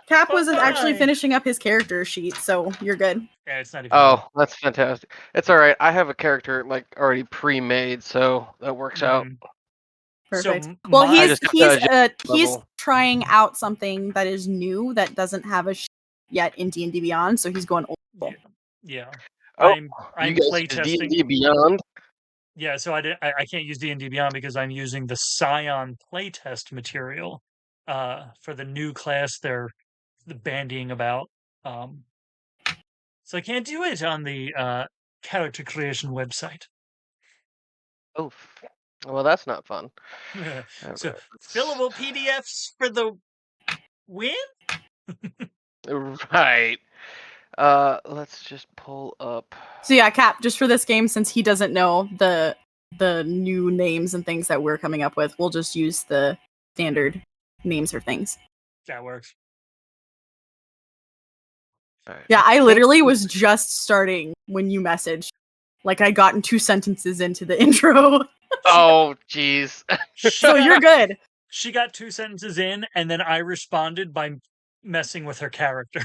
Cap was actually finishing up his character sheet, so you're good. Yeah, it's not even. Oh, that's fantastic. It's all right. I have a character like already pre-made, so that works out. Perfect. So Well, I just have to he's level. trying out something that is new that doesn't have a yet in D&D Beyond, so he's going old school. Yeah. Oh, I'm you guys use playtesting. D&D Beyond? Yeah, so I can't use D&D Beyond because I'm using the Psion playtest material for the new class they're bandying about. So I can't do it on the character creation website. Oh, well, that's not fun. So fillable PDFs for the win? Right. Let's just pull up. So yeah, Cap, just for this game, since he doesn't know the new names and things that we're coming up with, we'll just use the standard names or things. That works. Right. Yeah, I literally was just starting when you messaged. Like, I gotten 2 sentences into the intro. Oh, jeez. So you're good. She got 2 sentences in, and then I responded by messing with her character.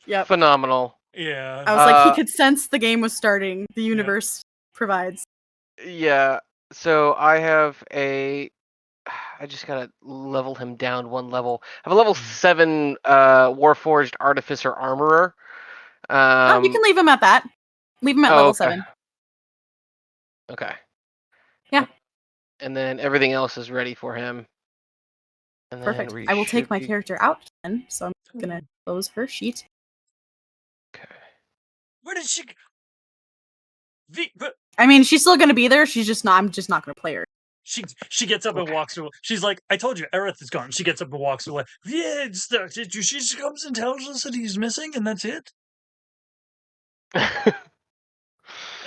Yep. Phenomenal. Yeah. I was like, he could sense the game was starting. The universe provides. Yeah. So I have a. I just gotta level him down 1 level. I have a level 7 Warforged Artificer Armorer. You can leave him at that. Leave him at level 7. Okay. Yeah. And then everything else is ready for him. And Perfect. then I will take my character out then, so I'm gonna close her sheet. Okay. Where did she? I mean, she's still gonna be there. She's just not. I'm just not gonna play her. She gets up and walks away. She's like, "I told you, Aerith is gone." She gets up and walks away. Yeah, she just comes and tells us that he's missing, and that's it. I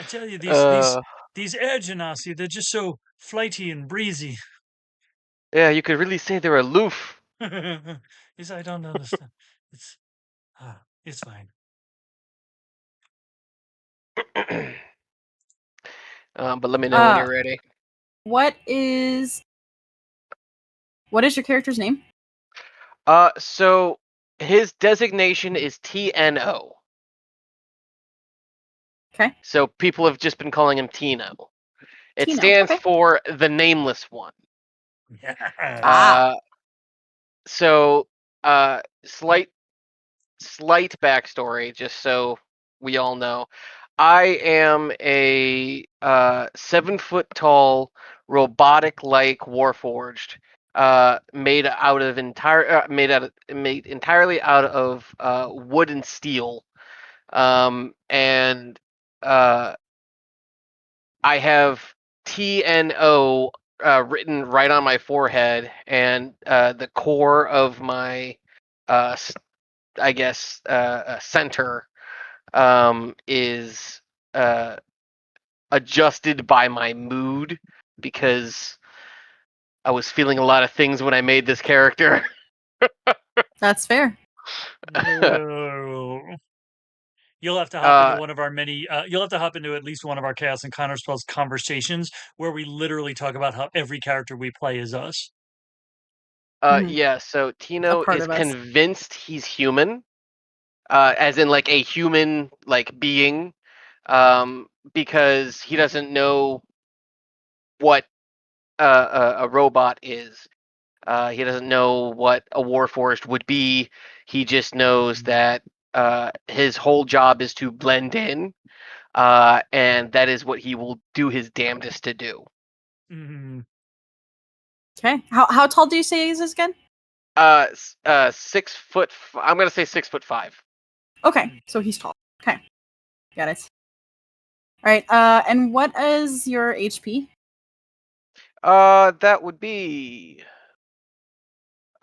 tell you, these air genasi, they're just so flighty and breezy. Yeah, you could really say they're aloof. Yes, I don't understand. It's fine. But let me know when you're ready. What is your character's name? So his designation is TNO. Okay. So people have just been calling him Tino. It Tino, stands okay. for the Nameless One. Yeah. So slight backstory, just so we all know. I am a 7-foot tall, robotic-like Warforged, made entirely out of wood and steel, and I have TNO written right on my forehead, and the core of my, I guess, center is adjusted by my mood, because I was feeling a lot of things when I made this character. That's fair. You'll have to hop into one of our many. You'll have to hop into at least one of our Chaos and Connor Spells conversations where we literally talk about how every character we play is us. Yeah. So Tino is convinced he's human, as in like a human like being, because he doesn't know what a robot is. He doesn't know what a Warforged would be. He just knows that his whole job is to blend in, and that is what he will do his damnedest to do. Okay. How tall do you say he is again? 6 foot. I'm gonna say 6'5". Okay, so he's tall. Okay, got it. All right. And what is your HP? That would be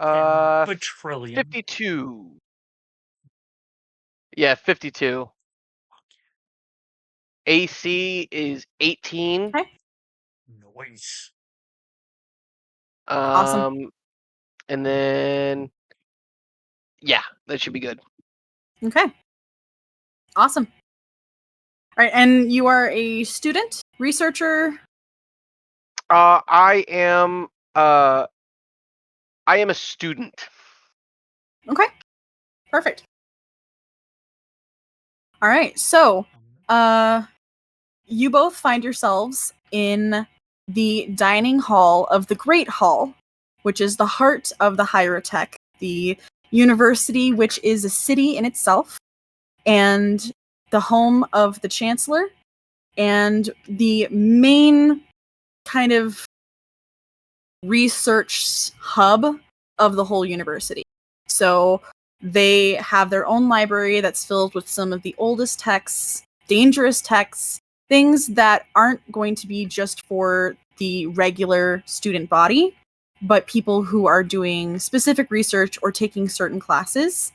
10 52. Yeah, 52. AC is 18. Okay. Nice. Awesome. And then, yeah, that should be good. Okay. Awesome. All right, and you are a student, researcher. I am a student. Okay. Perfect. All right. So, you both find yourselves in the dining hall of the Great Hall, which is the heart of the Hierothèque, the university, which is a city in itself, and the home of the Chancellor, and the main kind of research hub of the whole university. So they have their own library that's filled with some of the oldest texts, dangerous texts, things that aren't going to be just for the regular student body, but people who are doing specific research or taking certain classes.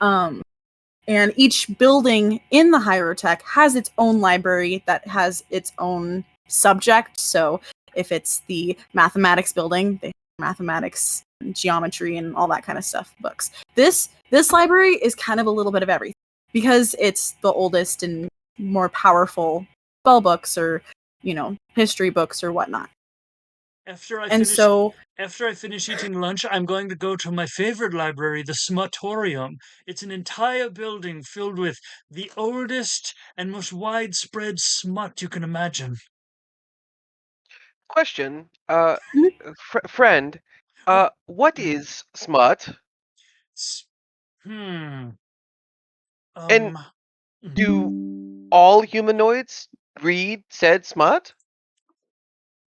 And each building in the Hierothèque has its own library that has its own subject. So if it's the mathematics building, they have mathematics, and geometry, and all that kind of stuff books. This library is kind of a little bit of everything because it's the oldest and more powerful spell books or, history books or whatnot. After I finish eating lunch, I'm going to go to my favorite library, the Smutorium. It's an entire building filled with the oldest and most widespread smut you can imagine. Question, Mhm. friend, what is smut? Hmm. And do all humanoids read said smut?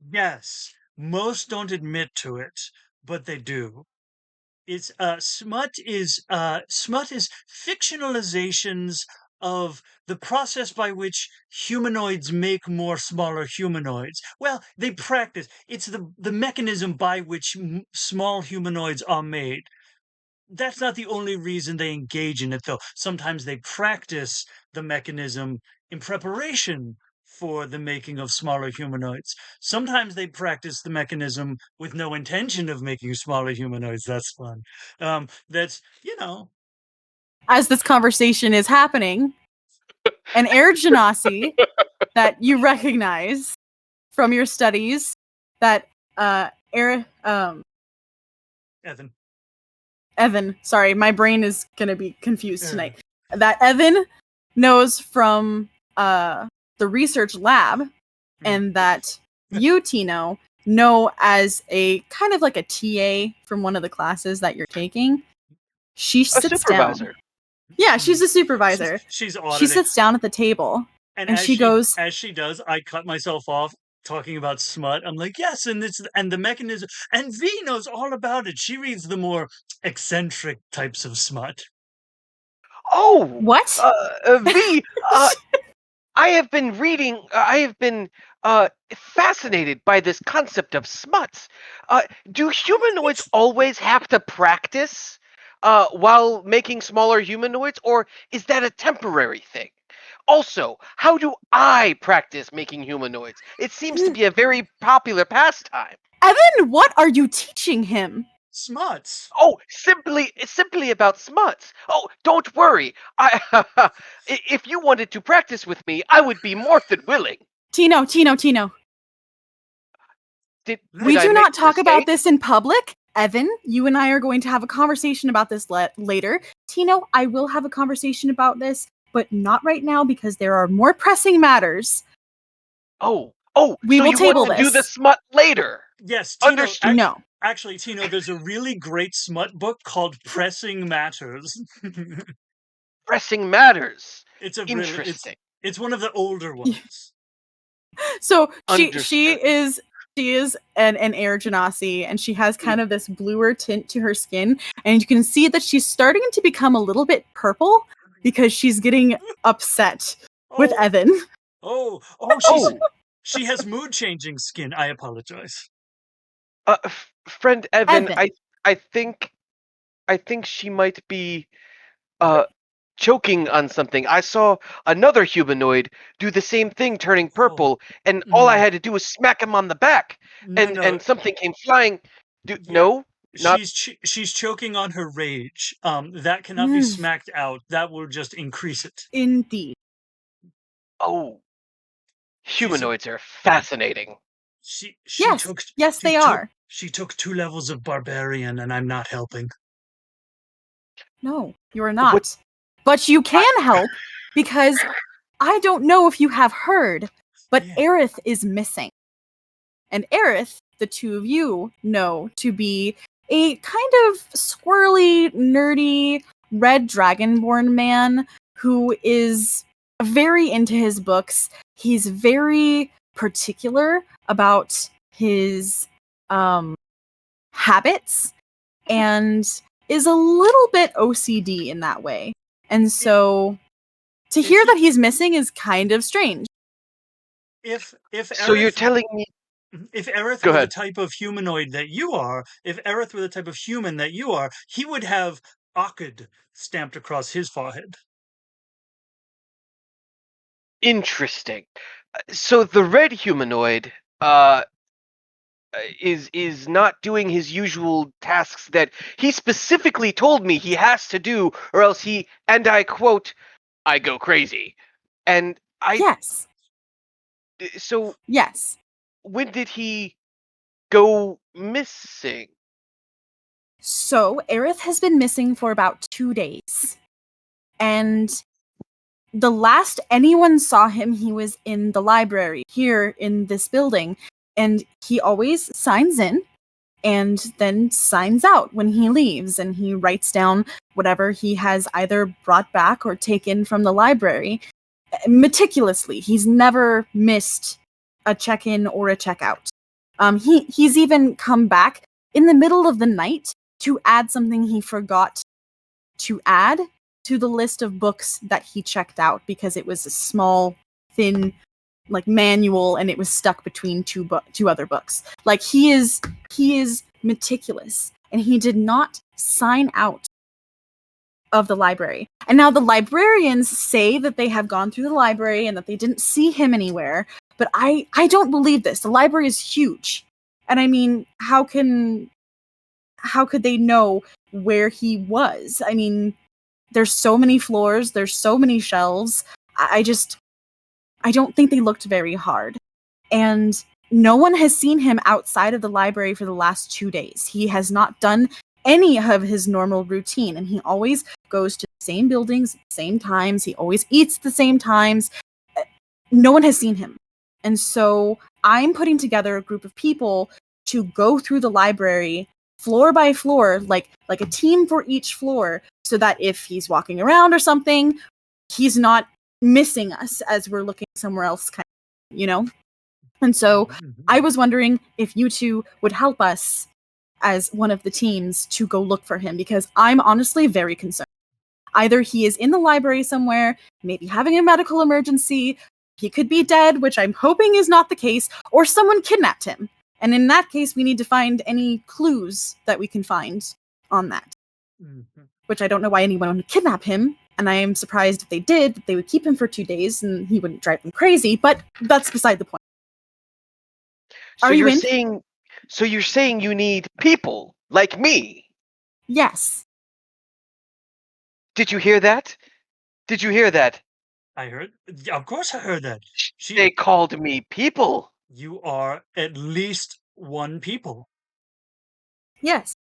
Yes, most don't admit to it, but they do. It's smut is fictionalizations of the process by which humanoids make more smaller humanoids. Well, they practice. It's the mechanism by which small humanoids are made. That's not the only reason they engage in it, though. Sometimes they practice the mechanism in preparation for the making of smaller humanoids. Sometimes they practice the mechanism with no intention of making smaller humanoids. That's fun. That's, As this conversation is happening, an air genasi that you recognize from your studies that Evan, sorry, my brain is gonna be confused tonight. That Evan knows from the research lab, and that you, Tino, know as a kind of like a TA from one of the classes that you're taking. She sits down. Yeah, she's a supervisor. She's auditing. She sits down at the table, and she goes. As she does, I cut myself off talking about smut. I'm like, yes, and the mechanism, and V knows all about it. She reads the more eccentric types of smut. Oh, what? V, I have been reading. I have been fascinated by this concept of smuts. Do humanoids always have to practice while making smaller humanoids, or is that a temporary thing? Also, how do I practice making humanoids? It seems to be a very popular pastime. Evan, what are you teaching him? Smuts. Oh, simply about smuts. Oh, don't worry. If you wanted to practice with me, I would be more than willing. Tino. We do not talk about this in public. Evan, you and I are going to have a conversation about this later. Tino, I will have a conversation about this, but not right now because there are more pressing matters. Oh, we will table want to this. Do the smut later. Yes, Tino. Understood. No. Actually, Tino, there's a really great smut book called Pressing Matters. Pressing Matters. It's interesting. It's one of the older ones. So she is an air genasi, and she has kind of this bluer tint to her skin, and you can see that she's starting to become a little bit purple because she's getting upset with Evan. She has mood changing skin. I apologize. Friend Evan, I think she might be choking on something. I saw another humanoid do the same thing, turning purple, and all I had to do was smack him on the back, and something came flying. She's choking on her rage. That cannot be smacked out. That will just increase it. Indeed. Oh, humanoids are fascinating. Yes, they are. She took 2 levels of barbarian, and I'm not helping. No, you are not. But you can help, because I don't know if you have heard, but Aerith is missing. And Aerith, the two of you know to be a kind of squirrely, nerdy, red dragonborn man who is very into his books. He's very particular about his habits and is a little bit OCD in that way. And so to hear that he's missing is kind of strange. If So you're telling me if Aerith were the type of humanoid that you are, if Aerith were the type of human that you are, he would have Akkad stamped across his forehead. Interesting. So the red humanoid is not doing his usual tasks that he specifically told me he has to do, or else he, and I quote, I go crazy. And Yes. So yes. When did he go missing? So Aerith has been missing for about 2 days. And the last anyone saw him, he was in the library here in this building. And he always signs in and then signs out when he leaves. And he writes down whatever he has either brought back or taken from the library meticulously. He's never missed a check-in or a check-out. He's even come back in the middle of the night to add something he forgot to add to the list of books that he checked out, because it was a small, thin, like, manual, and it was stuck between two other books. Like, he is meticulous, and he did not sign out of the library. And now the librarians say that they have gone through the library and that they didn't see him anywhere, but I don't believe this. The library is huge. And I mean, how could they know where he was? I mean, there's so many floors, there's so many shelves. I don't think they looked very hard. And no one has seen him outside of the library for the last 2 days. He has not done any of his normal routine, and he always goes to the same buildings at the same times. He always eats at the same times. No one has seen him. And so I'm putting together a group of people to go through the library floor by floor, like a team for each floor, so that if he's walking around or something, he's not missing us as we're looking somewhere else, kind of, you know? And so I was wondering if you two would help us as one of the teams to go look for him, because I'm honestly very concerned. Either he is in the library somewhere, maybe having a medical emergency, he could be dead, which I'm hoping is not the case, or someone kidnapped him. And in that case, we need to find any clues that we can find on that. Mm-hmm. Which I don't know why anyone would kidnap him, and I am surprised if they did, that they would keep him for 2 days and he wouldn't drive them crazy, but that's beside the point. So you're saying you need people like me? Yes. Did you hear that? Did you hear that? I heard. Of course I heard that. They called me people. You are at least one people. Yes.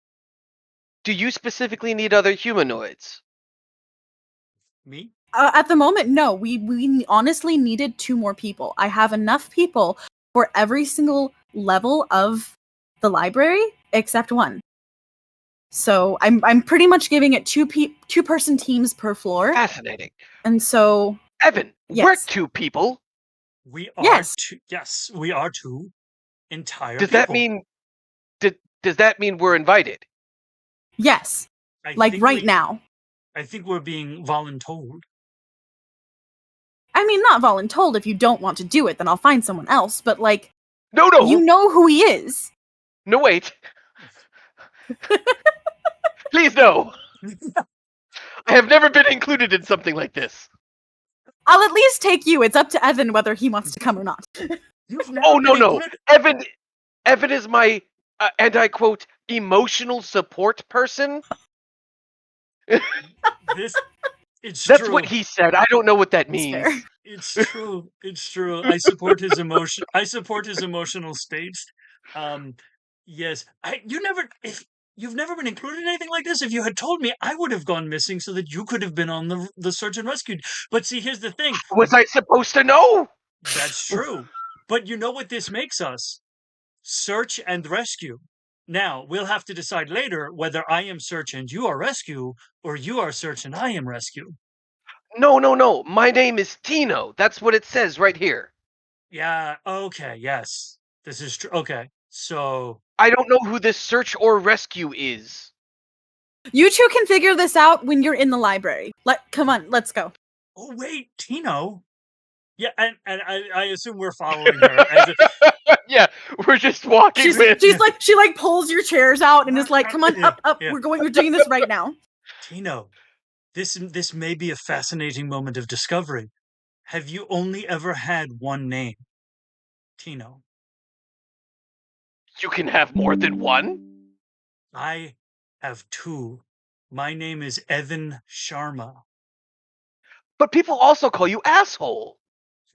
Do you specifically need other humanoids? Me? At the moment, no. We honestly needed 2 more people. I have enough people for every single level of the library except 1. So I'm pretty much giving it 2-person teams per floor. Fascinating. And so Evan, yes. We're 2 people. We are 2. Yes, we are 2 entire people. Does that mean we're invited? Yes. Right now. I think we're being voluntold. I mean, not voluntold. If you don't want to do it, then I'll find someone else. But no, you know who he is. No, wait. Please, no. I have never been included in something like this. I'll at least take you. It's up to Evan whether he wants to come or not. Oh, no. Evan is my, and I quote, emotional support person. That's true. what he said. I don't know what that means. It's true. It's true. I support his emotion. I support his emotional states. Yes. You've never been included in anything like this? If you had told me, I would have gone missing so that you could have been on the search and rescue. But see, here's the thing. Was I supposed to know? That's true. But you know what this makes us? Search and rescue. Now, we'll have to decide later whether I am search and you are rescue, or you are search and I am rescue. No. My name is Tino. That's what it says right here. Yeah, okay, yes. This is true. Okay, so... I don't know who this search or rescue is. You two can figure this out when you're in the library. Come on, let's go. Oh, wait, Tino? Yeah, and I assume we're following her. Yeah, we're just walking with. She pulls your chairs out and is like, come on, up. Yeah. We're doing this right now. Tino, this may be a fascinating moment of discovery. Have you only ever had one name? Tino. You can have more than one? I have two. My name is Ethon Sharma. But people also call you asshole.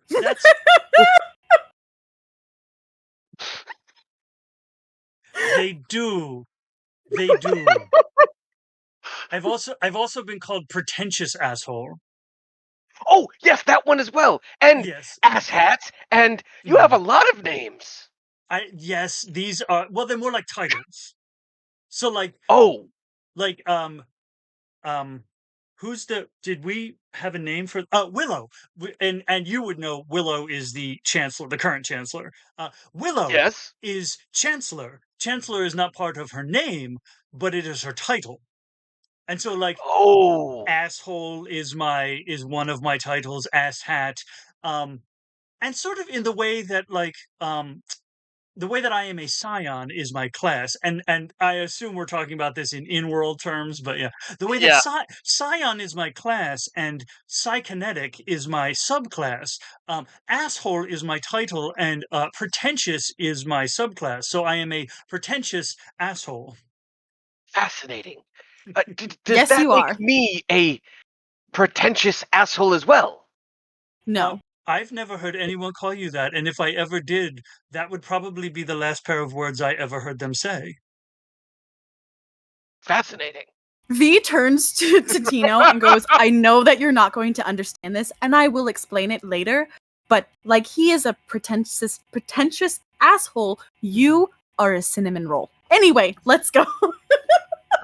That's... They do. I've also been called pretentious asshole. Oh, yes, that one as well. And yes. Asshats, and you have a lot of names. Yes, these are, well, they're more like titles. So like, did we have a name for, Willow, and you would know Willow is the chancellor, the current chancellor. Willow is chancellor. Chancellor is not part of her name, but it is her title. And so like, asshole is one of my titles, asshat, and sort of in the way that like, the way that I am a Psion is my class, and I assume we're talking about this in world terms, but yeah, the way that Psion is my class and Psykinetic is my subclass, asshole is my title, and pretentious is my subclass. So I am a pretentious asshole. Fascinating. Does that make me a pretentious asshole as well? No. I've never heard anyone call you that, and if I ever did, that would probably be the last pair of words I ever heard them say. Fascinating. V turns to Tino and goes, I know that you're not going to understand this, and I will explain it later, but like he is a pretentious asshole, you are a cinnamon roll. Anyway, let's go.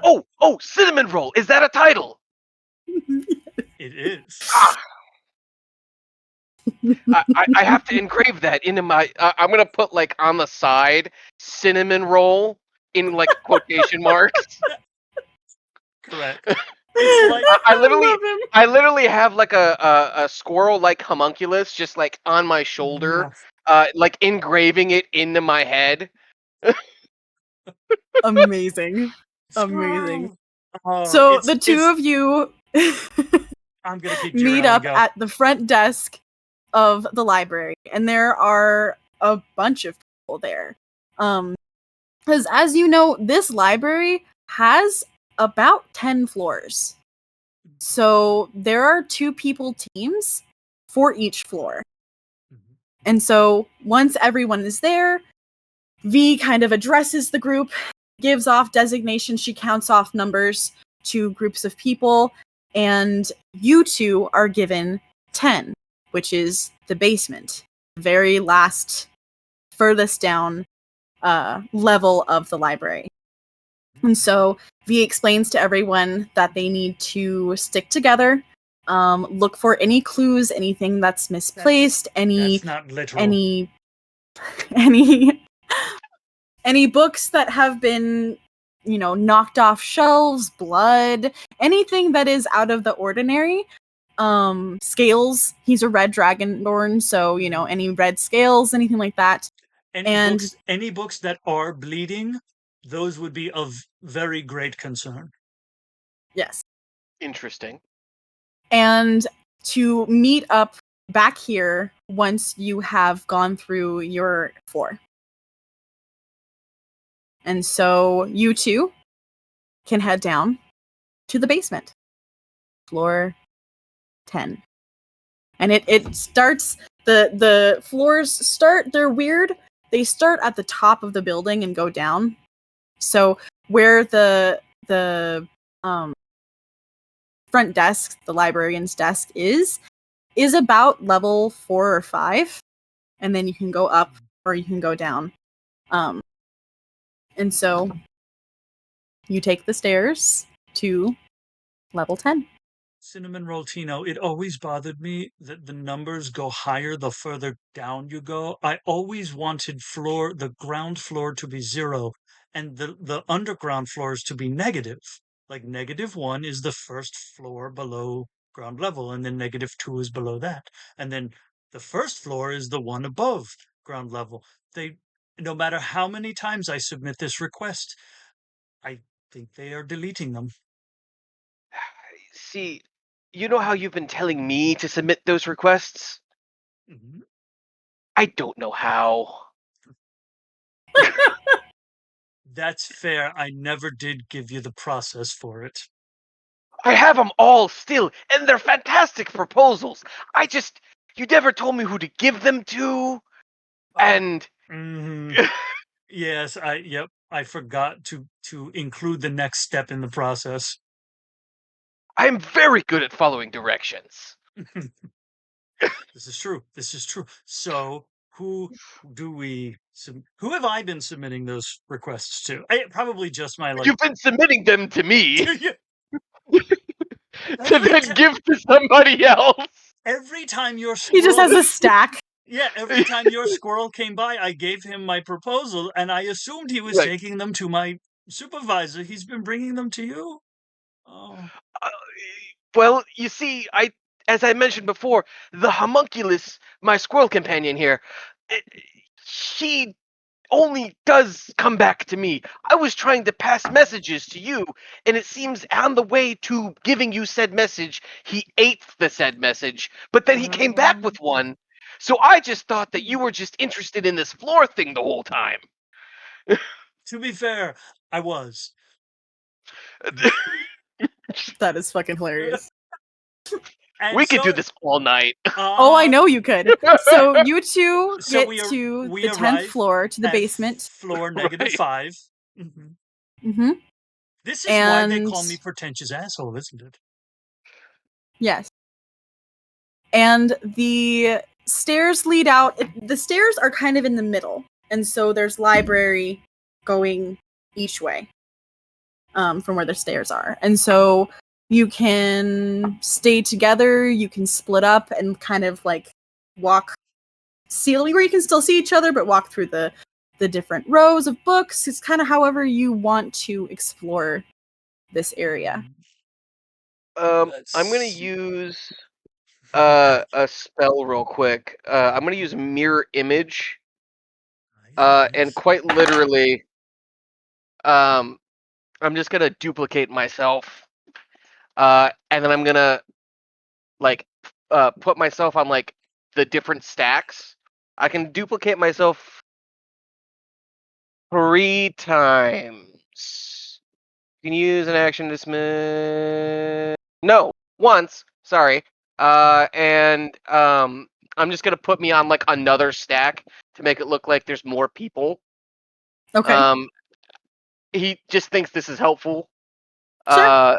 Oh, cinnamon roll. Is that a title? It is. I have to engrave that into my. I'm gonna put like on the side cinnamon roll in like quotation marks. Correct. Like, I literally have like a squirrel like homunculus just like on my shoulder, like engraving it into my head. Amazing. So the two of you I'm gonna keep meet up at the front desk of the library, and there are a bunch of people there. Because as you know, this library has about 10 floors. So there are 2 people teams for each floor. And so once everyone is there, V kind of addresses the group, gives off designations, she counts off numbers to groups of people, and you two are given 10, which is the basement, the very last, furthest down level of the library. And so V explains to everyone that they need to stick together, look for any clues, anything that's misplaced, that's not literal. any books that have been, knocked off shelves, blood, anything that is out of the ordinary. Scales, he's a red dragonborn, so, any red scales, anything like that. Any books that are bleeding, those would be of very great concern. Yes. Interesting. And to meet up back here once you have gone through your 4. And so you two can head down to the basement. Floor 10. And it starts, the floors start, they're weird. They start at the top of the building and go down. So where the front desk, the librarian's desk is about level 4 or 5, and then you can go up or you can go down. And so you take the stairs to level 10. Cinnamon Roll Tino, it always bothered me that the numbers go higher the further down you go. I always wanted the ground floor to be 0 and the underground floors to be negative. Like -1 is the first floor below ground level, and then -2 is below that. And then the first floor is the one above ground level. No matter how many times I submit this request, I think they are deleting them. See, you know how you've been telling me to submit those requests? Mhm. I don't know how. That's fair. I never did give you the process for it. I have them all still, and they're fantastic proposals. You never told me who to give them to, and Yes, I forgot to include the next step in the process. I'm very good at following directions. This is true. So, who have I been submitting those requests to? Probably just my You've been submitting them to me to every then give to somebody else. every time your He just has a stack. Yeah, every time your squirrel came by, I gave him my proposal, and I assumed he was taking them to my supervisor. He's been bringing them to you? Oh. Well, you see, as I mentioned before, the homunculus, my squirrel companion here, he only does come back to me. I was trying to pass messages to you, and it seems on the way to giving you said message, he ate the said message, but then he came back with one. So I just thought that you were just interested in this floor thing the whole time. To be fair, I was. That is fucking hilarious. We could do this all night. Oh, I know you could. So you two get to the 10th floor, to the basement. Floor -5. Mm-hmm. This is why they call me pretentious asshole, isn't it? Yes. And the stairs lead out. The stairs are kind of in the middle. And so there's library going each way from where the stairs are. And so you can stay together, you can split up and kind of like walk ceiling where you can still see each other, but walk through the different rows of books. It's kind of however you want to explore this area. I'm going to use a spell real quick. I'm going to use Mirror Image. And quite literally, I'm just going to duplicate myself. And then I'm going to put myself on like the different stacks. I can duplicate myself 3 times. You can use an action dismiss. No, once. Sorry. And I'm just gonna put me on like another stack to make it look like there's more people. Okay. He just thinks this is helpful. Sure.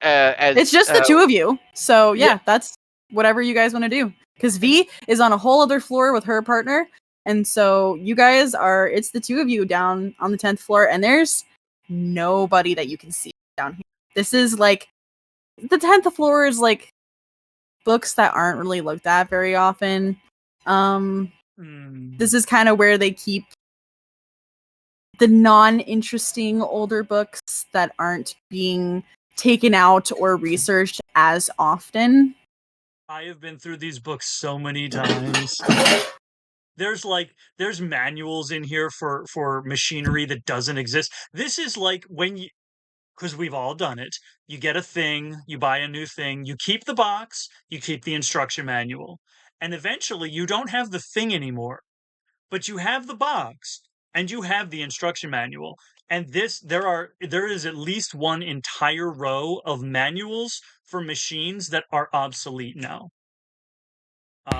It's just the 2 of you, so yeah, that's whatever you guys want to do. Because V is on a whole other floor with her partner, and so you guys are. It's the 2 of you down on the 10th floor, and there's nobody that you can see down here. This is like the 10th floor is like books that aren't really looked at very often. This is kind of where they keep the non-interesting older books that aren't being taken out or researched as often. I have been through these books so many times. There's manuals in here for machinery that doesn't exist. This is like because we've all done it. You get a thing, you buy a new thing, you keep the box, you keep the instruction manual, and eventually you don't have the thing anymore, but you have the box and you have the instruction manual. And there is at least one entire row of manuals for machines that are obsolete now.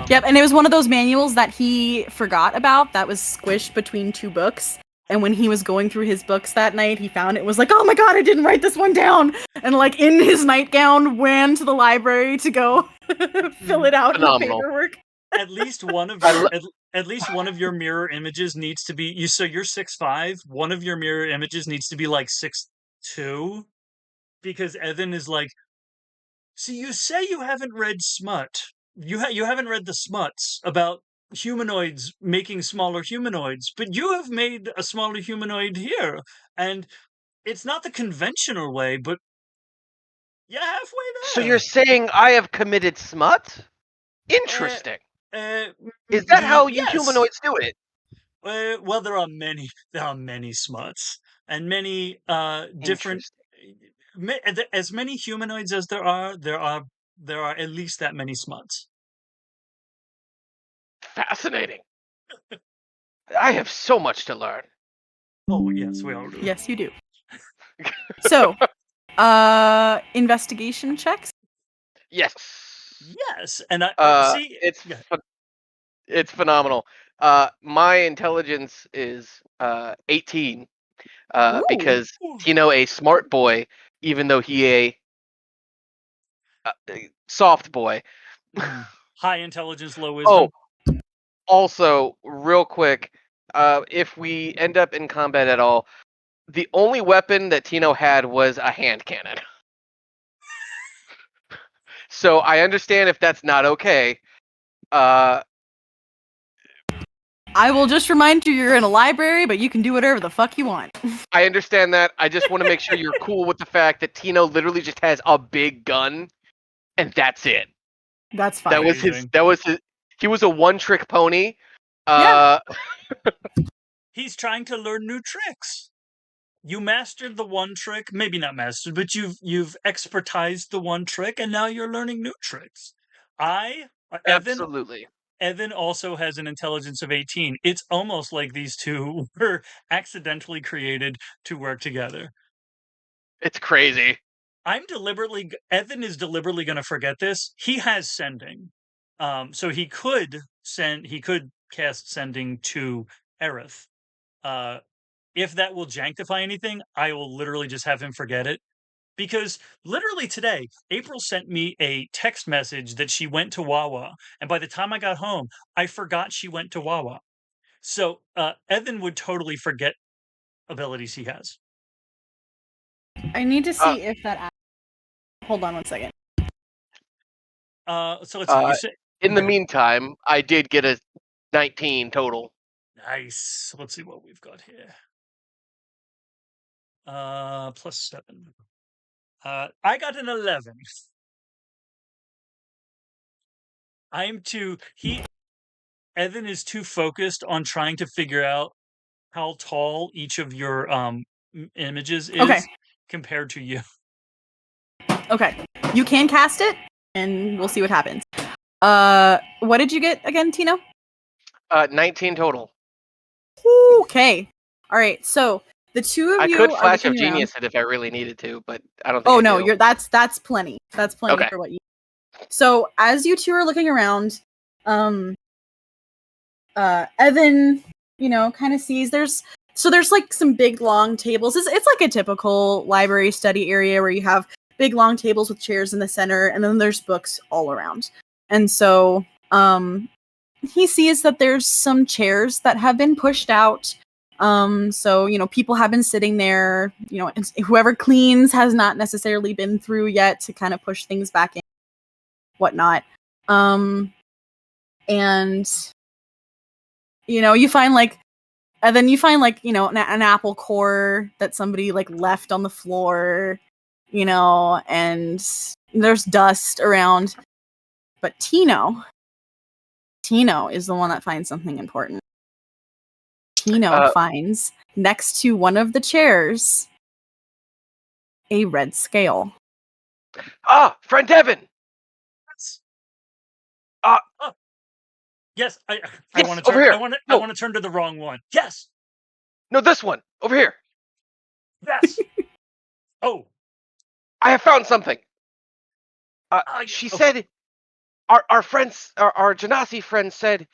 Yep, and it was one of those manuals that he forgot about that was squished between 2 books. And when he was going through his books that night, he found it was like, oh my god, I didn't write this one down. And like in his nightgown, ran to the library to go fill it out in the paperwork. At least one of your at least one of your mirror images needs to be so you're 6'5". One of your mirror images needs to be like 6'2", because Ethon is like, see, you say you haven't read smut. You haven't read the smuts about humanoids making smaller humanoids, but you have made a smaller humanoid here, and it's not the conventional way, but yeah, halfway there. So you're saying I have committed smut? Interesting. Is that how you humanoids do it? Well, there are many smuts, and many different. As many humanoids as there are at least that many smuts. Fascinating. I have so much to learn. Oh yes, we all do. Yes, you do. So, investigation checks. Yes. Yes, and I see it's phenomenal. My intelligence is 18. Because Tino a smart boy, even though he a soft boy. High intelligence, low wisdom. Oh, also, real quick, if we end up in combat at all, the only weapon that Tino had was a hand cannon. So I understand if that's not okay. I will just remind you, you're in a library, but you can do whatever the fuck you want. I understand that. I just want to make sure you're cool with the fact that Tino literally just has a big gun, and that's it. That's fine. That was his. He was a one-trick pony. Yeah. He's trying to learn new tricks. You mastered the one trick, maybe not mastered, but you've expertised the one trick, and now you're learning new tricks. Absolutely. Ethon also has an intelligence of 18. It's almost like these two were accidentally created to work together. It's crazy. Ethon is deliberately going to forget this. He has sending. So he could cast sending to Aerith. If that will janktify anything, I will literally just have him forget it. Because literally today, April sent me a text message that she went to Wawa. And by the time I got home, I forgot she went to Wawa. So Ethon would totally forget abilities he has. I need to see if that... Hold on one second. So let's see. In the meantime, I did get a 19 total. Nice. Let's see what we've got here. +7. I got an 11. Ethon is too focused on trying to figure out how tall each of your images is compared to you. Okay. You can cast it, and we'll see what happens. What did you get again, Tino? 19 total. Okay. All right. So the two of you. I could flash of genius it if I really needed to, but I don't think. Oh no, that's plenty. That's plenty for what you. So as you two are looking around, Ethon, kind of sees there's like some big long tables. It's like a typical library study area where you have big long tables with chairs in the center, and then there's books all around. And so he sees that there's some chairs that have been pushed out. So people have been sitting there. Whoever cleans has not necessarily been through yet to kind of push things back in, whatnot. And you find an apple core that somebody like left on the floor, and there's dust around. But Tino is the one that finds something important. Tino finds next to one of the chairs a red scale. Friend Evan. Yes, I yes, want to turn. Here. I want to turn to the wrong one. Yes. No, this one over here. Yes. Oh, I have found something. She said, our friends, our Genasi friend said,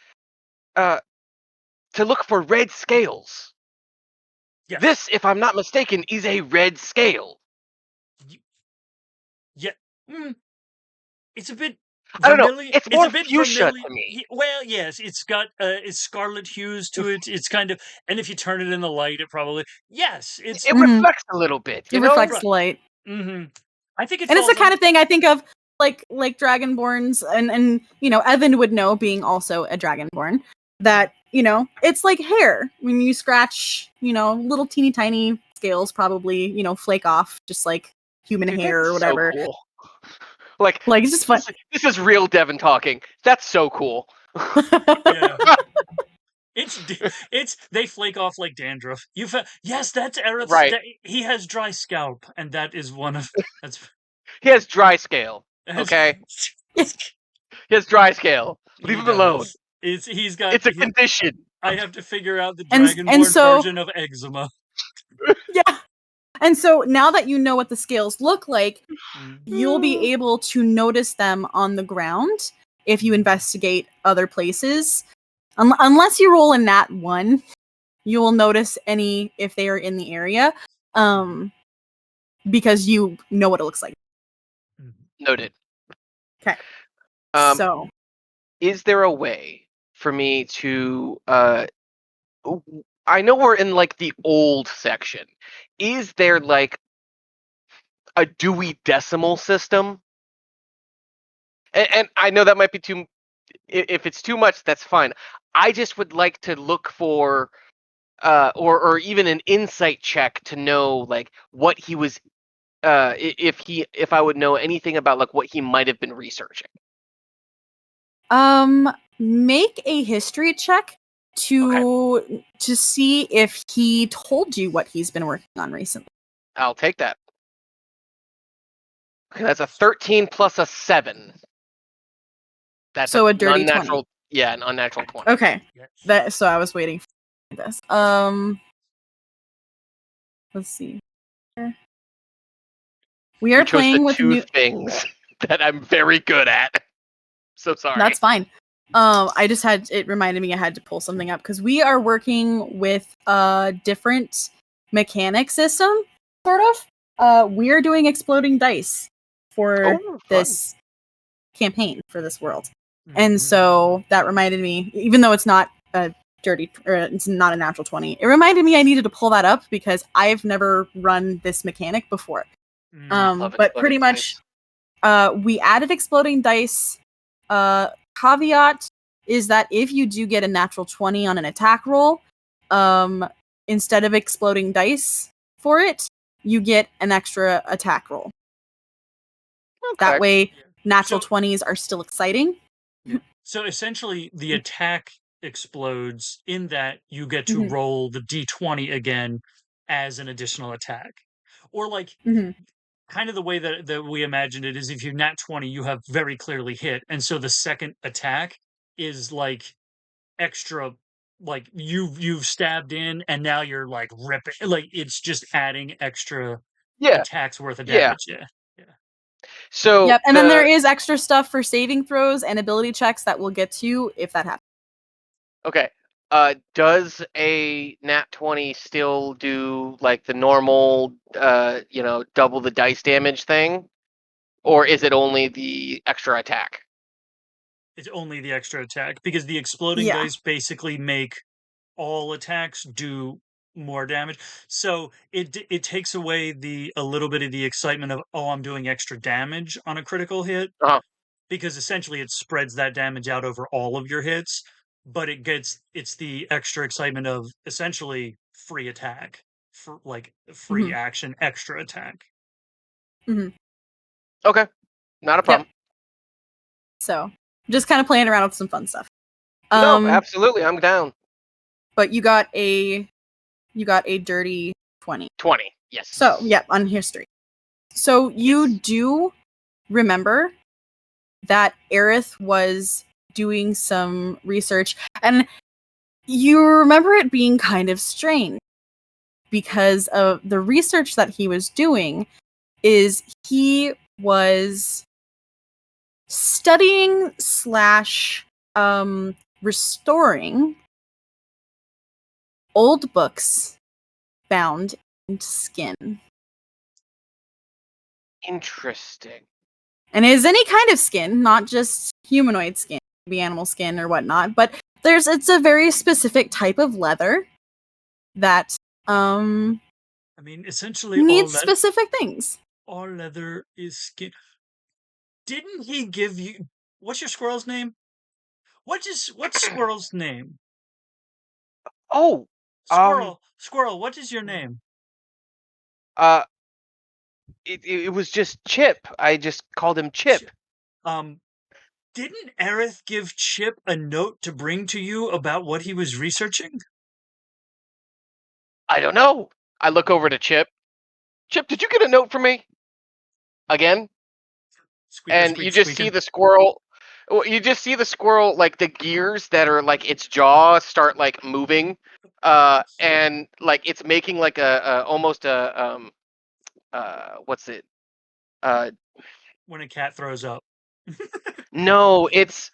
to look for red scales. Yeah. This, if I'm not mistaken, is a red scale. Yeah. It's a bit I don't know. vermilion. It's more fuchsia to me. Well, yes, it's got it's scarlet hues to it. It's kind of, and if you turn it in the light, it probably It reflects a little bit. It reflects light. Mm-hmm. I think it and it's falls the kind of thing I think of like Dragonborns, and Evan would know, being also a Dragonborn, that it's like hair. When you scratch, little teeny tiny scales probably flake off, just like human hair or whatever. So cool. Like it's just fun. This is real Devin talking. That's so cool. Yeah. It's they flake off like dandruff. Yes, that's Aerith's. Right. He has dry scalp, and that is one of that's. He has dry scale. Okay. He has dry scale. Leave him alone. He's got. It's a condition. I have to figure out the And Dragonborn version of eczema. Yeah. And so now that you know what the scales look like, you'll be able to notice them on the ground if you investigate other places. Unless you roll a nat 1, you will notice any if they are in the area, because you know what it looks like. Noted. Okay. So, is there a way for me to? I know we're in like the old section. Is there like a Dewey Decimal System? And I know that might be too. If it's too much, that's fine. I just would like to look for, or even an insight check to know like what he was, if I would know anything about like what he might have been researching. Make a history check to see if he told you what he's been working on recently. I'll take that. Okay, that's a 13 plus a 7. That's so a dirty unnatural 20. Yeah, an unnatural 20. Okay. So I was waiting for this. Let's see. We are playing with two things that I'm very good at. So sorry. That's fine. It reminded me I had to pull something up because we are working with a different mechanic system, sort of. We are doing exploding dice for this campaign, for this world. And so that reminded me, even though it's not a it's not a natural 20, it reminded me I needed to pull that up because I've never run this mechanic before. But pretty much, we added exploding dice. Caveat is that if you do get a natural 20 on an attack roll, instead of exploding dice for it, you get an extra attack roll. That way, natural 20s are still exciting. So essentially, the attack explodes in that you get to roll the d20 again as an additional attack. Or like, kind of the way that we imagined it is if you nat 20, you have very clearly hit. And so the second attack is like extra, like you've stabbed in and now you're like ripping. Like it's just adding extra attacks worth of damage. Yeah. So and then there is extra stuff for saving throws and ability checks that we'll get to if that happens. Okay. Does a nat 20 still do like the normal, double the dice damage thing, or is it only the extra attack? It's only the extra attack because the exploding dice basically make all attacks do more damage. So it takes away a little bit of the excitement of, oh, I'm doing extra damage on a critical hit, because essentially it spreads that damage out over all of your hits, but it's the extra excitement of essentially free attack, for like free action, extra attack. Okay, not a problem. So just kind of playing around with some fun stuff. No, absolutely, I'm down. But you got a dirty 20. 20, yes. So, on history. So you do remember that Aerith was doing some research, and you remember it being kind of strange because of the research that he was doing. Is he was studying / restoring old books bound into skin. Interesting. And it is any kind of skin, not just humanoid skin, maybe animal skin or whatnot, but it's a very specific type of leather that I mean, essentially needs specific things. All leather is skin. Didn't he give you... What's your squirrel's name? What's Squirrel's name? Oh, Squirrel, what is your name? It was just Chip. I just called him Chip. Didn't Aerith give Chip a note to bring to you about what he was researching? I don't know. I look over to Chip. Chip, did you get a note from me? Again? Squeaker, and you just see the squirrel. You just see the squirrel, like the gears that are like its jaw start like moving, and like it's making like a almost a what's it? When a cat throws up. No, it's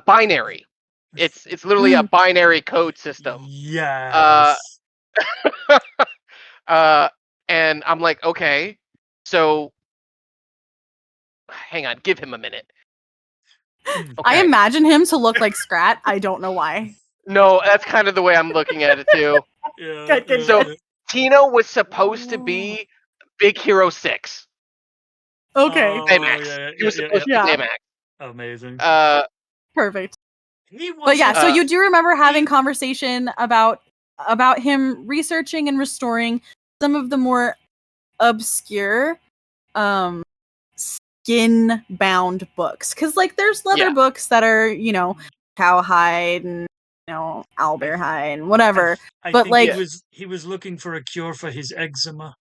binary. It's literally a binary code system. Yes. And I'm like, okay, so hang on, give him a minute. Okay. I imagine him to look like Scrat. I don't know why. No, that's kind of the way I'm looking at it too. Good. So Tino was supposed to be Big Hero 6. Okay. Baymax. He was supposed to be Baymax. Amazing. Perfect. But yeah, so you do remember having conversation about him researching and restoring some of the more obscure skin bound books, because like there's leather books that are, you know, cowhide and, you know, owlbear hide and whatever. But think like he was looking for a cure for his eczema.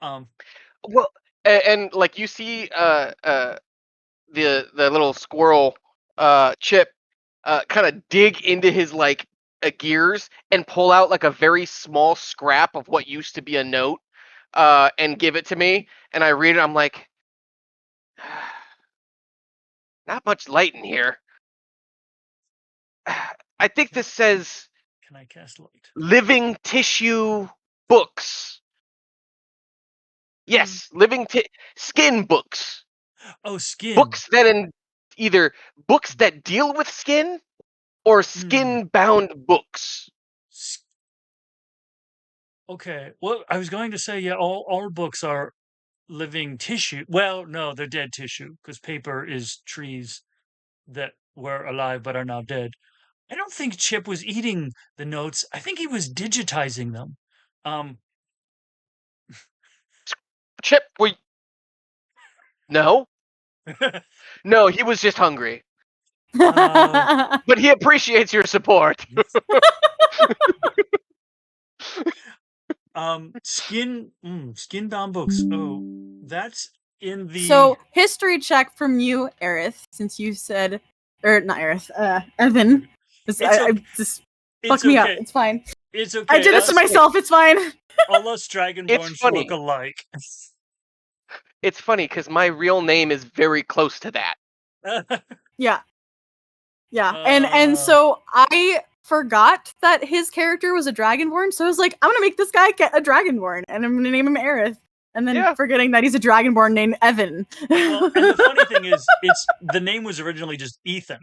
Well, and like you see the little squirrel Chip kind of dig into his like gears and pull out like a very small scrap of what used to be a note and give it to me, and I read it. I'm like, not much light in here. I think this says, can I cast light? Living tissue books. Yes, living skin books. Oh, skin. Books that either books that deal with skin or skin-bound books. Okay. Well, I was going to say, yeah, all books are living tissue. Well, no, they're dead tissue, because paper is trees that were alive but are now dead. I don't think Chip was eating the notes. I think he was digitizing them. Chip, no. No, he was just hungry. But he appreciates your support. Skin bound books. Oh, that's in the... So, history check from you, Aerith, since you said, or not Aerith, Evan. Just fuck me up. It's fine. It's okay. I did this to myself. It's fine. All us Dragonborns look alike. It's funny because my real name is very close to that. Yeah. And so I forgot that his character was a Dragonborn, so I was like, I'm gonna make this guy get a Dragonborn, and I'm gonna name him Aerith. And then forgetting that he's a Dragonborn named Evan. Well, and the funny thing is, the name was originally just Ethon.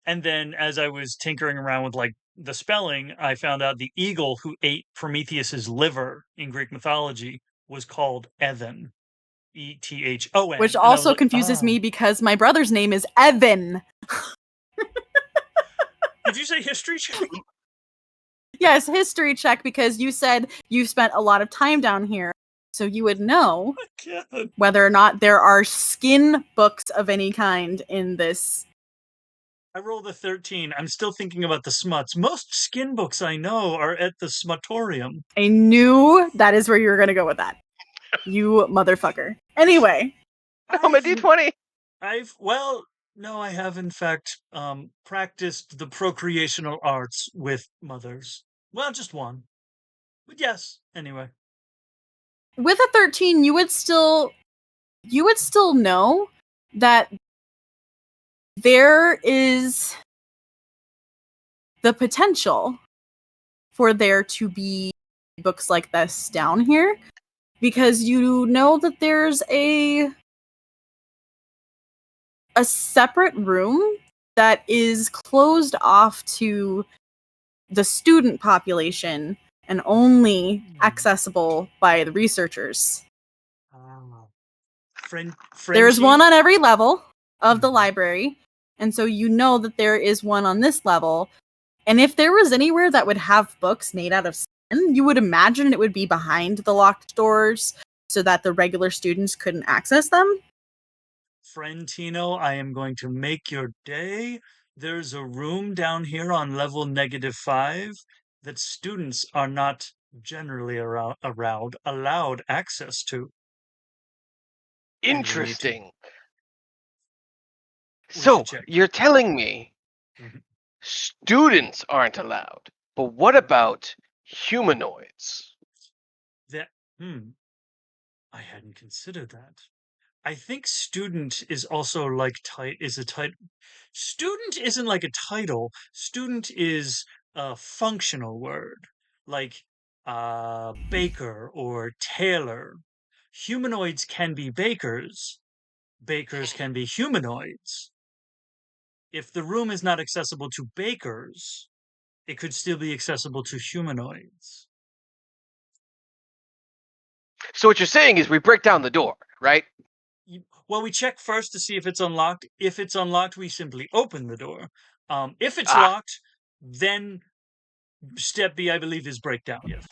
And then as I was tinkering around with like the spelling, I found out the eagle who ate Prometheus's liver in Greek mythology was called Ethon. Ethon. Which also confuses me because my brother's name is Evan. Did you say history check? Yes, history check, because you said you spent a lot of time down here. So you would know whether or not there are skin books of any kind in this. I rolled a 13. I'm still thinking about the smuts. Most skin books I know are at the smutorium. I knew that is where you were going to go with that. You motherfucker. Anyway. I'm a D20. No, I have in fact practiced the procreational arts with mothers. Well, just one. But yes, anyway. With a 13, you would still know that there is the potential for there to be books like this down here, because you know that there's a separate room that is closed off to the student population and only accessible by the researchers. There's one on every level of the library, and so you know that there is one on this level. And if there was anywhere that would have books made out of skin, you would imagine it would be behind the locked doors so that the regular students couldn't access them. Friend Tino, I am going to make your day. There's a room down here on level -5 that students are not generally allowed access to. Interesting. So, you're telling me students aren't allowed, but what about humanoids? I hadn't considered that. I think student is also like student isn't like a title. Student is a functional word, like baker or tailor. Humanoids can be bakers. Bakers can be humanoids. If the room is not accessible to bakers, it could still be accessible to humanoids. So what you're saying is we break down the door, right? Well, we check first to see if it's unlocked. If it's unlocked, we simply open the door. If it's locked, then step B, I believe, is breakdown. Yes.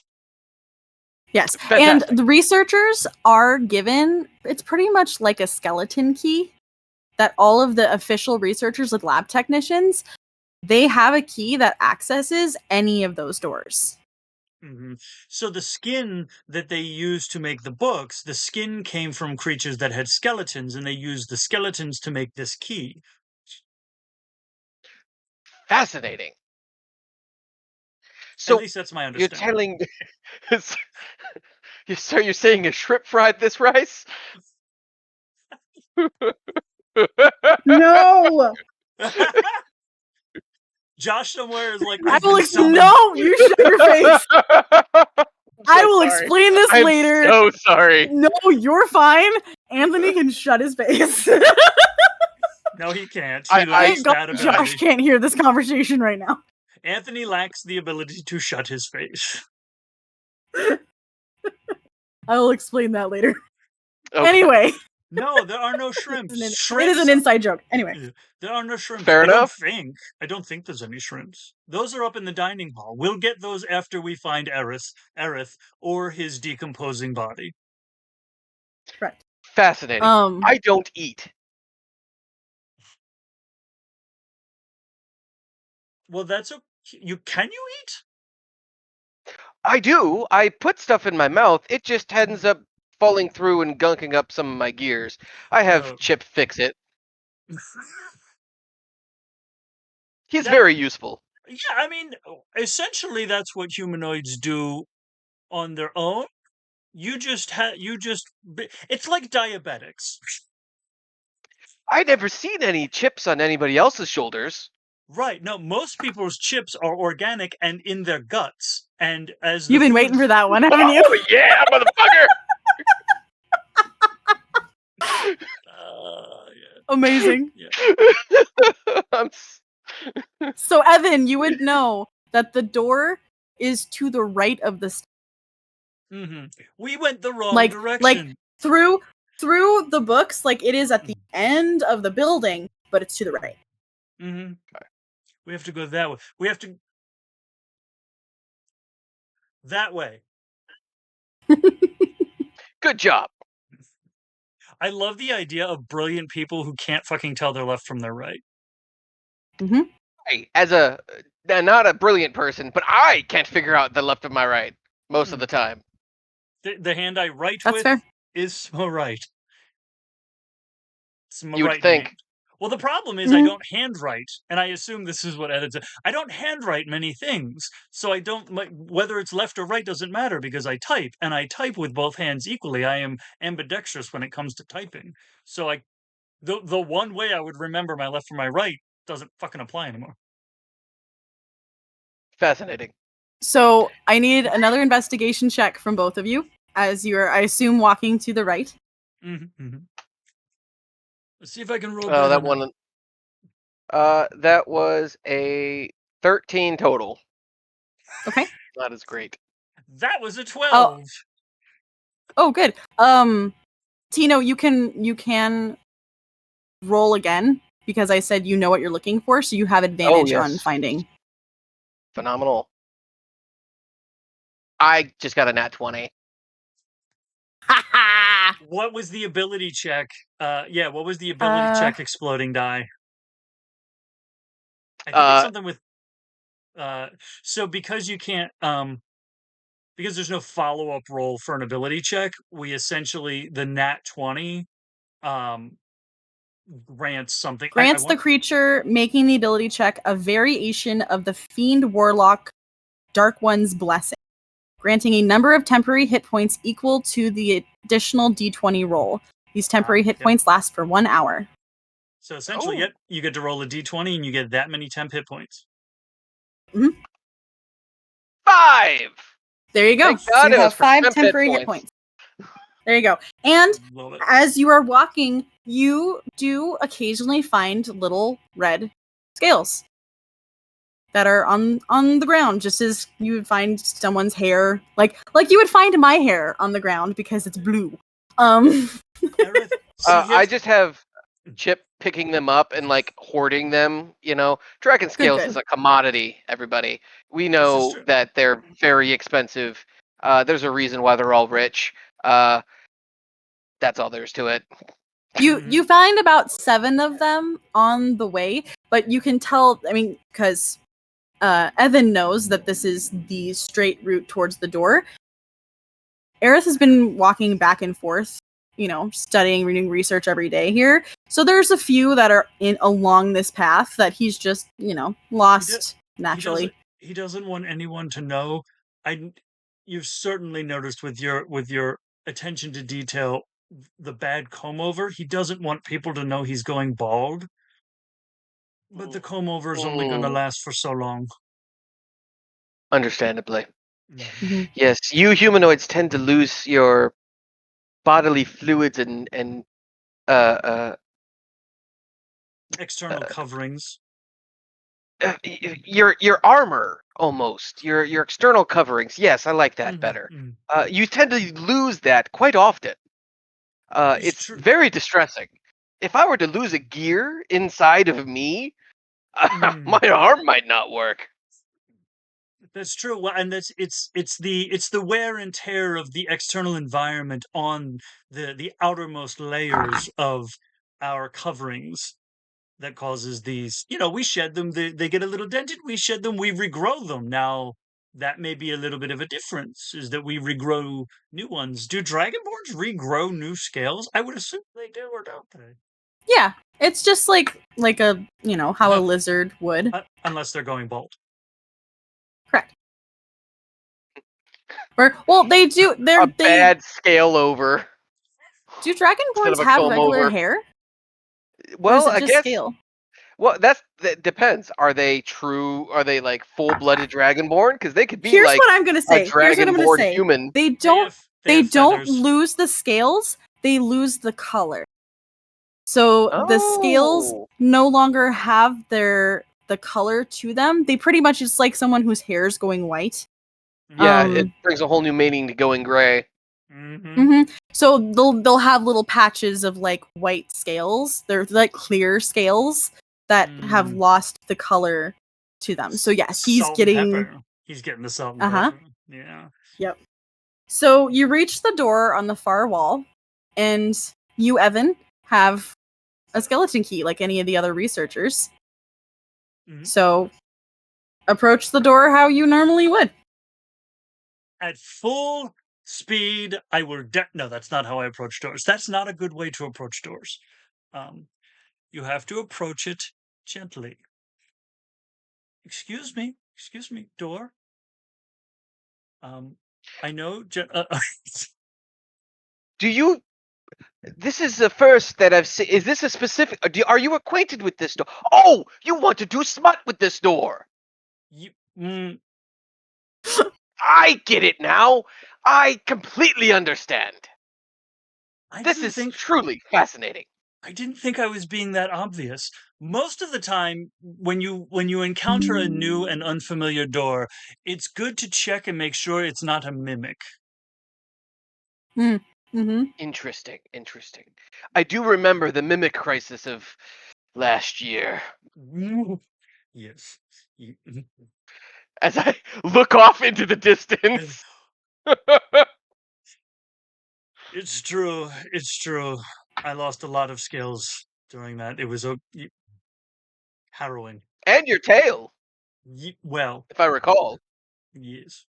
Yes. Fantastic. And the researchers are given, it's pretty much like a skeleton key that all of the official researchers, like lab technicians, they have a key that accesses any of those doors. So the skin that they used to make the books, the skin came from creatures that had skeletons, and they used the skeletons to make this key. Fascinating. So at least that's my understanding. You're telling, so you're saying a shrimp fried this rice? No. Josh somewhere is like, I will no, you shut your face. I will explain this later. I'm so sorry. No, you're fine. Anthony can shut his face. No, he can't. Thank God Josh can't hear this conversation right now. Anthony lacks the ability to shut his face. I will explain that later. Okay. Anyway. No, there are no shrimps. It is an inside joke. Anyway. There are no shrimps. Fair enough. I don't think there's any shrimps. Those are up in the dining hall. We'll get those after we find Aerith or his decomposing body. Correct. Fascinating. I don't eat. Well, that's can you eat? I do. I put stuff in my mouth. It just ends up falling through and gunking up some of my gears. I have Chip fix it. He's very useful. Yeah, I mean, essentially that's what humanoids do on their own. It's like diabetics. I never seen any chips on anybody else's shoulders. Right. No, most people's chips are organic and in their guts. And as you've been waiting for that one, haven't you? Oh yeah, motherfucker! Yeah. Amazing. Yeah. So Evan, you would know that the door is to the right of the We went the wrong direction. Like through the books, like it is at the end of the building, but it's to the right. We have to go that way. We have to that way. Good job. I love the idea of brilliant people who can't fucking tell their left from their right. Hey, as not a brilliant person, but I can't figure out the left of my right most of the time. The hand I write That's with fair. is my right. It's my You'd right think. hand. Well, the problem is I don't handwrite, and I assume this is what edits it. I don't handwrite many things, so I don't, whether it's left or right doesn't matter because I type, and I type with both hands equally. I am ambidextrous when it comes to typing. So the one way I would remember my left from my right doesn't fucking apply anymore. Fascinating. So I need another investigation check from both of you, as you are, I assume, walking to the right. Mm-hmm. Let's see if I can roll. Oh, that one. That was a 13 total. Okay. Not as great. That was a 12. Oh, good. Tino, you can roll again because I said you know what you're looking for, so you have advantage on finding. Phenomenal. I just got a nat 20. What was the ability check? What was the ability check exploding die? I think it's something with so because you can't because there's no follow-up roll for an ability check, we essentially the nat 20 grants something. Grants the creature making the ability check a variation of the Fiend Warlock Dark One's blessing, granting a number of temporary hit points equal to the additional d20 roll. These temporary hit points last for 1 hour. So essentially, you get to roll a d20 and you get that many temp hit points. Mm-hmm. 5! There you go. So you have 5 temporary hit points. There you go. And as you are walking, you do occasionally find little red scales that are on the ground, just as you would find someone's hair, like you would find my hair on the ground because it's blue. I just have Chip picking them up and like hoarding them. You know, dragon scales is a commodity. Everybody, we know that they're very expensive. There's a reason why they're all rich. That's all there is to it. You find about 7 of them on the way, but you can tell. I mean, because Evan knows that this is the straight route towards the door. Aerith has been walking back and forth, studying, reading research every day here. So there's a few that are along this path that he's just, lost naturally. He doesn't want anyone to know. You've certainly noticed with your attention to detail the bad comb over. He doesn't want people to know he's going bald. But the comb over is only going to last for so long. Understandably. Mm-hmm. Yes, you humanoids tend to lose your bodily fluids and external coverings. Your armor, almost. Your external coverings. Yes, I like that better. You tend to lose that quite often. It's very distressing. If I were to lose a gear inside of me, my arm might not work. That's true. Well, and it's the wear and tear of the external environment on the outermost layers of our coverings that causes these. We shed them, they get a little dented, we shed them, we regrow them. Now that may be a little bit of a difference, is that we regrow new ones. Do dragonborns regrow new scales? I would assume they do, or don't they? Yeah, it's just like a how a lizard would, unless they're going bald. Correct. Well, they do. They're bad scale over. Do dragonborns have regular hair? Well, I guess. Scale? Well, that depends. Are they true? Are they like full-blooded dragonborn? Because they could be Here's like what I'm gonna say. a dragonborn human. They don't lose the scales. They lose the color. So the scales no longer have the color to them. They pretty much it's like someone whose hair is going white. Yeah, it brings a whole new meaning to going gray. So they'll have little patches of like white scales. They're like clear scales that have lost the color to them. So yes, he's getting the salt and pepper. Yeah. Yep. So you reach the door on the far wall, and you, Evan, have a skeleton key like any of the other researchers. So approach the door how you normally would. At full speed, I will. No, that's not how I approach doors. That's not a good way to approach doors. You have to approach it gently. Excuse me, door. I know. Do you? This is the first that I've seen. Is this a specific? Are you acquainted with this door? Oh, you want to do smut with this door? I get it now. I completely understand. This is truly fascinating. I didn't think I was being that obvious. Most of the time, when you encounter a new and unfamiliar door, it's good to check and make sure it's not a mimic. Mm-hmm. Interesting. I do remember the mimic crisis of last year. Yes. As I look off into the distance. It's true. I lost a lot of skills during that. It was harrowing. And your tail. Well, if I recall. Yes.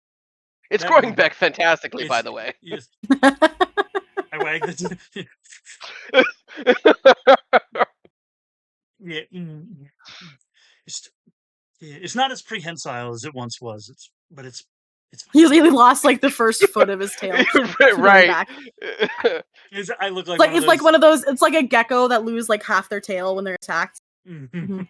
It's growing back fantastically, by the way. Yes. I wag the Yeah. It's not as prehensile as it once was. It's He lost like the first foot of his tail. Right. Back. I look like it's like one of those. It's like a gecko that lose like half their tail when they're attacked. Mm-hmm.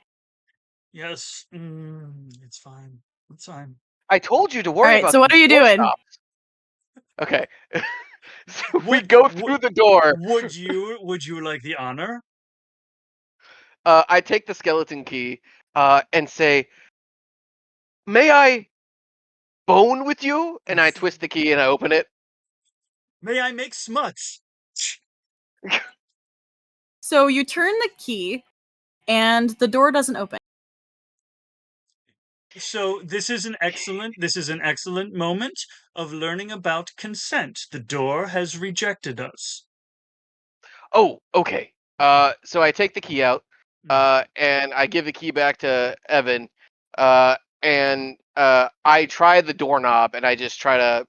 Yes, it's fine. It's fine. I told you to worry about. So what are you doing? Stops. Okay. So we go through the door. Would you like the honor? I take the skeleton key and say, "May I bone with you?" And I twist the key and I open it. May I make smuts? So you turn the key, and the door doesn't open. So this is an excellent moment of learning about consent. The door has rejected us. Oh, okay. So I take the key out, and I give the key back to Evan, and I try the doorknob, and I just try to,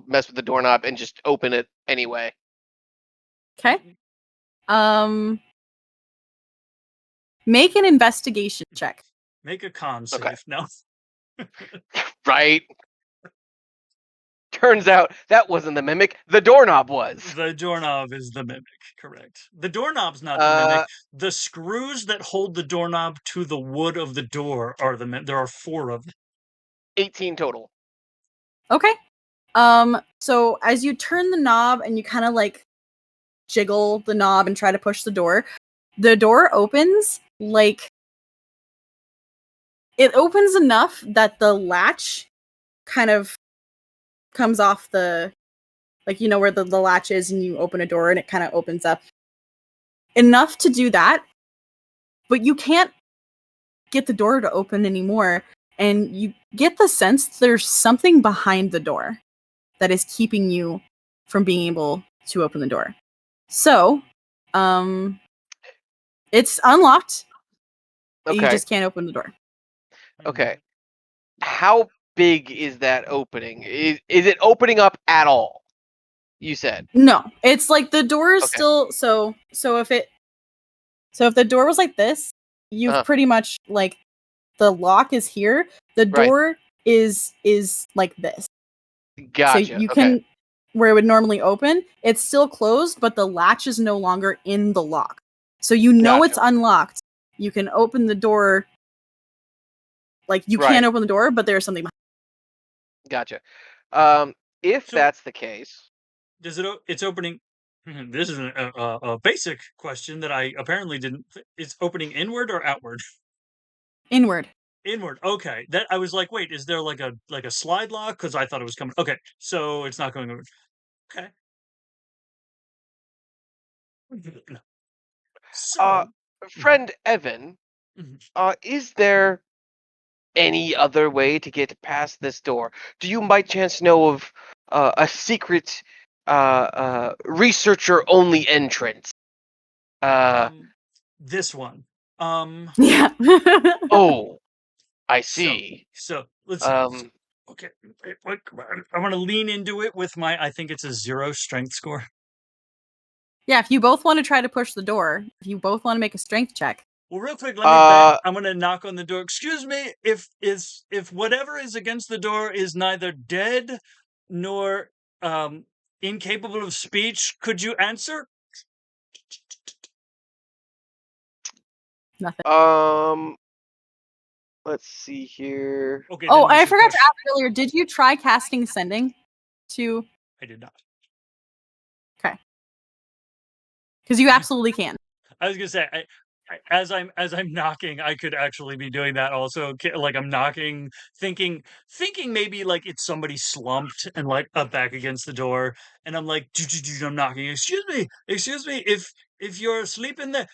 mess with the doorknob and just open it anyway. Okay. Make an investigation check. Make a con save. Okay. No. Right. Turns out that wasn't the mimic. The doorknob was. The doorknob is the mimic. Correct. The doorknob's not the mimic. The screws that hold the doorknob to the wood of the door are the mimic. There are 4 of them. 18 total. Okay. So as you turn the knob and you kind of like jiggle the knob and try to push the door opens like it opens enough that the latch kind of comes off the, like, you know, where the latch is and you open a door and it kind of opens up enough to do that, but you can't get the door to open anymore. And you get the sense there's something behind the door that is keeping you from being able to open the door. So, it's unlocked. Okay. You just can't open the door. Okay. How big is that opening? Is it opening up at all? You said. No. It's like the door is still so if the door was like this, you've pretty much like the lock is here. The door is like this. Gotcha. So you can where it would normally open, it's still closed, but the latch is no longer in the lock. So you know it's unlocked. You can open the door. Like you can't open the door, but there's something behind. Gotcha. If that's the case, does it? It's opening. This is a basic question that I apparently didn't. It's opening inward or outward? Inward. Inward. Okay. That I was like, wait, is there like a slide lock? Because I thought it was coming. Okay, so it's not going over. Okay. So, friend Evan, is there any other way to get past this door? Do you by chance know of a secret researcher-only entrance? This one. Yeah. Oh, I see. So let's. Okay, I want to lean into it with my. I think it's a 0 strength score. Yeah, if you both want to try to push the door, if you both want to make a strength check. Well, real quick, let me bet. I'm gonna knock on the door. Excuse me, if whatever is against the door is neither dead nor incapable of speech, could you answer? Nothing. Let's see here. Okay. Oh, I forgot to ask earlier. Did you try casting Sending? I did not. Okay. Because you absolutely can. I was gonna say, as I'm knocking, I could actually be doing that also. Like I'm knocking, thinking maybe like it's somebody slumped and like up back against the door, and I'm like, I'm knocking. Excuse me, if you're asleep in there,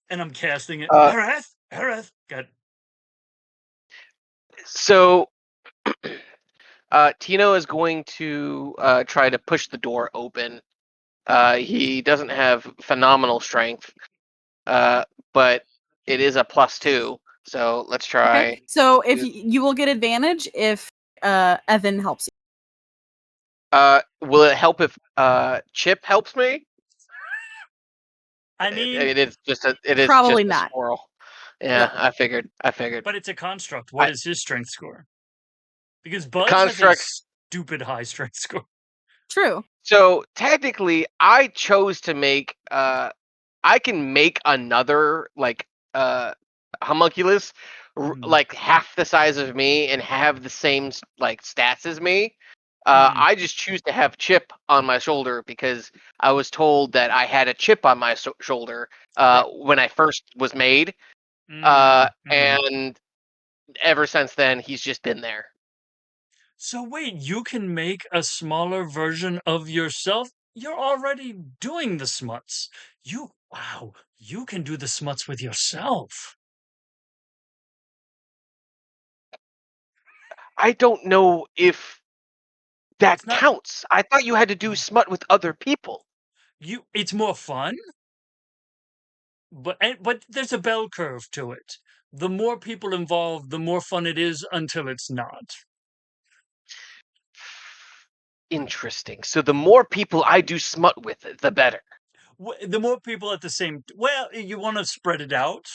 and I'm casting it. Herath, got. So, Tino is going to try to push the door open. He doesn't have phenomenal strength, but it is a +2. So let's try. Okay. So if you will get advantage if Ethon helps you. Will it help if Chip helps me? I mean, it is just a probably not. squirrel. Yeah, I figured. But it's a construct. What is his strength score? Because Buzz has a stupid high strength score. True. So technically, I chose to make. I can make another like homunculus like half the size of me and have the same like stats as me. I just choose to have Chip on my shoulder because I was told that I had a chip on my shoulder when I first was made, and ever since then he's just been there. So wait, you can make a smaller version of yourself? You're already doing the smuts. Wow, you can do the smuts with yourself. I don't know if that counts. I thought you had to do smut with other people. It's more fun, but there's a bell curve to it. The more people involved, the more fun it is until it's not. Interesting. So the more people I do smut with, the better. The more people at the same... Well, you want to spread it out.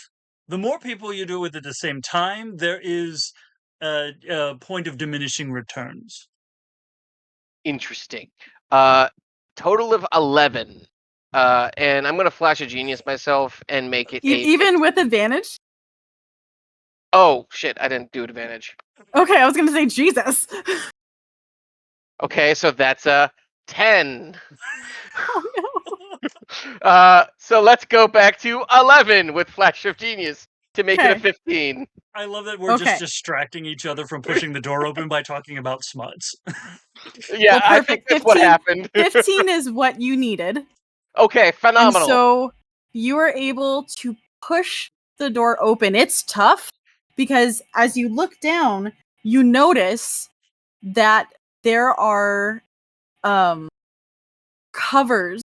The more people you do it at the same time, there is a point of diminishing returns. Interesting. Total of 11. And I'm going to flash a genius myself and make it even with advantage? Oh, shit. I didn't do advantage. Okay, I was going to say Jesus. Okay, so that's a 10. Oh, no. So let's go back to 11 with Flash of Genius to make it a 15. I love that we're just distracting each other from pushing the door open by talking about smuts. Yeah, well, I think that's 15, what happened. 15 is what you needed. Okay, phenomenal. And so you are able to push the door open. It's tough because as you look down, you notice that there are covers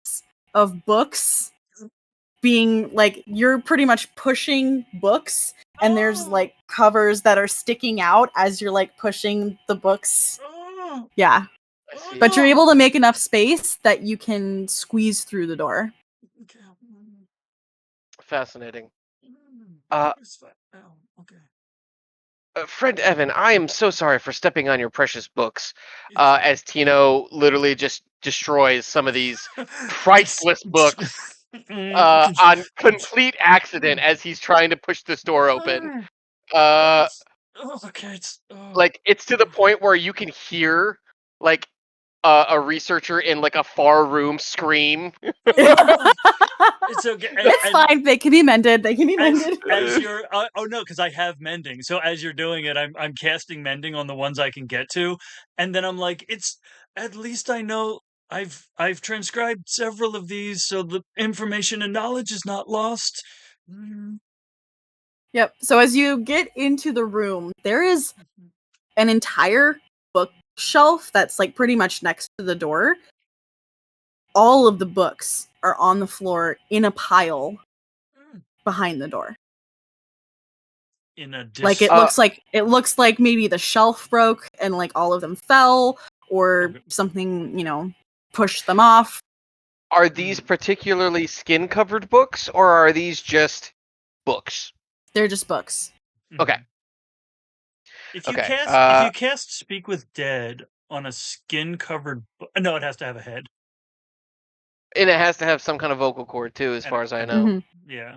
of books being like, you're pretty much pushing books and there's like covers that are sticking out as you're like pushing the books. Yeah. But you're able to make enough space that you can squeeze through the door. Fascinating. Friend Evan, I am so sorry for stepping on your precious books. As Tino literally just destroys some of these priceless books on complete accident as he's trying to push this door open. Like it's to the point where you can hear like a researcher in like a far room scream. It's okay. It's fine. They can be mended. They can be mended. As you're, oh no, because I have mending. So as you're doing it, I'm casting mending on the ones I can get to, and then I'm like, it's at least I know I've transcribed several of these, so the information and knowledge is not lost. Yep. So as you get into the room, there is an entire bookshelf that's like pretty much next to the door. All of the books are on the floor in a pile behind the door. In a like it looks like maybe the shelf broke and like all of them fell or something, pushed them off. Are these particularly skin covered books or are these just books? They're just books. Okay. If you cast Speak with Dead on a skin covered book, no, it has to have a head. And it has to have some kind of vocal cord too, as far as I know. Yeah.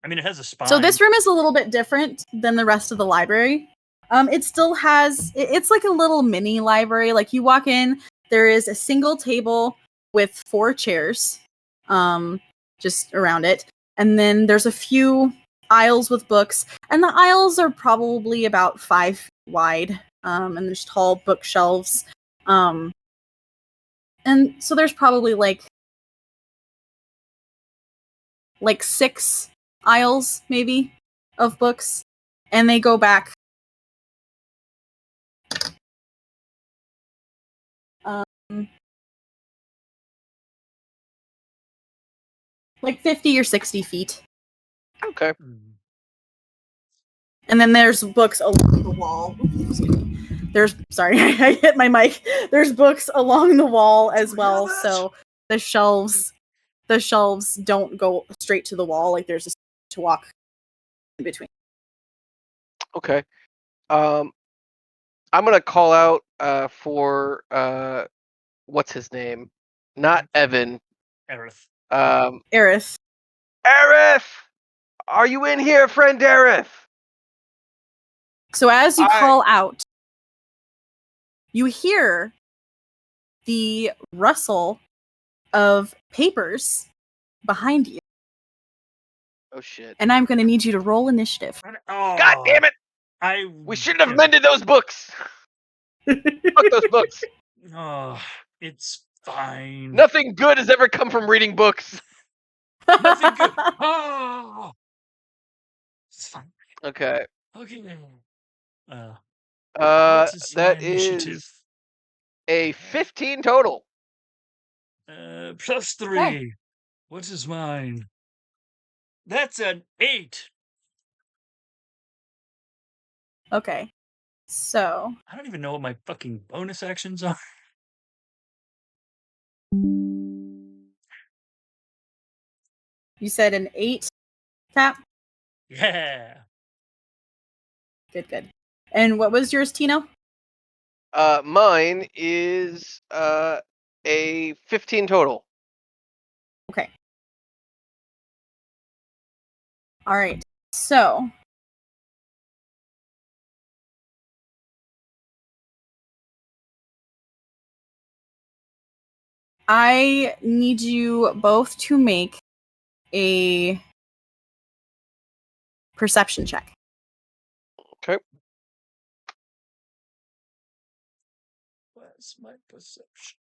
I mean, it has a spine. So this room is a little bit different than the rest of the library. It still has, it's like a little mini library. Like you walk in, there is a single table with 4 chairs just around it. And then there's a few aisles with books. And the aisles are probably about 5 feet wide. And there's tall bookshelves. And so there's probably like 6 aisles, maybe, of books. And they go back like 50 or 60 feet. Okay. And then there's books along the wall. Sorry, I hit my mic. There's books along the wall as well. So the shelves don't go straight to the wall. Like there's a to walk in between. Okay. I'm gonna call out for what's his name? Not Evan. Aerith. Aerith. Aerith! Are you in here, friend Aerith? So as you call out, you hear the rustle of papers behind you. Oh shit. And I'm gonna need you to roll initiative. Oh, God damn it! We shouldn't have mended those books! Fuck those books. Oh, it's fine. Nothing good has ever come from reading books. Nothing good. Oh, it's fine. Okay. Okay. That is a 15 total. Plus 3. Okay. What is mine? That's an 8. Okay. So I don't even know what my fucking bonus actions are. You said an 8 tap? Yeah. Good. And what was yours, Tino? Mine is a 15 total. Okay. All right. So I need you both to make a perception check. Okay. What's my perception?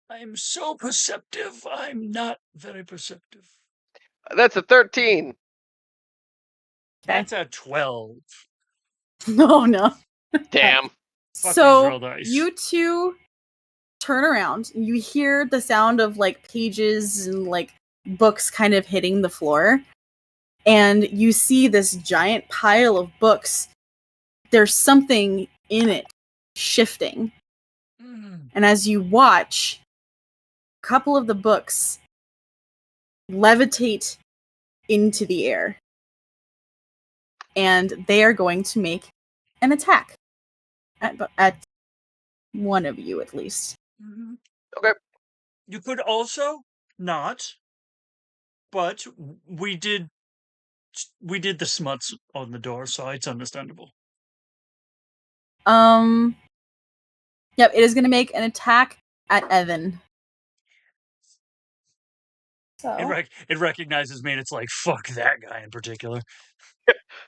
I am so perceptive. I'm not very perceptive. That's a 13. Okay. That's a 12. No. Damn. So you two turn around. You hear the sound of like pages and like books kind of hitting the floor. And you see this giant pile of books. There's something in it shifting. And as you watch, a couple of the books levitate into the air. And they are going to make an attack at one of you, at least. Okay. You could also not, but we did the smuts on the door, so it's understandable. Yep, it is going to make an attack at Evan. So it recognizes me, and it's like, fuck that guy in particular.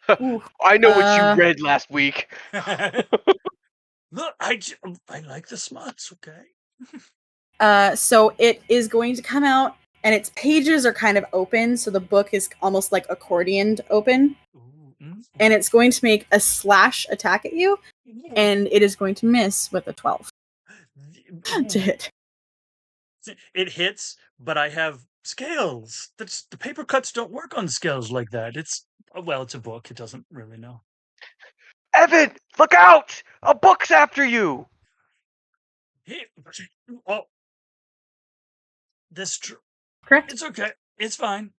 I know what you read last week. Look, I like the smuts, okay? So it is going to come out, and its pages are kind of open, so the book is almost like accordioned open. And it's going to make a slash attack at you, and it is going to miss with a 12 to hit. It hits, but I have scales. The paper cuts don't work on scales like that. It's a book. It doesn't really know. Evan, look out! A book's after you! That's true. Correct. It's okay. It's fine.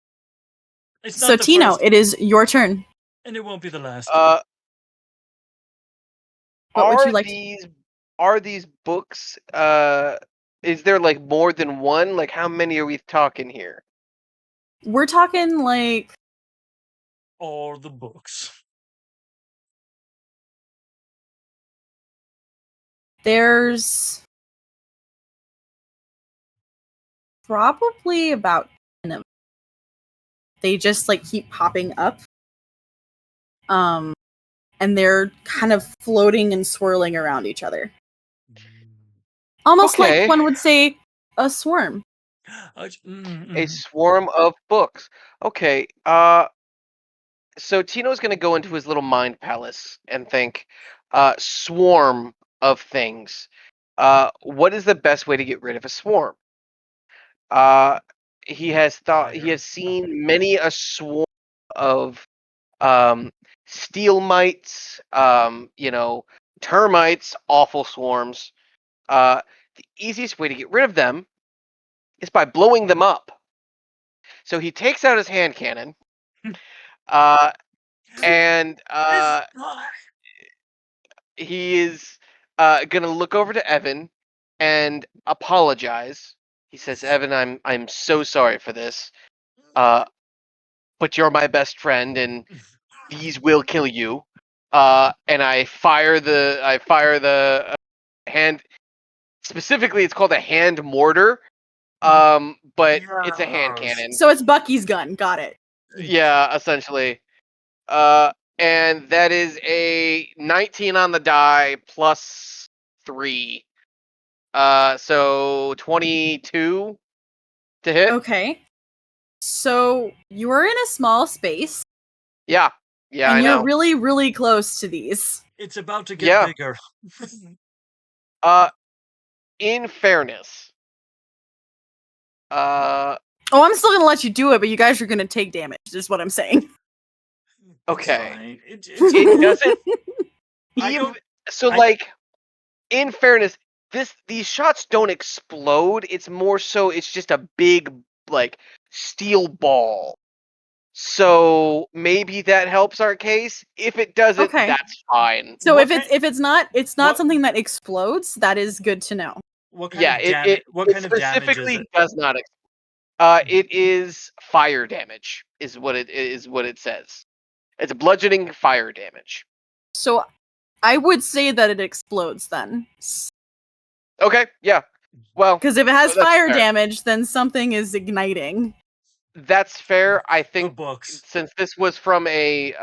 It's not so Tino, first. It is your turn. And it won't be the last. What would you like are these books, is there like more than one? Like how many are we talking here? We're talking like all the books? There's probably about 10 of them. They just like keep popping up. And they're kind of floating and swirling around each other. Almost like one would say a swarm. A swarm of books. Okay. So Tino's going to go into his little mind palace and think, swarm of things. What is the best way to get rid of a swarm? He has seen many a swarm of steel mites, termites, awful swarms. The easiest way to get rid of them is by blowing them up. So he takes out his hand cannon, and he is gonna look over to Evan and apologize. He says, "Evan, I'm so sorry for this, but you're my best friend, and these will kill you." And I fire the hand. Specifically, it's called a hand mortar. But it's a hand cannon. So it's Bucky's gun. Got it. Yeah, essentially. And that is a 19 on the die plus 3. So 22 to hit. Okay. So you are in a small space. Yeah. Yeah, and I know. You're really, really close to these. It's about to get bigger. In fairness. Oh, I'm still gonna let you do it, but you guys are gonna take damage, is what I'm saying. Okay. It doesn't. In fairness, these shots don't explode. It's more so it's just a big steel ball. So maybe that helps our case. If it doesn't, that's fine. So if it's not something that explodes, that is good to know. What kind of damage? What kind of damage is it? Does not. It is fire damage. Is what it says. It's bludgeoning fire damage. So I would say that it explodes then. Okay, yeah. Well, because if it has fire damage, then something is igniting. That's fair. I think since this was from a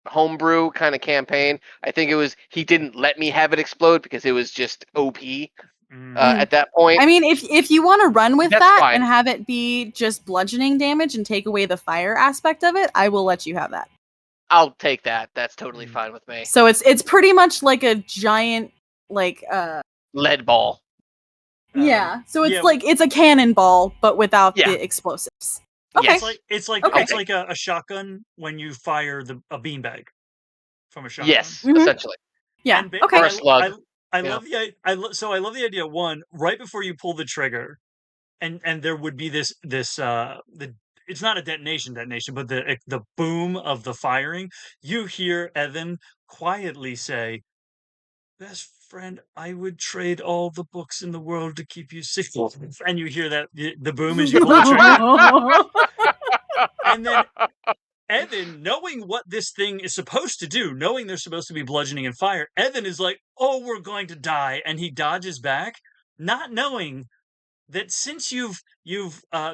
homebrew kind of campaign, I think he didn't let me have it explode because it was just OP at that point. I mean, if you want to run with that and have it be just bludgeoning damage and take away the fire aspect of it, I will let you have that. I'll take that. That's totally fine with me. So it's pretty much like a giant lead ball. Yeah. So it's it's a cannonball, but without the explosives. Okay. It's like a shotgun when you fire a beanbag from a shotgun. Yes, essentially. Yeah. Okay. Or a slug. I love the idea. One, right before you pull the trigger, and there would be this it's not a detonation, but the boom of the firing. You hear Evan quietly say, "Best friend, I would trade all the books in the world to keep you safe." And you hear that the boom as you pull the trigger. And then Evan, knowing what this thing is supposed to do, knowing there's supposed to be bludgeoning and fire, Evan is like, "Oh, we're going to die," and he dodges back, not knowing that since you've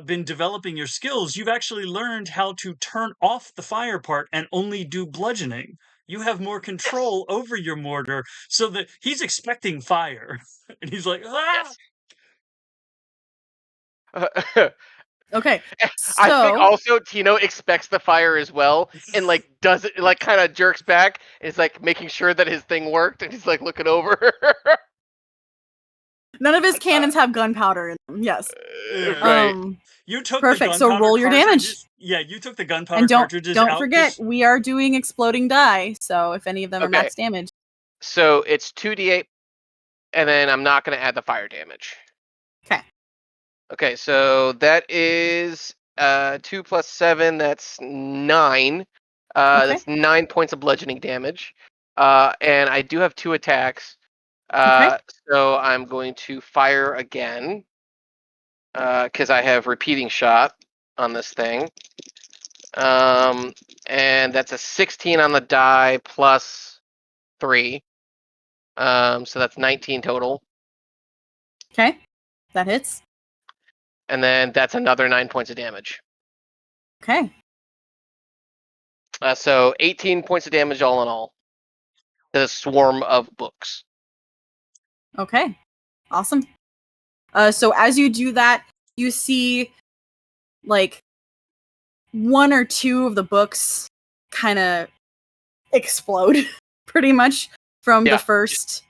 been developing your skills, you've actually learned how to turn off the fire part and only do bludgeoning. You have more control over your mortar, so that he's expecting fire, and he's like, "Ah!" Okay. So... I think also Tino expects the fire as well, and does it kind of jerks back, and is making sure that his thing worked, and he's looking over. None of his cannons have gunpowder in them. Yes. Right. You took perfect. The so roll your damage. Yeah, you took the gunpowder cartridges out. Don't forget, we are doing exploding die. So if any of them are max damage. So it's 2d8, and then I'm not going to add the fire damage. Okay. Okay, so that is 2 plus 7. That's 9. That's 9 points of bludgeoning damage. And I do have 2 attacks. So I'm going to fire again because I have repeating shot on this thing. And that's a 16 on the die plus 3. So that's 19 total. Okay, that hits. And then that's another 9 points of damage. Okay. So 18 points of damage all in all. The swarm of books. Okay. Awesome. So as you do that, you see like 1 or 2 of the books kind of explode pretty much from the first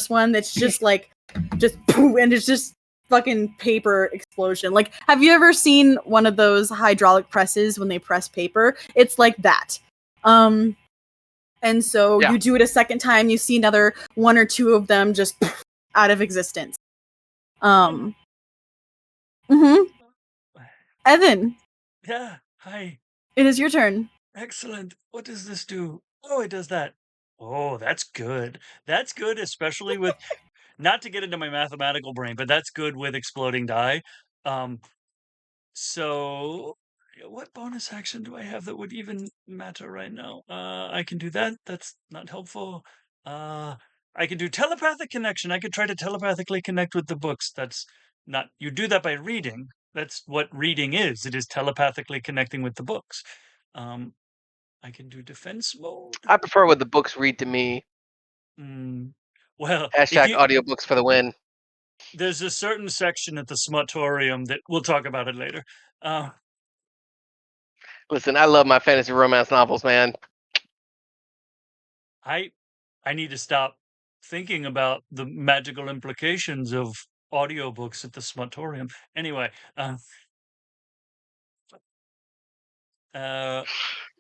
one that's just poof, and it's just fucking paper explosion. Like, have you ever seen one of those hydraulic presses when they press paper? It's like that. And so you do it a second time, you see another 1 or 2 of them just poof, out of existence. Evan. Yeah, hi. It is your turn. Excellent. What does this do? Oh, it does that. Oh, that's good. That's good, especially with, not to get into my mathematical brain, but that's good with exploding die. So what bonus action do I have that would even matter right now? I can do that. That's not helpful. I can do telepathic connection. I could try to telepathically connect with the books. That's not, you do that by reading. That's what reading is. It is telepathically connecting with the books. I can do defense mode. I prefer when the books read to me. Well, Hashtag audiobooks for the win. There's a certain section at the Smutorium that we'll talk about it later. Listen, I love my fantasy romance novels, man. I need to stop thinking about the magical implications of audiobooks at the Smutorium. Anyway,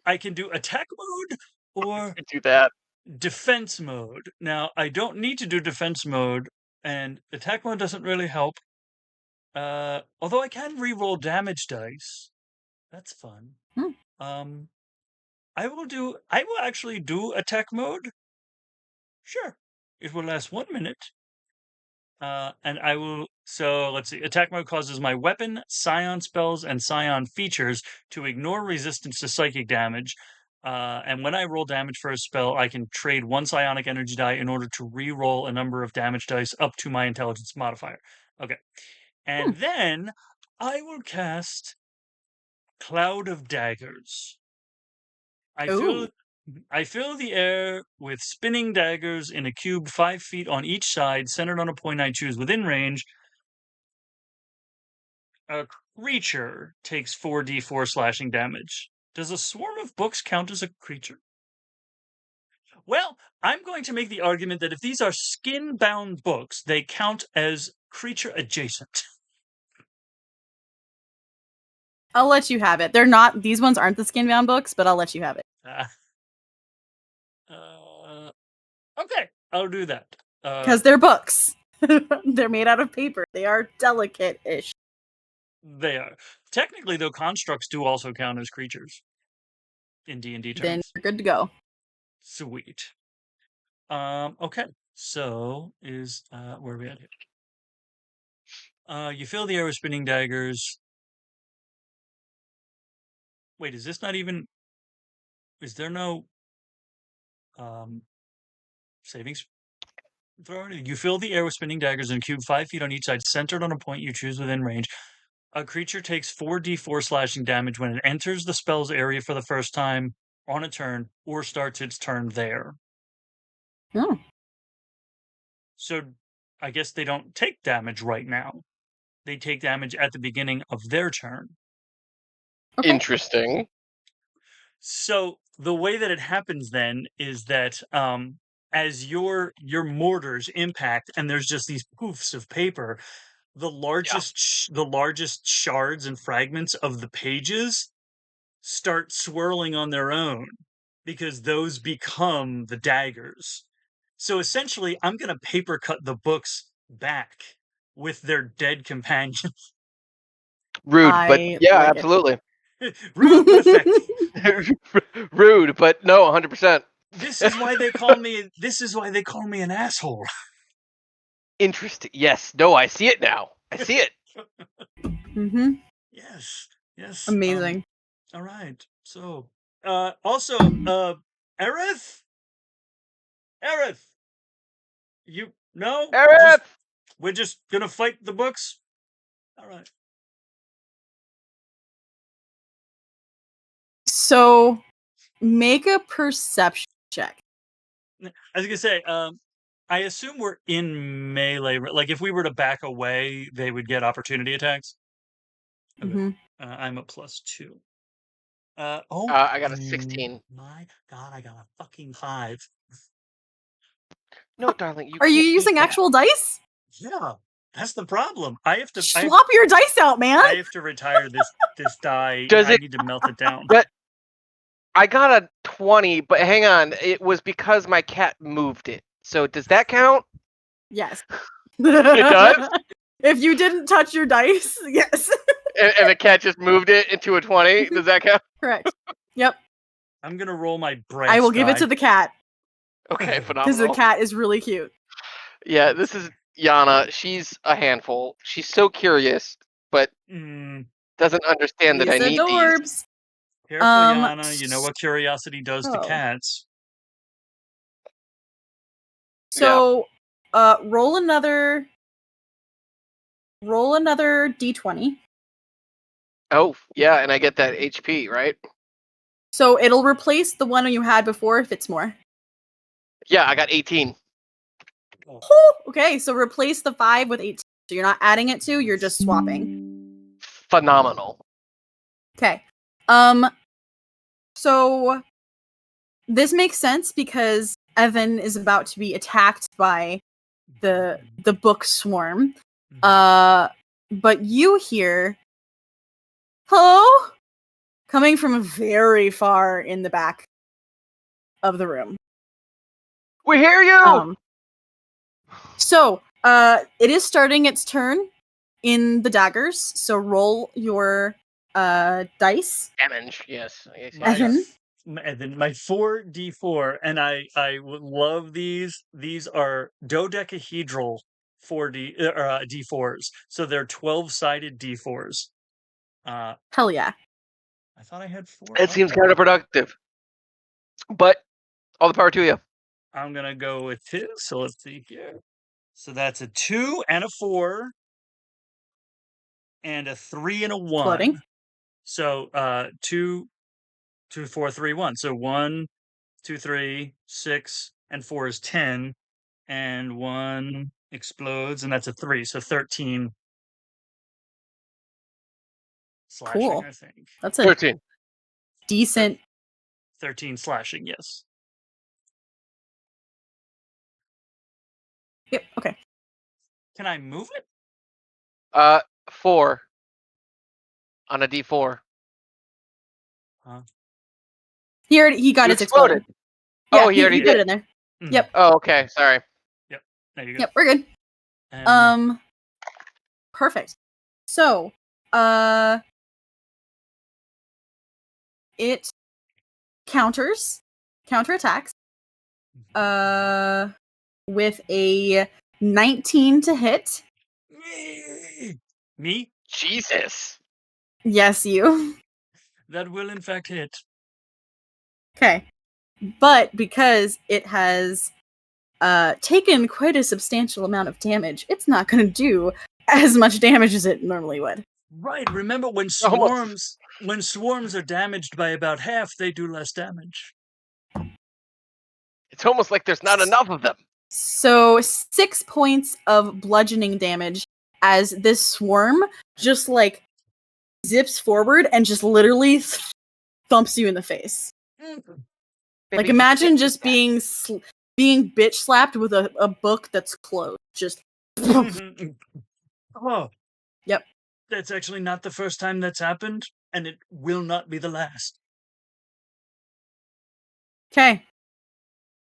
I can do attack mode or do that. Defense mode. Now, I don't need to do defense mode, and attack mode doesn't really help. Although I can reroll damage dice. That's fun. I will actually do attack mode. Sure. It will last 1 minute. And I will, so let's see. Attack mode causes my weapon, Psion spells, and Psion features to ignore resistance to psychic damage. And when I roll damage for a spell, I can trade 1 psionic energy die in order to re-roll a number of damage dice up to my intelligence modifier. Okay. And then I will cast Cloud of Daggers. I fill the air with spinning daggers in a cube 5 feet on each side, centered on a point I choose within range. A creature takes 4d4 slashing damage. Does a swarm of books count as a creature? Well, I'm going to make the argument that if these are skin-bound books, they count as creature adjacent. I'll let you have it. They're not, these ones aren't the skin-bound books, but I'll let you have it. Okay, I'll do that. Because they're books. They're made out of paper. They are delicate-ish. They are. Technically, though, constructs do also count as creatures in D&D terms. Then you're good to go. Sweet. Okay. So is where are we at here? You fill the air with spinning daggers. Wait, is this not even? Is there no savings throw? You fill the air with spinning daggers in a cube 5 feet on each side, centered on a point you choose within range. A creature takes 4d4 slashing damage when it enters the spell's area for the first time on a turn or starts its turn there. Oh. So I guess they don't take damage right now. They take damage at the beginning of their turn. Okay. Interesting. So the way that it happens then is that as your mortars impact and there's just these poofs of paper, the largest shards and fragments of the pages start swirling on their own because those become the daggers. So essentially, I'm going to paper cut the books back with their dead companions. Rude, but yeah, like absolutely. Rude but effective. Rude, but no, 100%. This is why they call me. This is why they call me an asshole. Interesting. Yes. No, I see it now. I see it. Mm-hmm. Yes. Amazing. All right. So, also, Aerith, you no, Aerith! we're just gonna fight the books. All right. So, make a perception check. I was gonna say, I assume we're in melee. Like, if we were to back away, they would get opportunity attacks. Okay. Mm-hmm. I'm a +2. I got a 16. My God, I got a fucking 5. No, darling, you Are you can't using eat that. actual dice? Yeah, that's the problem. I have to Swap your dice out, man. I have to retire this die. Does I it- need to melt it down. But I got a 20, but hang on, it was because my cat moved it. So does that count? Yes. It does? If you didn't touch your dice, yes. And the cat just moved it into a 20? Does that count? Correct. Yep. I'm gonna roll my bright. I will give it to the cat Okay, because phenomenal. the cat is really cute. Yeah, this is Yana. She's a handful. She's so curious, but doesn't understand that I need adorbs. these. Careful, Yana. You know what curiosity does to cats. So, roll another d20. Oh, yeah, and I get that HP, right? So it'll replace the one you had before if it's more. Yeah, I got 18. Oh, okay, so replace the 5 with 18. So you're not adding it to, you're just swapping. Phenomenal. Okay. So this makes sense because Ethon is about to be attacked by the book swarm. But you hear hello coming from very far in the back of the room. We hear you. So it is starting its turn in the daggers. So roll your dice. Damage, yes. Ethon. My 4d4, and I love these. These are dodecahedral d4s, so they're 12-sided d4s. Hell yeah! I thought I had 4. It seems counterproductive, but all the power to you. I'm gonna go with 2. So let's see here. So that's a 2 and a 4, and a 3 and a 1. Floating. So 2, 4, 3, 1. So 1, 2, 3, 6, and 4 is 10, and 1 explodes, and that's a 3. So 13 slashing, Cool. I think. That's a 13. Decent. 13 slashing, yes. Yep. Okay. Can I move it? 4 on a D4. Huh? He got his exploded. Yeah, Oh, he already put did. it in there. Yep. Oh, okay. Sorry. Yep. There you go. Yep, we're good. Perfect. So, it counterattacks, with a 19 to hit. Me? Jesus. Yes, you. That will in fact hit. Okay. But because it has taken quite a substantial amount of damage, it's not going to do as much damage as it normally would. Right. Remember, when swarms are damaged by about half, they do less damage. It's almost like there's not enough of them. So 6 points of bludgeoning damage as this swarm just like zips forward and just literally thumps you in the face. Like imagine just being bitch slapped with a book that's closed. Just. Oh. Yep. That's actually not the first time that's happened, and it will not be the last. Okay.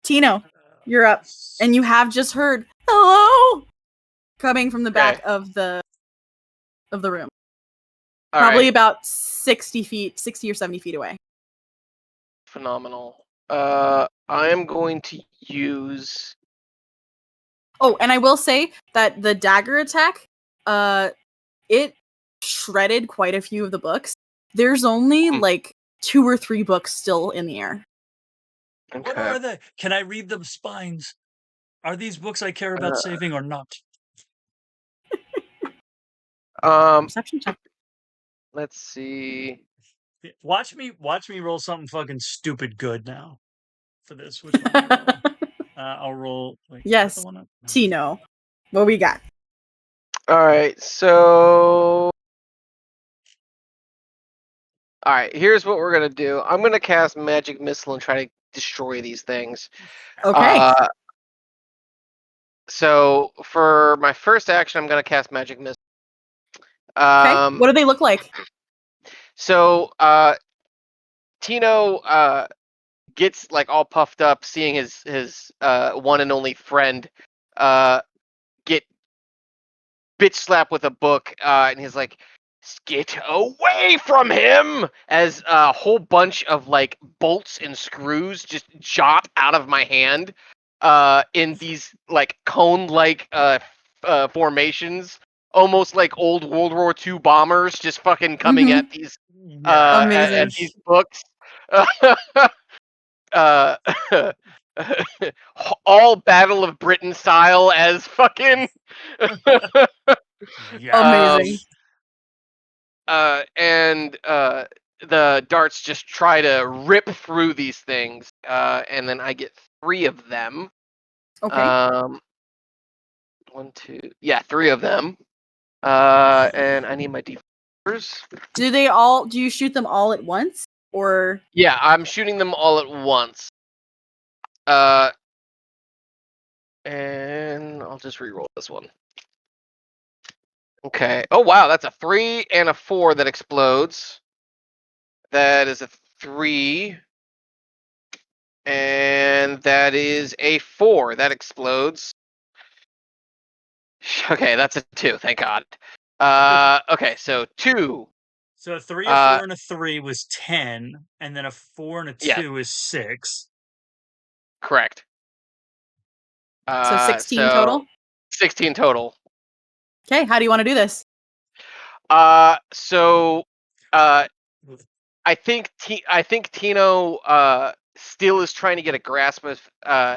Tino, you're up. And you have just heard hello coming from the back of the room. Probably about 60 or 70 feet away. Phenomenal. I am going to use... Oh, and I will say that the dagger attack, it shredded quite a few of the books. There's only like 2 or 3 books still in the air. Okay. What are they? Can I read them spines? Are these books I care about saving or not? Perception check. Let's see. Watch me roll something fucking stupid good now for this. Which one? Am I rolling? I'll roll. Wait, Yes, Tino. What we got? All right, so. All right, here's what we're gonna do. I'm gonna cast Magic Missile and try to destroy these things. Okay. So for my first action, I'm gonna cast Magic Missile. Okay. What do they look like? So Tino gets like all puffed up, seeing his one and only friend get bitch slapped with a book, and he's like, "Get away from him!" As a whole bunch of like bolts and screws just shot out of my hand, in these like cone-like formations, almost like old World War II bombers, just fucking coming at these at these books. All Battle of Britain style as fucking. Amazing. And the darts just try to rip through these things, and then I get 3 of them. Okay. 1, 2, yeah, 3 of them. And I need my defenders. Do you shoot them all at once, or? Yeah, I'm shooting them all at once. And I'll just reroll this one. Okay. Oh wow, that's a 3 and a 4 that explodes. That is a 3. And that is a 4 that explodes. Okay, that's a 2. Thank God. Okay, so 2. So a 3, a 4, and a 3 was 10, and then a 4 and a 2 is 6. Correct. So 16 total? 16 total. Okay, how do you want to do this? So I think Tino still is trying to get a grasp of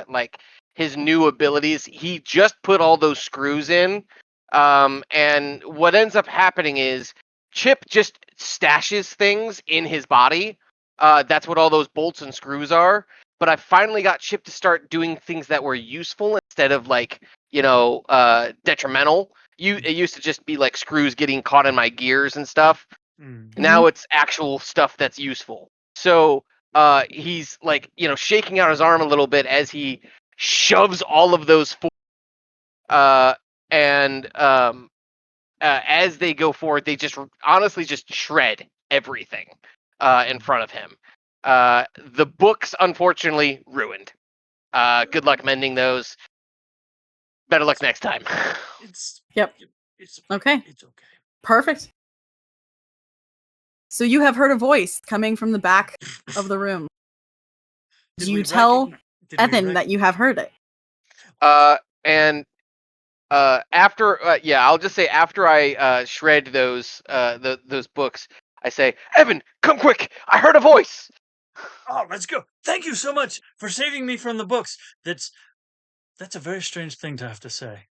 like his new abilities. He just put all those screws in, and what ends up happening is Chip just stashes things in his body. That's what all those bolts and screws are. But I finally got Chip to start doing things that were useful instead of like detrimental. It used to just be like screws getting caught in my gears and stuff. Now it's actual stuff that's useful. So he's like, shaking out his arm a little bit as he shoves all of those forward. And as they go forward, they just honestly just shred everything in front of him. The books, unfortunately, ruined. Good luck mending those. Better luck next time. Yep. It's okay. It's okay. Perfect. So you have heard a voice coming from the back of the room. Do you tell Ethon that you have heard it? And after, I'll just say after I shred those books, I say, "Evan, come quick! I heard a voice." Oh, let's go! Thank you so much for saving me from the books. That's a very strange thing to have to say.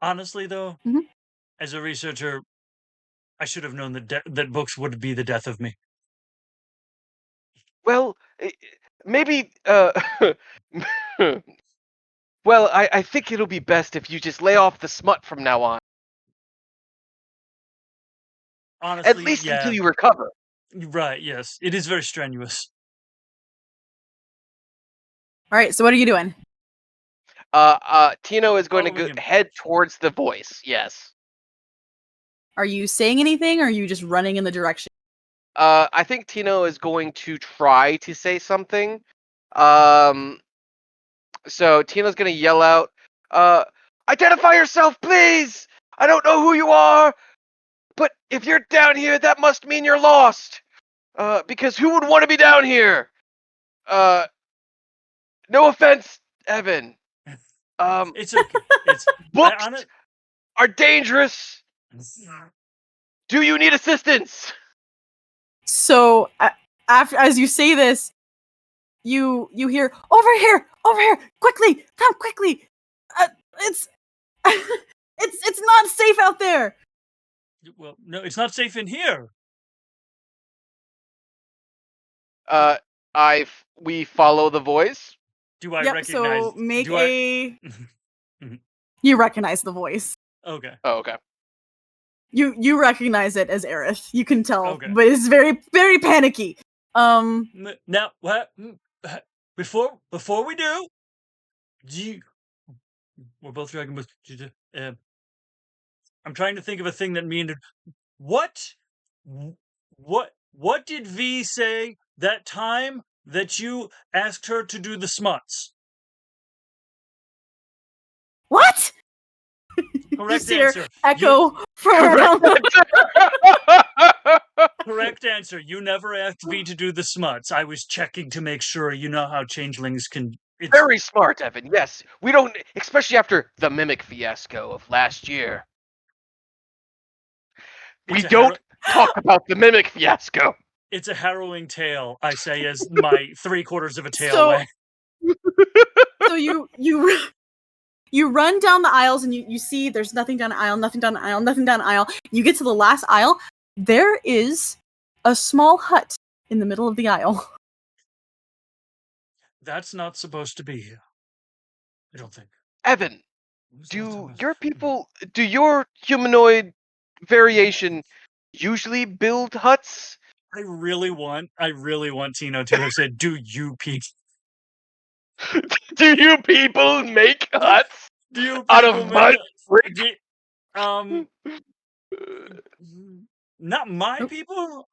Honestly, though, as a researcher, I should have known that books would be the death of me. Well, maybe. Well, I think it'll be best if you just lay off the smut from now on. Honestly, at least until you recover. Right, yes. It is very strenuous. All right, so what are you doing? Tino is going to head towards the voice, yes. Are you saying anything, or are you just running in the direction? I think Tino is going to try to say something. So Tino's going to yell out, "Identify yourself, please! I don't know who you are, but if you're down here, that must mean you're lost. Because who would want to be down here? No offense, Evan. It's okay. Books are dangerous. Do you need assistance?" So after, as you say this, you hear, over here, quickly, come quickly. It's it's not safe out there. Well, no, it's not safe in here. We follow the voice. Do I recognize? So make You recognize the voice. Okay. Oh, okay. You recognize it as Aerith. You can tell, Okay. but it's very, very panicky. Now, what? Before we do, we're both dragon. I'm trying to think of a thing that meandered. What did V say that time that you asked her to do the smuts? What? Correct answer. Echo from around Correct answer. You never asked V to do the smuts. I was checking to make sure. You know how changelings can. Very smart, Evan. Yes, we don't, especially after the mimic fiasco of last year. We don't talk about the mimic fiasco. It's a harrowing tale, I say, as my 3/4 of a tail way. So you run down the aisles and you see there's nothing down the aisle, nothing down the aisle, nothing down the aisle. You get to the last aisle. There is a small hut in the middle of the aisle. That's not supposed to be here. I don't think. Evan, do your humanoid variation usually build huts? I really want Tino to have said, "Do you people? Do you people make huts? Do you people out of mud? Not my people.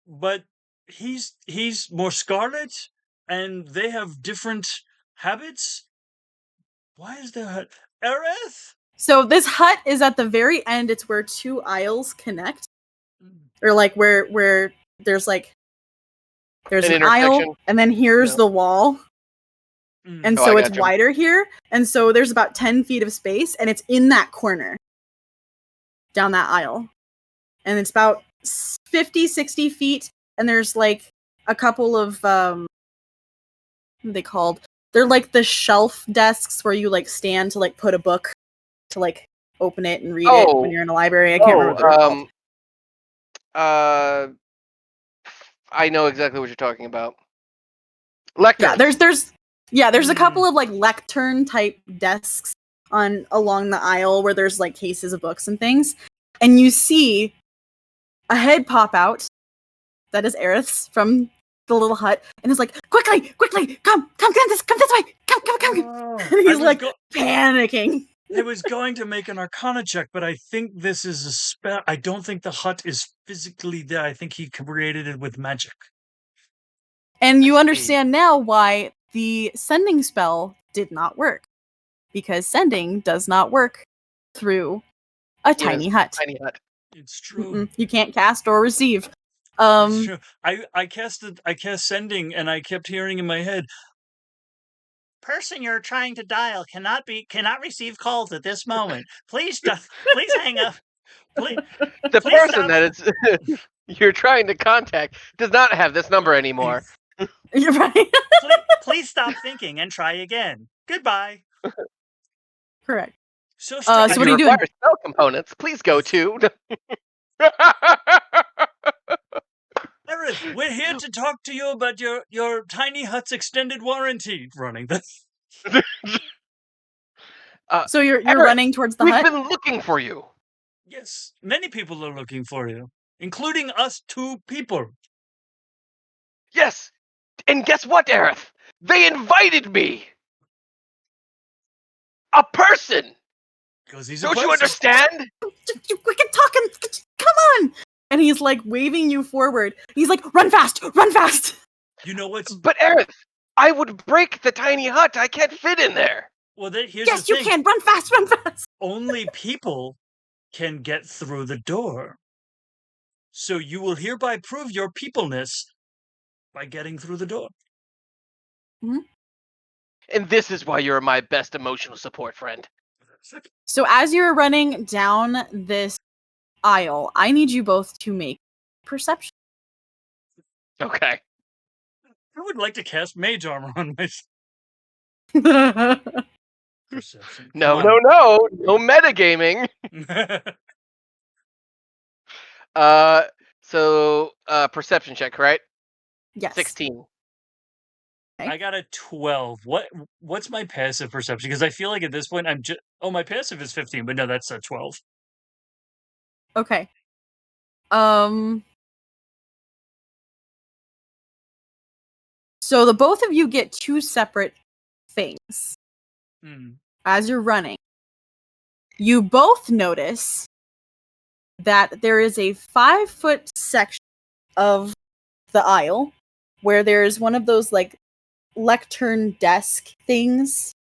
But he's more scarlet, and they have different habits. Why is there a hut? Aerith? So this hut is at the very end. It's where two aisles connect, or like where there's an aisle, and then here's the wall, and so it's wider here, and so there's about 10 feet of space, and it's in that corner, down that aisle, and it's about 50-60 feet, and there's like a couple of what are they called? They're like the shelf desks where you like stand to like put a book to like open it and read it when you're in a library. I can't remember what they're called. I know exactly what you're talking about. Lectern. Yeah, there's a couple of like lectern type desks along the aisle where there's like cases of books and things, and you see a head pop out. That is Aerith's from the little hut, and it's like, quickly, come this way, come. And he's like panicking. I was going to make an Arcana check, but I think this is a spell. I don't think the hut is physically there. I think he created it with magic. And you understand now why the sending spell did not work. Because sending does not work through a tiny hut. It's true. You can't cast or receive. It's true. I cast sending, and I kept hearing in my head, person you're trying to dial cannot receive calls at this moment. Please hang up. Please person stop. That it's you're trying to contact does not have this number anymore. You're right. please stop thinking and try again. Goodbye. Correct. So what are you doing? Spell components. Please go to. Aerith, we're here to talk to you about your tiny hut's extended warranty running. So you're Aerith, running towards the hut? We've been looking for you. Yes, many people are looking for you, including us two people. Yes, and guess what, Aerith? They invited me. A person. Because he's Don't you understand? We can talk him. Come on. And he's like waving you forward. He's like, run fast. You know what's... But Aerith, I would break the tiny hut. I can't fit in there. Well, here's the thing. Yes, you can. Run fast. Only people can get through the door. So you will hereby prove your peopleness by getting through the door. Mm-hmm. And this is why you're my best emotional support friend. So as you're running down this aisle, I need you both to make perception. Okay. I would like to cast Mage Armor on myself. Perception. No metagaming. So perception check, right? Yes. 16. I got a 12. What's my passive perception? Because I feel like at this point I'm just. Oh, my passive is 15, but no, that's a 12. Okay. So the both of you get two separate things as you're running. You both notice that there is a 5-foot section of the aisle where there's one of those like lectern desk things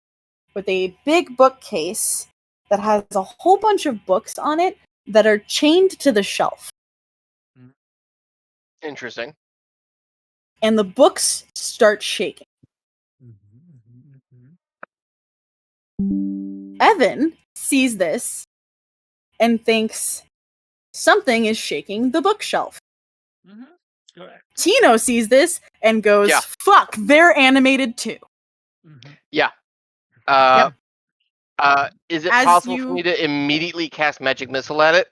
with a big bookcase that has a whole bunch of books on it that are chained to the shelf. Interesting. And the books start shaking. Evan sees this and thinks something is shaking the bookshelf. Tino sees this and goes, fuck, they're animated too. Yeah. Is it possible for me to immediately cast Magic Missile at it?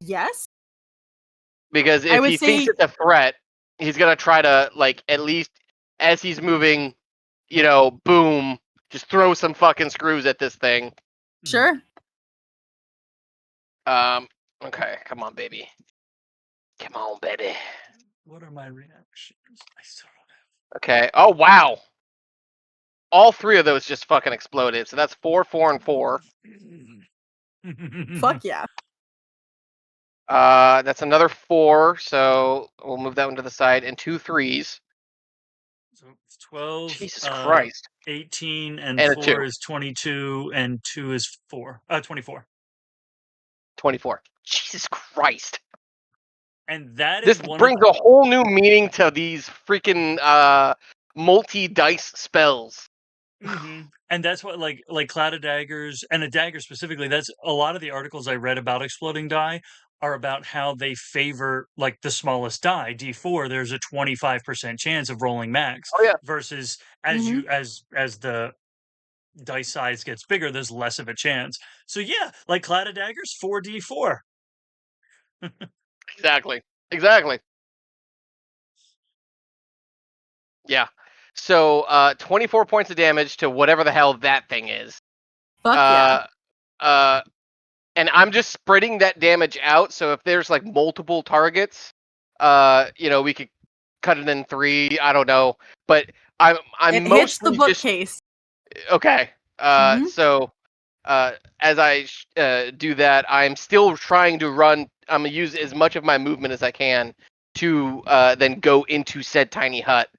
Yes. Because if he thinks it's a threat, he's gonna try to, like, at least as he's moving, boom, just throw some fucking screws at this thing. Sure. Okay, come on, baby. Come on, baby. What are my reactions? I still don't have. Okay. Oh, wow. All three of those just fucking exploded. So that's 4, 4, and 4. Fuck yeah. That's another 4. So we'll move that one to the side, and 2 3s. So it's 12. Jesus Christ. 18 and 4 is 22, and 2 is 24. 24. Jesus Christ. And that this brings a whole new meaning to these freaking multi-dice spells. And that's what, like Cloud of Daggers, and a dagger specifically, that's a lot of the articles I read about exploding die are about how they favor, like, the smallest die, D4. There's a 25% chance of rolling max. Oh, yeah. Versus as the dice size gets bigger, there's less of a chance. So yeah, like Cloud of Daggers, 4d4. Exactly. Yeah. So 24 points of damage to whatever the hell that thing is. Fuck yeah. And I'm just spreading that damage out. So if there's like multiple targets, we could cut it in 3. I don't know, but I'm it mostly hits the bookcase. Okay. So as I do that, I'm still trying to run. I'm gonna use as much of my movement as I can to then go into said tiny hut.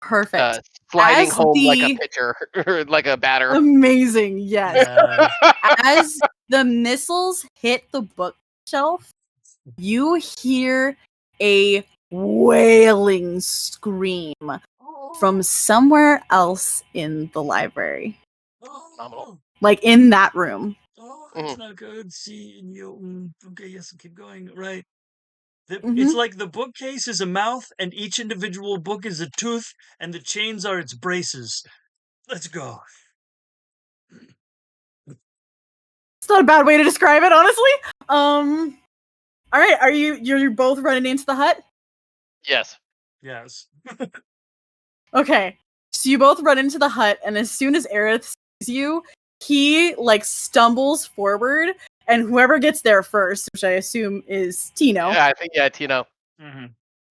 Perfect. Sliding home like a pitcher, or like a batter. Amazing, yes. As the missiles hit the bookshelf, you hear a wailing scream from somewhere else in the library. Like in that room. It's not good seeing you. Okay, yes, keep going. Right. It's like the bookcase is a mouth, and each individual book is a tooth, and the chains are its braces. Let's go. It's not a bad way to describe it, honestly. All right, you're both running into the hut? Yes. Okay. So you both run into the hut, and as soon as Aerith sees you, he like stumbles forward, and whoever gets there first, which I assume is Tino. Yeah, I think Tino.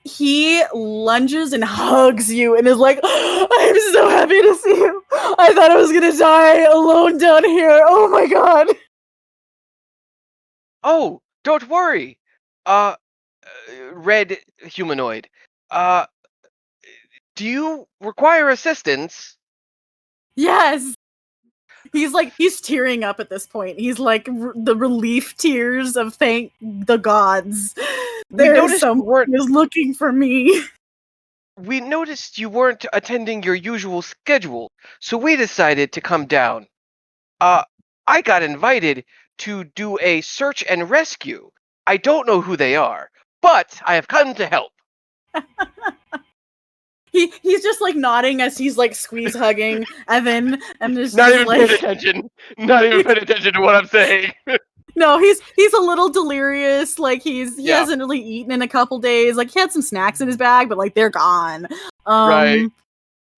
He lunges and hugs you and is like, I'm so happy to see you. I thought I was gonna die alone down here. Oh my god. Oh, don't worry. Red humanoid. Do you require assistance? Yes. He's tearing up at this point. He's like the relief tears of thank the gods. There's someone who's looking for me. We noticed you weren't attending your usual schedule, so we decided to come down. I got invited to do a search and rescue. I don't know who they are, but I have come to help. He's just like nodding as he's like squeeze hugging Evan and is Not just even like paying attention. Not even paying attention to what I'm saying. no, he's a little delirious. Like he Yeah. hasn't really eaten in a couple days. Like he had some snacks in his bag, but like they're gone. Right.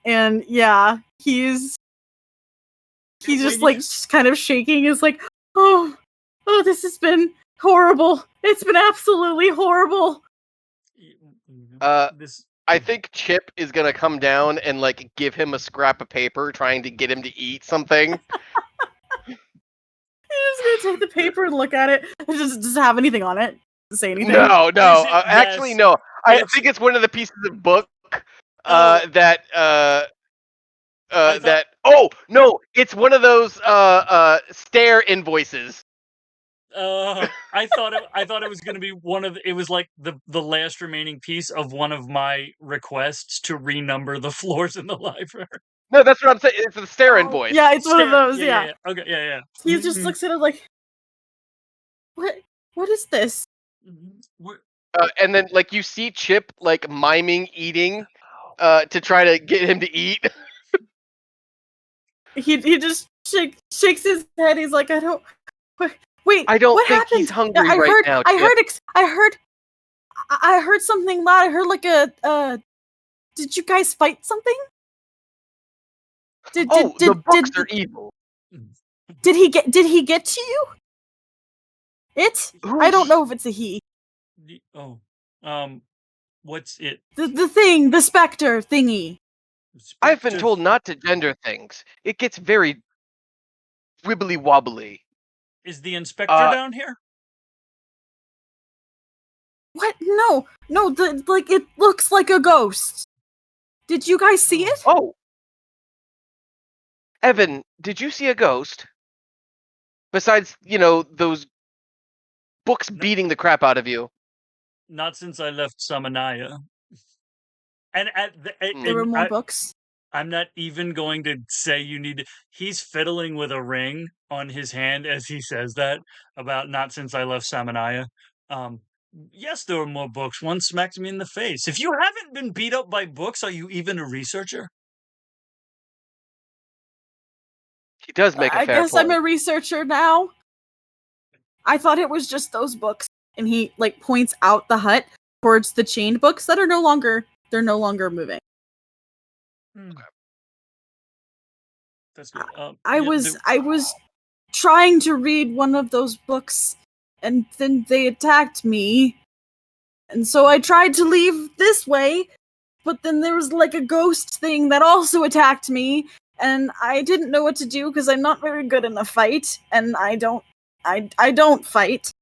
And yeah, he's just like just kind of shaking. Is like, oh, this has been horrible. It's been absolutely horrible. I think Chip is gonna come down and like give him a scrap of paper, trying to get him to eat something. He's just gonna take the paper and look at it. Does it have anything on it? Does it say anything? No. Actually, no. I think it's one of the pieces of book that. Oh no! It's one of those stare invoices. I thought it was going to be it was like the last remaining piece of one of my requests to renumber the floors in the library. No, that's what I'm saying. It's the stare invoice. Yeah, it's one of those. Yeah. Okay, yeah. He just looks at it like, what is this? And then like you see Chip like miming eating to try to get him to eat. He just shakes his head. He's like, I don't. Wait, I don't what think happened? he's hungry right now. I heard something loud. I heard like a. Did you guys fight something? The books are evil. Did he get to you? I don't know if it's a he. What's it? The thing, the specter thingy. I've been told not to gender things. It gets very wibbly wobbly. Is the inspector down here? What? No. Like it looks like a ghost. Did you guys see it? Oh, Evan, did you see a ghost? Besides, those books beating the crap out of you. Not since I left Samanaya. And there were more books. I'm not even going to say you need to. He's fiddling with a ring on his hand as he says that about not since I left Samanaya. Yes, there were more books. One smacked me in the face. If you haven't been beat up by books, are you even a researcher? He does make a fair point. I guess I'm a researcher now. I thought it was just those books. And he like points out the hut towards the chained books that are no longer moving. That's good. I was trying to read one of those books, and then they attacked me. And so I tried to leave this way, but then there was like a ghost thing that also attacked me, and I didn't know what to do because I'm not very good in a fight, and I don't fight.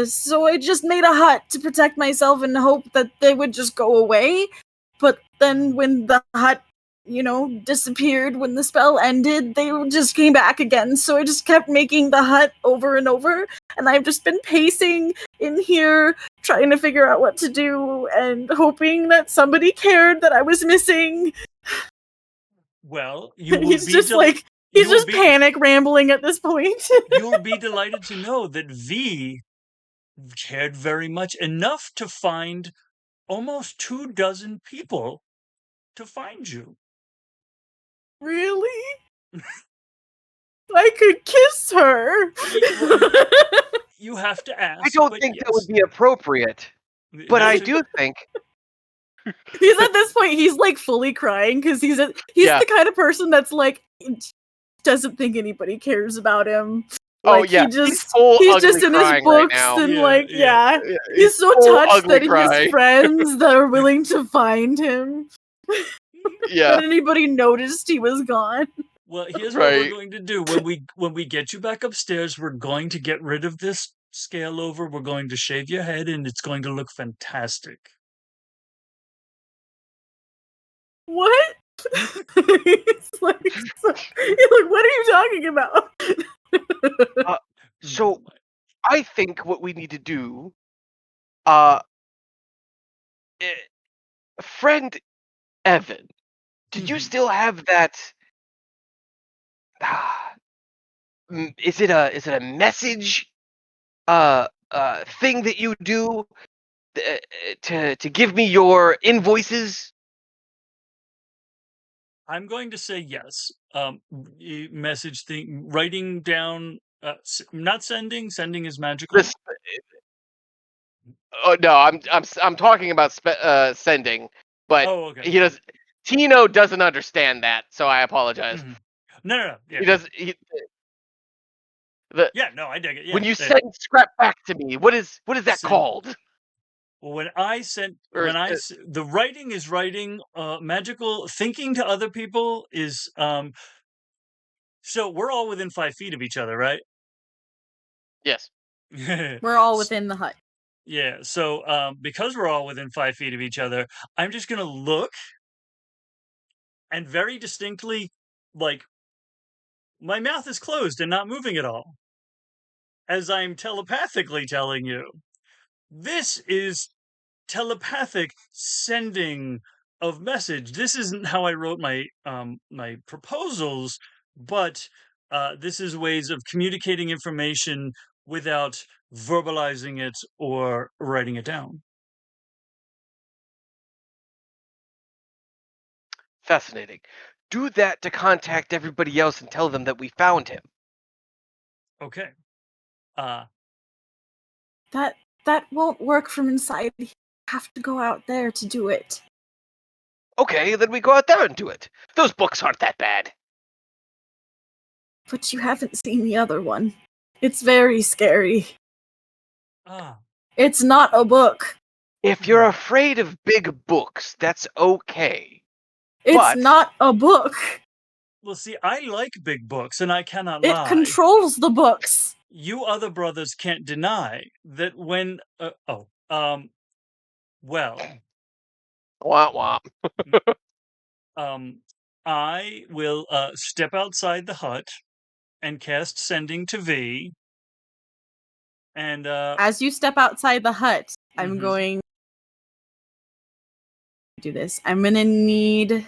So I just made a hut to protect myself and hope that they would just go away. But then when the hut, disappeared, when the spell ended, they just came back again. So I just kept making the hut over and over. And I've just been pacing in here, trying to figure out what to do and hoping that somebody cared that I was missing. Well, he's just panic rambling at this point. You'll be delighted to know that V cared very much, enough to find almost 24 people to find you. Really? I could kiss her. You have to ask. I don't think that would be appropriate. But I do think he's at this point, he's like fully crying because he's the kind of person that's like doesn't think anybody cares about him. Like, he's just in his books and he's so touched that his friends that are willing to find him. That anybody noticed he was gone. Well, here's what we're going to do. When we get you back upstairs, we're going to get rid of this scale over. We're going to shave your head, and it's going to look fantastic. What? He's like, what are you talking about? So, I think what we need to do, friend Evan, did you still have that? Is it a message? thing that you do to give me your invoices? I'm going to say yes. Message thing, writing down, not sending. Sending is magical. Oh no, I'm talking about sending, but okay. he does. Tino doesn't understand that, so I apologize. Mm-hmm. No. Yeah. He does. No, I dig it. Yeah. When you send scrap back to me, what is that called? Well, the writing is writing. Magical thinking to other people is So we're all within 5 feet of each other, right? Yes. We're all within the hut. Yeah. So because we're all within 5 feet of each other, I'm just gonna look and very distinctly, like, my mouth is closed and not moving at all, as I'm telepathically telling you. This is telepathic sending of message. This isn't how I wrote my my proposals, but this is ways of communicating information without verbalizing it or writing it down. Fascinating. Do that to contact everybody else and tell them that we found him. Okay. That won't work from inside. You have to go out there to do it. Okay, then we go out there and do it. Those books aren't that bad. But you haven't seen the other one. It's very scary. It's not a book. If you're afraid of big books, that's okay. It's not a book. Well, see, I like big books, and I cannot lie. It controls the books. You other brothers can't deny that when... well... Wah, wah. I will step outside the hut and cast Sending to V. And as you step outside the hut, I'm going to do this. I'm going to need...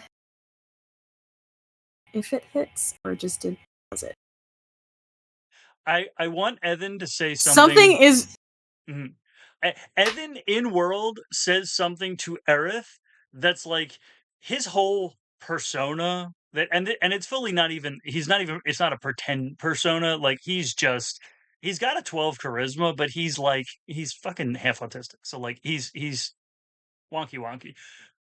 if it hits, or just does it? I want Ethon to say something. Something is... Ethon in world says something to Aerith that's like his whole persona, that and it's fully not even, it's not a pretend persona. Like he's got a 12 charisma, but he's fucking half autistic. So like he's wonky.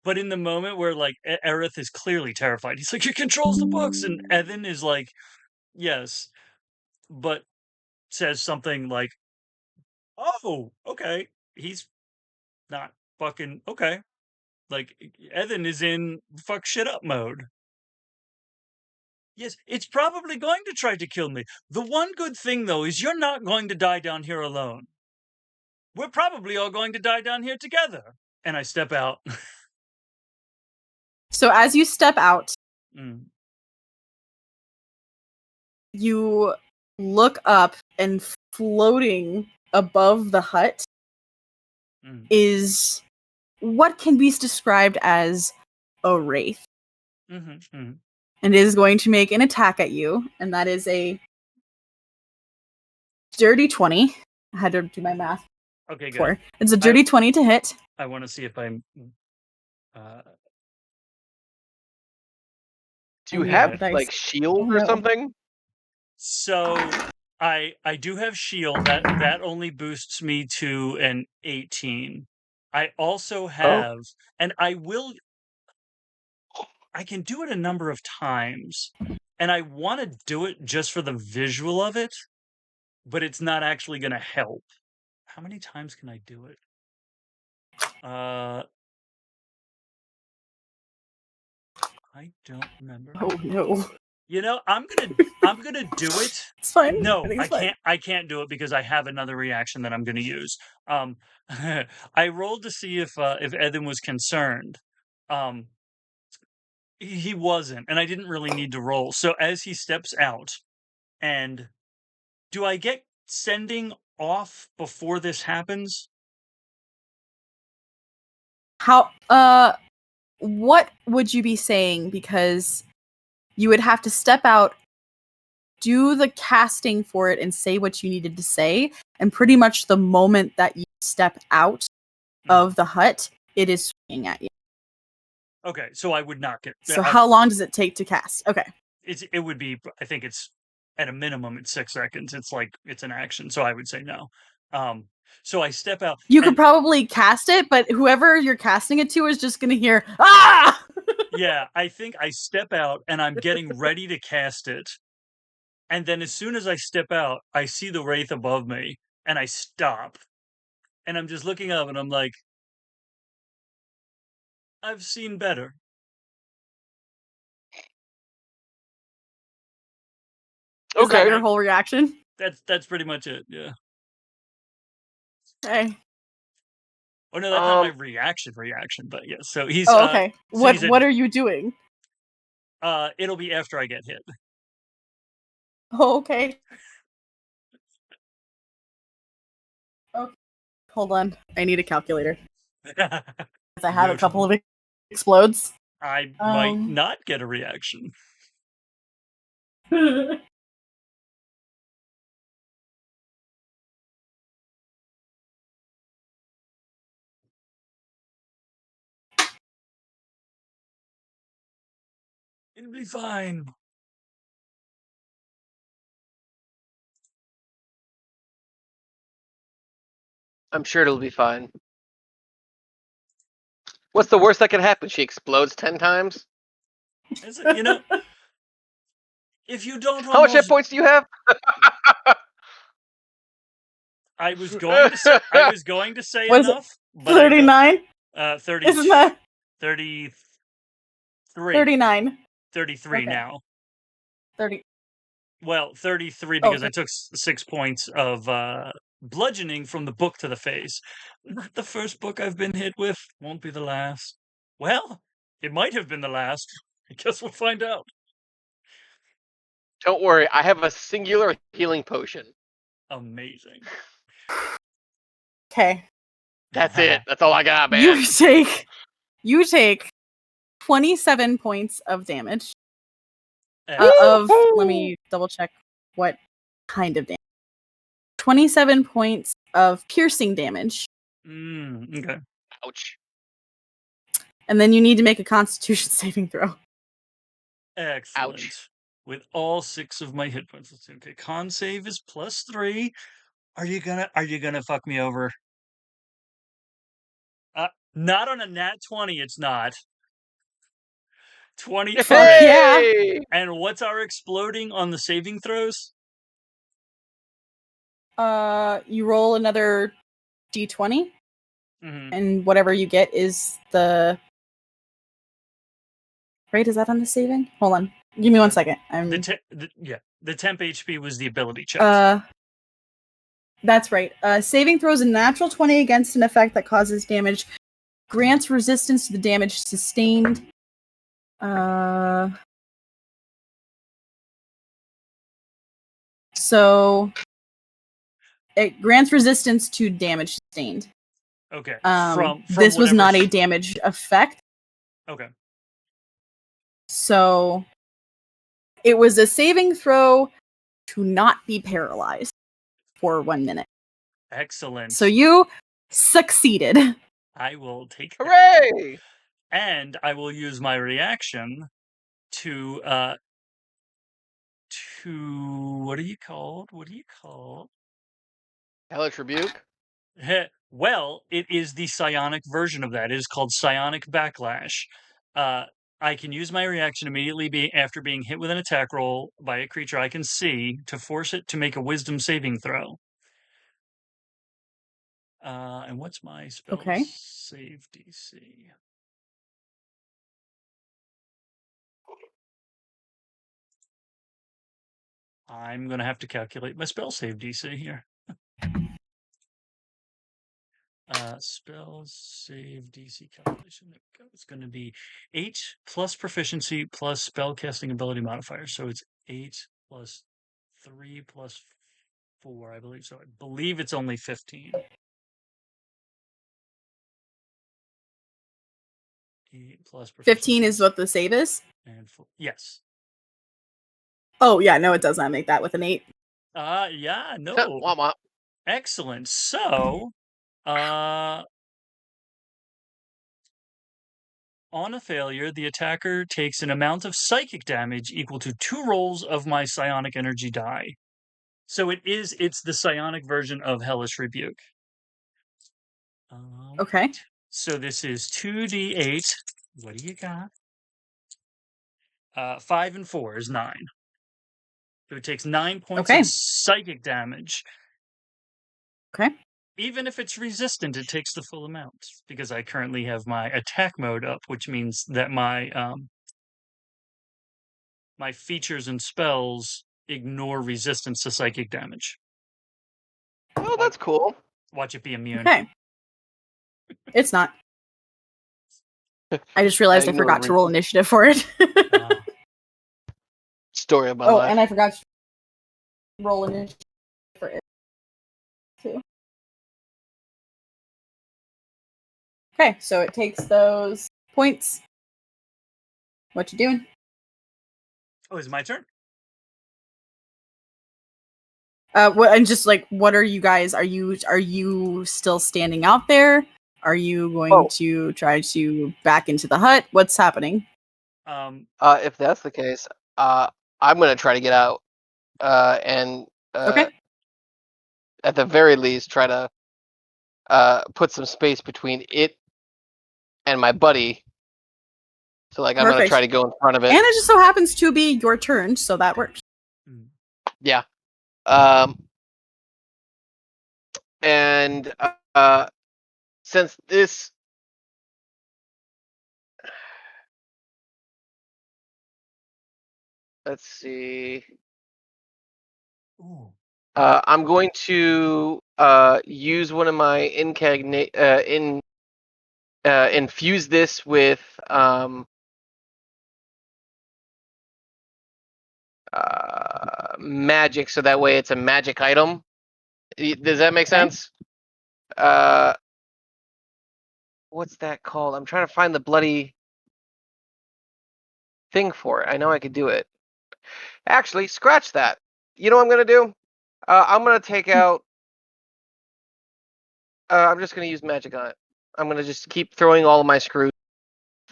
But in the moment where like Aerith is clearly terrified, he's like, he controls the books, and Ethon is like, yes, but says something like, oh, okay, he's not fucking okay. Like Ethon is in fuck shit up mode. Yes, it's probably going to try to kill me. The one good thing though is you're not going to die down here alone. We're probably all going to die down here together. And I step out. So as you step out, you look up, and floating above the hut is what can be described as a wraith. And it is going to make an attack at you, and that is a dirty 20. I had to do my math. Okay, good. It's a dirty 20 to hit. I want to see if I'm... do you have like shield or something? So I do have shield. That only boosts me to an 18. I also have, and I can do it a number of times, and I want to do it just for the visual of it, but it's not actually going to help. How many times can I do it? I don't remember. Oh no. You know, I'm gonna do it. It's fine. No, I can't do it because I have another reaction that I'm gonna use. I rolled to see if Ethon was concerned. He wasn't, and I didn't really need to roll. So as he steps out, and do I get sending off before this happens? How what would you be saying? Because you would have to step out do the casting for it and say what you needed to say, and pretty much the moment that you step out of the hut, it is swinging at you. Okay, so I would not get. So how long does it take to cast? Okay. It would be. I think it's at a minimum it's 6 seconds. It's an action, so I would say no. So I step out. You could probably cast it, but whoever you're casting it to is just gonna hear ah. Yeah, I think I step out and I'm getting ready to cast it, and then as soon as I step out, I see the wraith above me, and I stop, and I'm just looking up, and I'm like, I've seen better. Okay. Is that your whole reaction? That's pretty much it. Yeah. Okay. Oh no, that's not my reaction. But yeah. So he's. Oh, okay. So what are you doing? It'll be after I get hit. Oh, okay. Okay. Hold on. I need a calculator. I have a couple of explodes. I might not get a reaction. It'll be fine. I'm sure it'll be fine. What's the worst that can happen? She explodes 10 times? You know, if you don't How much hit points do you have? I was going to say what enough. Is it? 39? 30. Isn't that 33. 39. 33 okay. now. 30. Well, 33 because I took 6 points of bludgeoning from the book to the face. Not the first book I've been hit with. Won't be the last. Well, it might have been the last. I guess we'll find out. Don't worry, I have a singular healing potion. Amazing. Okay. That's it. That's all I got, man. You take 27 points of damage. Let me double check what kind of damage. 27 points of piercing damage. Okay. Ouch. And then you need to make a Constitution saving throw. Excellent. Ouch. With all 6 of my hit points. Let's see. Okay, con save is +3. Are you gonna fuck me over? Not on a nat 20. It's not. 23. Yeah. And what's our exploding on the saving throws? You roll another d20, and whatever you get is the. Right? Is that on the saving? Hold on. Give me 1 second. The temp HP was the ability check. That's right. Saving throws a natural 20 against an effect that causes damage. Grants resistance to the damage sustained. So it grants resistance to damage sustained. Okay. From this was not a damage effect. Okay. So it was a saving throw to not be paralyzed for 1 minute. Excellent. So you succeeded. I will take that. Hooray! And I will use my reaction to what are you called? Hellish Rebuke? Well, it is the psionic version of that. It is called Psionic Backlash. I can use my reaction immediately after being hit with an attack roll by a creature I can see to force it to make a wisdom saving throw. And what's my spell save DC? I'm going to have to calculate my spell save DC here. Spell save DC calculation. There we go. It's going to be 8 plus proficiency plus spell casting ability modifier. So it's 8 plus 3 plus 4, I believe. So I believe it's only 15. 8 plus 15 is what the save is? And yes. Oh yeah, no, it does not make that with an 8. Yeah, no. Womp womp. Excellent. So, on a failure, the attacker takes an amount of psychic damage equal to 2 rolls of my psionic energy die. So it's the psionic version of Hellish Rebuke. Okay. Right. So this is 2d8. What do you got? 5 and 4 is 9. So it takes 9 points of psychic damage. Okay. Even if it's resistant, it takes the full amount because I currently have my attack mode up, which means that my my features and spells ignore resistance to psychic damage. Oh, that's cool. Watch it be immune. Okay. It's not. I just realized I forgot to roll initiative for it. Story of my life. And I forgot to roll initiative for it too. Okay, so it takes those points. What you doing? Oh, is it my turn? And just like, what are you guys? Are you still standing out there? Are you going to try to back into the hut? What's happening? If that's the case, I'm gonna try to get out, and Okay. at the very least, try to put some space between it and my buddy. So, like, I'm gonna try to go in front of it. And it just so happens to be your turn, so that works. Yeah. And since this. Let's see. I'm going to use one of my infuse this with magic, so that way it's a magic item. Does that make sense? What's that called? I'm trying to find the bloody thing for it. I know I could do it. Actually, scratch that. You know what I'm gonna do? I'm gonna take out. I'm just gonna use magic on it. I'm gonna just keep throwing all of my screws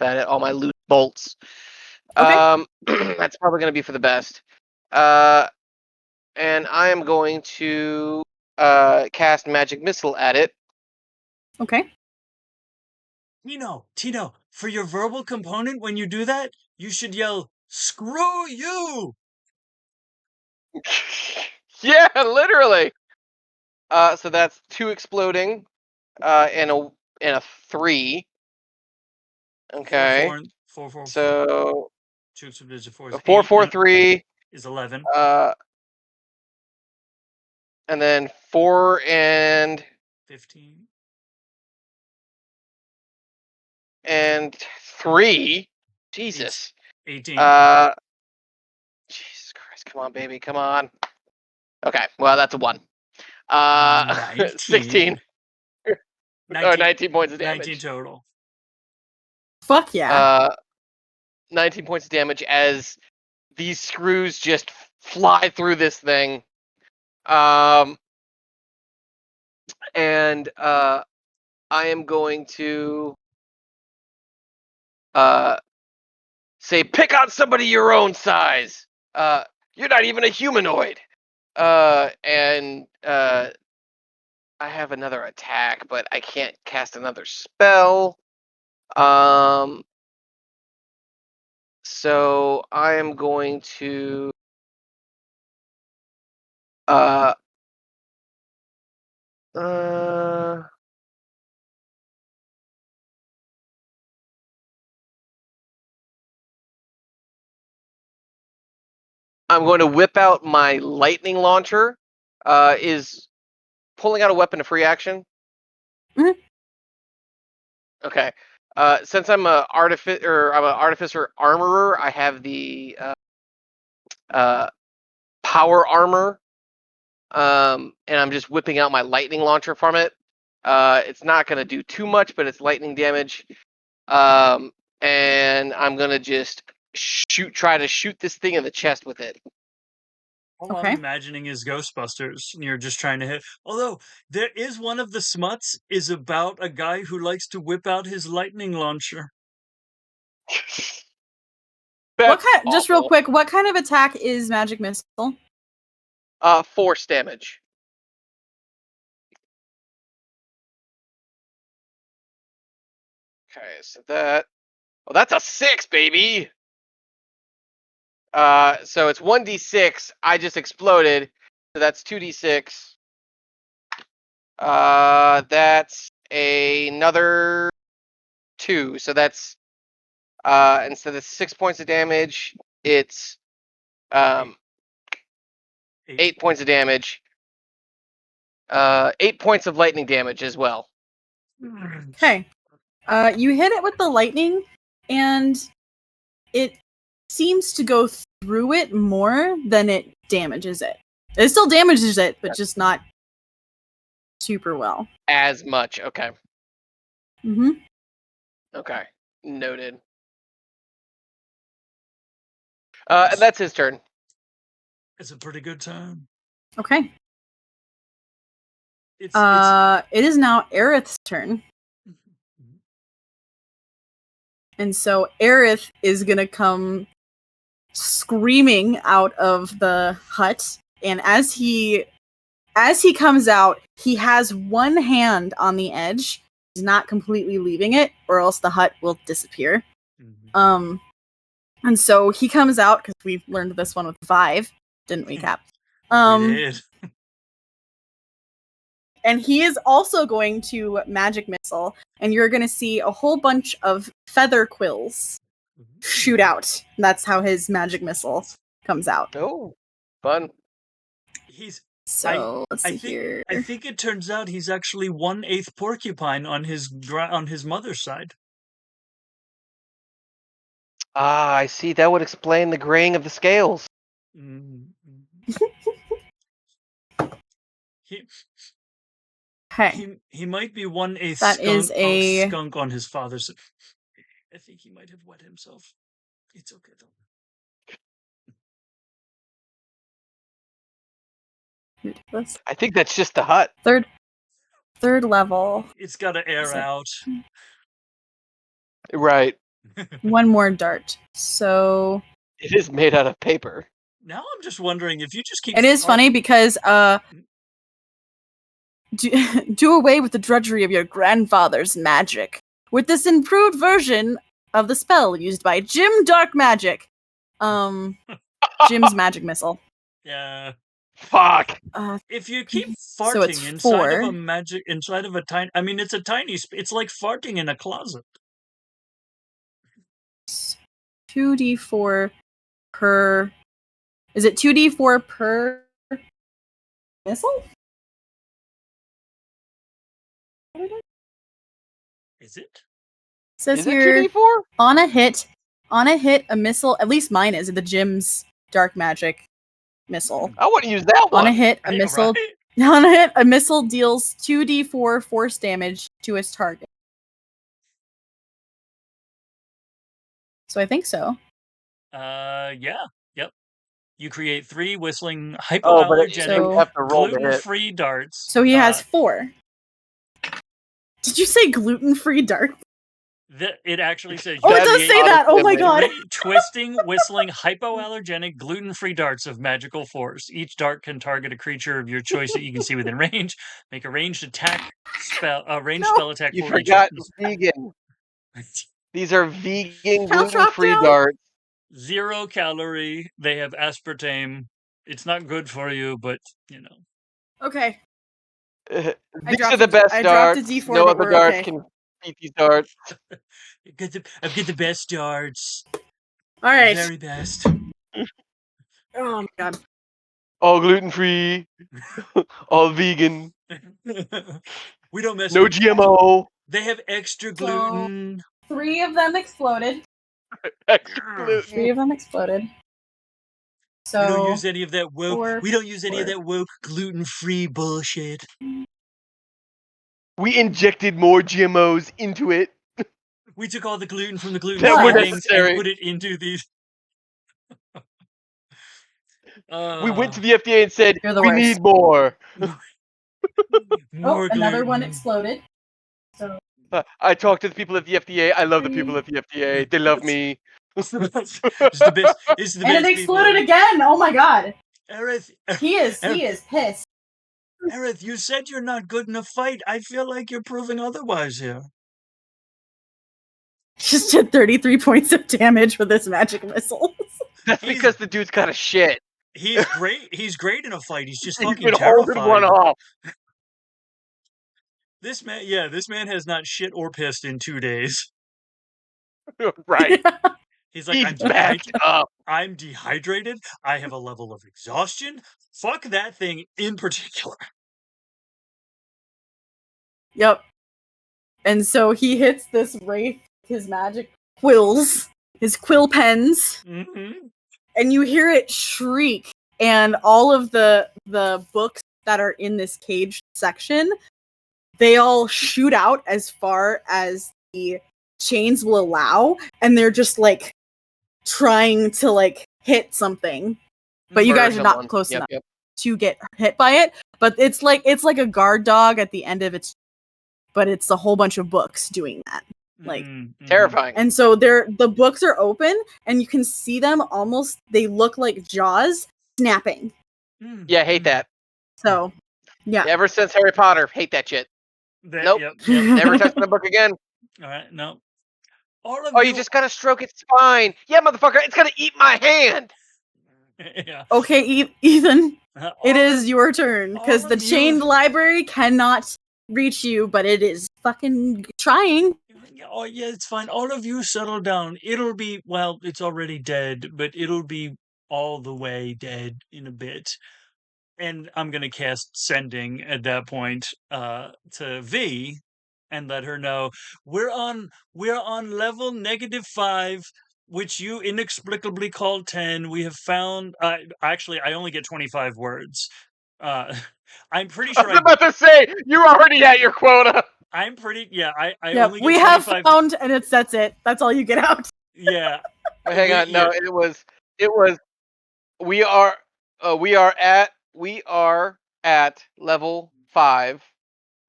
at it, all my loose bolts. That's probably gonna be for the best. And I am going to cast magic missile at it. Okay. Tino, for your verbal component, when you do that, you should yell, "Screw you!" Yeah, literally. So that's 2 exploding, and a 3. Okay. 4, So 2 division 4 is 4, 4, 3 is 11. And then 4 and 15. And 3. Jesus. 18. Jesus Christ! Come on, baby! Come on. Okay. Well, that's a 1. 16. 19 points of damage. 19 total. Fuck yeah. 19 points of damage as these screws just fly through this thing. And I am going to say, pick on somebody your own size. You're not even a humanoid. And I have another attack, but I can't cast another spell. So I am going to I'm going to whip out my lightning launcher. Is pulling out a weapon a free action? Mm-hmm. Okay. Since I'm an artificer armorer, I have the power armor. And I'm just whipping out my lightning launcher from it. It's not going to do too much, but it's lightning damage. And I'm going to just try to shoot this thing in the chest with it. All I'm imagining is Ghostbusters, and you're just trying to hit. Although, there is one of the smuts is about a guy who likes to whip out his lightning launcher. Just real quick, what kind of attack is Magic Missile? Force damage. Okay, so that... Well, that's a 6, baby! So it's 1d6. I just exploded. So that's 2d6. That's another 2. So that's instead of 6 points of damage, it's 8 points of damage. 8 points of lightning damage as well. Okay. You hit it with the lightning, and it seems to go through it more than it damages it. It still damages it, but just not super well. As much, okay. Mm-hmm. Okay, noted. And that's his turn. It's a pretty good turn. Okay. It is now Aerith's turn. And so Aerith is gonna come screaming out of the hut, and as he comes out, he has one hand on the edge. He's not completely leaving it, or else the hut will disappear. Mm-hmm. And so he comes out, because we learned this one with Vive, didn't we, Cap? We did. And he is also going to Magic Missile, and you're going to see a whole bunch of feather quills shoot out. That's how his Magic Missile comes out. Oh, fun. Let's see here. I think it turns out he's actually 1/8 porcupine on his mother's side. Ah, I see. That would explain the graying of the scales. Mm-hmm. He might be 1/8 skunk on his father's. I think he might have wet himself. It's okay though. I think that's just the hut. Third level. It's got to air out. Right. One more dart. So it is made out of paper. Now I'm just wondering if you just keep. It is funny because do away with the drudgery of your grandfather's magic with this improved version of the spell used by Jim Dark Magic. Jim's Magic Missile. Yeah. Fuck. If you keep farting inside of a tiny, I mean, it's a tiny. It's like farting in a closet. 2d4 per. Is it 2d4 per missile? Is it? Says here 2d4? on a hit, a missile. At least mine is the Jim's Dark Magic Missile. I want to use that one. On a hit, a missile. Right? On a hit, a missile deals 2d4 force damage to its target. So I think so. Yeah. Yep. You create 3 whistling hypoallergenic gluten-free darts. So he has 4. Did you say gluten-free darts? It actually says. Oh, it does say that. Oh my god! Twisting, whistling, hypoallergenic, gluten-free darts of magical force. Each dart can target a creature of your choice that you can see within range. Make a ranged attack spell. Spell attack. You forgot vegan. These are vegan gluten-free darts. 0 calorie. They have aspartame. It's not good for you, but you know. Okay. These are the best darts. D4, no other darts can beat these darts. I've got the best darts. All right. The very best. Oh my god. All gluten-free. All vegan. We don't mess. No with GMO. They have extra gluten. So, 3 of them exploded. Extra gluten. 3 of them exploded. So we don't use any of that woke. We don't use any of that woke gluten-free bullshit. We injected more GMOs into it. We took all the gluten from the gluten-free things and put it into these. We went to the FDA and said, You're the we worst. need more. More another gluten. one exploded. So I talked to the people at the FDA. I love the people at the FDA. They love me. It's the best. It's the best. It's the and best it exploded people. again. Oh my god. Aerith, He is pissed. Aerith, you said you're not good in a fight. I feel like you're proving otherwise here. Just did 33 points of damage with this magic missile. That's because the dude's kind of shit. He's great. He's great in a fight. He's just He's fucking been holding one terrified. off. This man has not shit or pissed in 2 days. Right. He's like, He's backed up. I'm dehydrated. I have a level of exhaustion. Fuck that thing in particular. Yep. And so he hits this wraith, his magic quills, his quill pens, and you hear it shriek. And all of the books that are in this cage section, they all shoot out as far as the chains will allow, and they're just like trying to like hit something. But you guys are not close enough to get hit by it. But it's like a guard dog at the end of its, but it's a whole bunch of books doing that. Like terrifying. And so the books are open and you can see them almost, they look like jaws snapping. Yeah, hate that. So yeah. Ever since Harry Potter, hate that shit. Nope. Yep. Never touch the book again. All right, no. You just gotta stroke its spine. Yeah, motherfucker, it's gonna eat my hand. Yeah. Okay, Ethan, it is your turn because the chained library cannot reach you, but it is fucking trying. Oh yeah, it's fine. All of you settle down. It'll be, well, it's already dead, but it'll be all the way dead in a bit. And I'm gonna cast Sending at that point to V and let her know we're on level -5, which you inexplicably call 10. We have found actually I only get 25 words. I'm pretty sure I was about to say you're already at your quota. I'm pretty I only get we 25. have found, and that's it. That's all you get out. Yeah. Hang on, no, it was we are at level 5.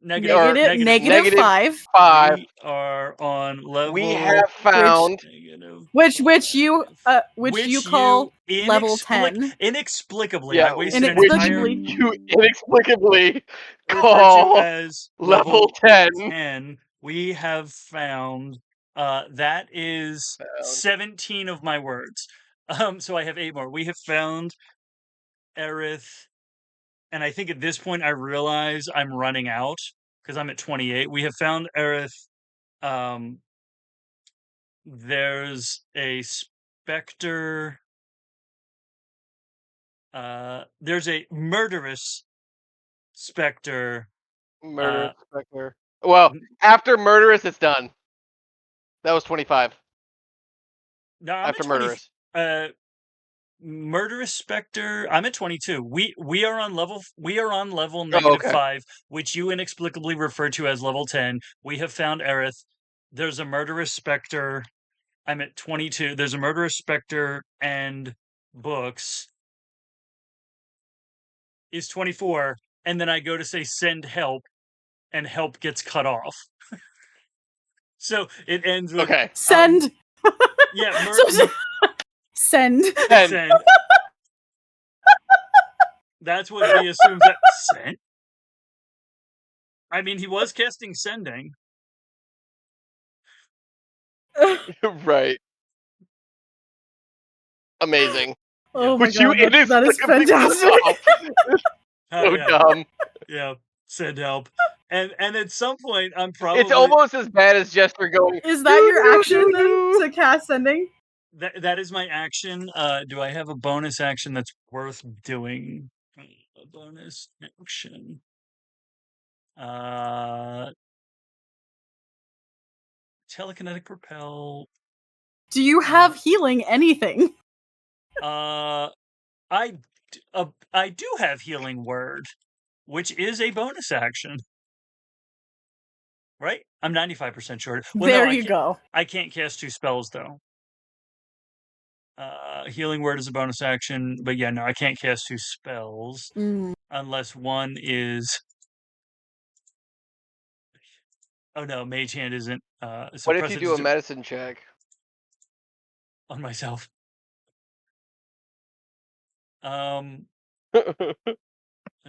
Negative 5. We are on level. We have found which you call level 10. Inexplicably, yeah, I wasted you inexplicably call as level 10. 10. We have found that is 17 of my words. So I have 8 more. We have found Aerith. And I think at this point I realize I'm running out because I'm at 28. We have found Aerith. There's a specter. There's a murderous specter. Specter. Well, after murderous, it's done. That was 25. No, I'm after at 20, murderous. Murderous specter. I'm at 22. We are on level -5, which you inexplicably refer to as level 10. We have found Aerith. There's a murderous specter. I'm at 22. There's a murderous specter and books is 24, and then I go to say send help, and help gets cut off. So it ends with send. Yeah, send. That's what he assumes that sent. I mean, he was casting Sending. Right. Amazing. Oh my god, that is fantastic. So dumb. Yeah, send help. And at some point, I'm probably... It's almost as bad as Jester going... Is that your action then, to cast Sending? That is my action. Do I have a bonus action that's worth doing? A bonus action. Telekinetic Propel. Do you have healing anything? I do have Healing Word, which is a bonus action. Right? I'm 95% sure. Well, there you go. I can't cast 2 spells, though. Healing Word is a bonus action, but yeah, no, I can't cast 2 spells unless one is. Oh no, Mage Hand isn't. What if you do a medicine check on myself? Let's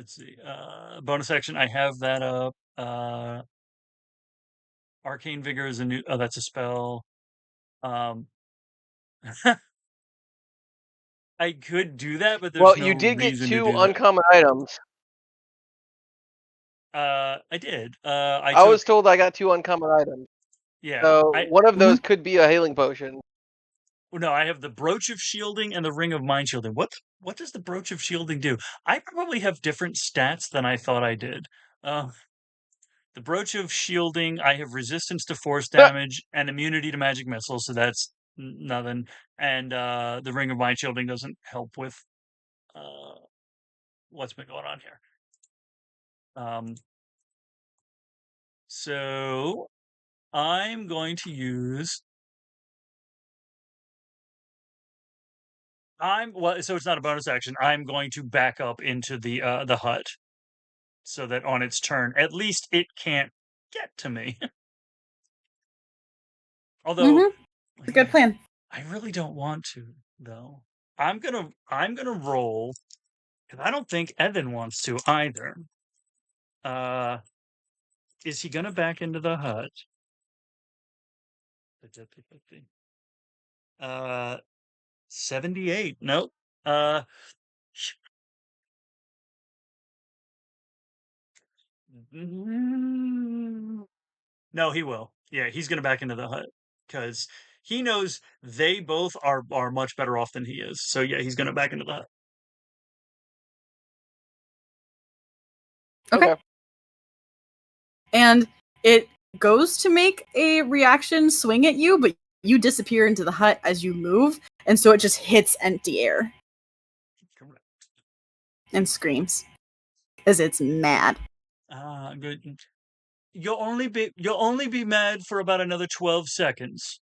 see. Bonus action. I have that up. Arcane Vigor is a new. Oh, that's a spell. I could do that, but there's well, no you did get reason 2 to do uncommon items. that. I did. I was told I got 2 uncommon items. Yeah. So one of those could be a healing potion. No, I have the Brooch of Shielding and the Ring of Mind Shielding. What does the Brooch of Shielding do? I probably have different stats than I thought I did. The Brooch of Shielding, I have resistance to force damage and immunity to magic missiles, so that's nothing. And the Ring of Mind Shielding doesn't help with what's been going on here. So I'm going to use. So it's not a bonus action. I'm going to back up into the hut, so that on its turn, at least it can't get to me. Although, it's a good plan. I really don't want to, though. I'm gonna roll, because I don't think Evan wants to either. Is he gonna back into the hut? 78. Nope. No, he will. Yeah, he's gonna back into the hut because he knows they both are much better off than he is. So yeah, he's gonna back into the hut. Okay. And it goes to make a reaction swing at you, but you disappear into the hut as you move, and so it just hits empty air. Correct. And screams. Because it's mad. Good. You'll only be mad for about another 12 seconds.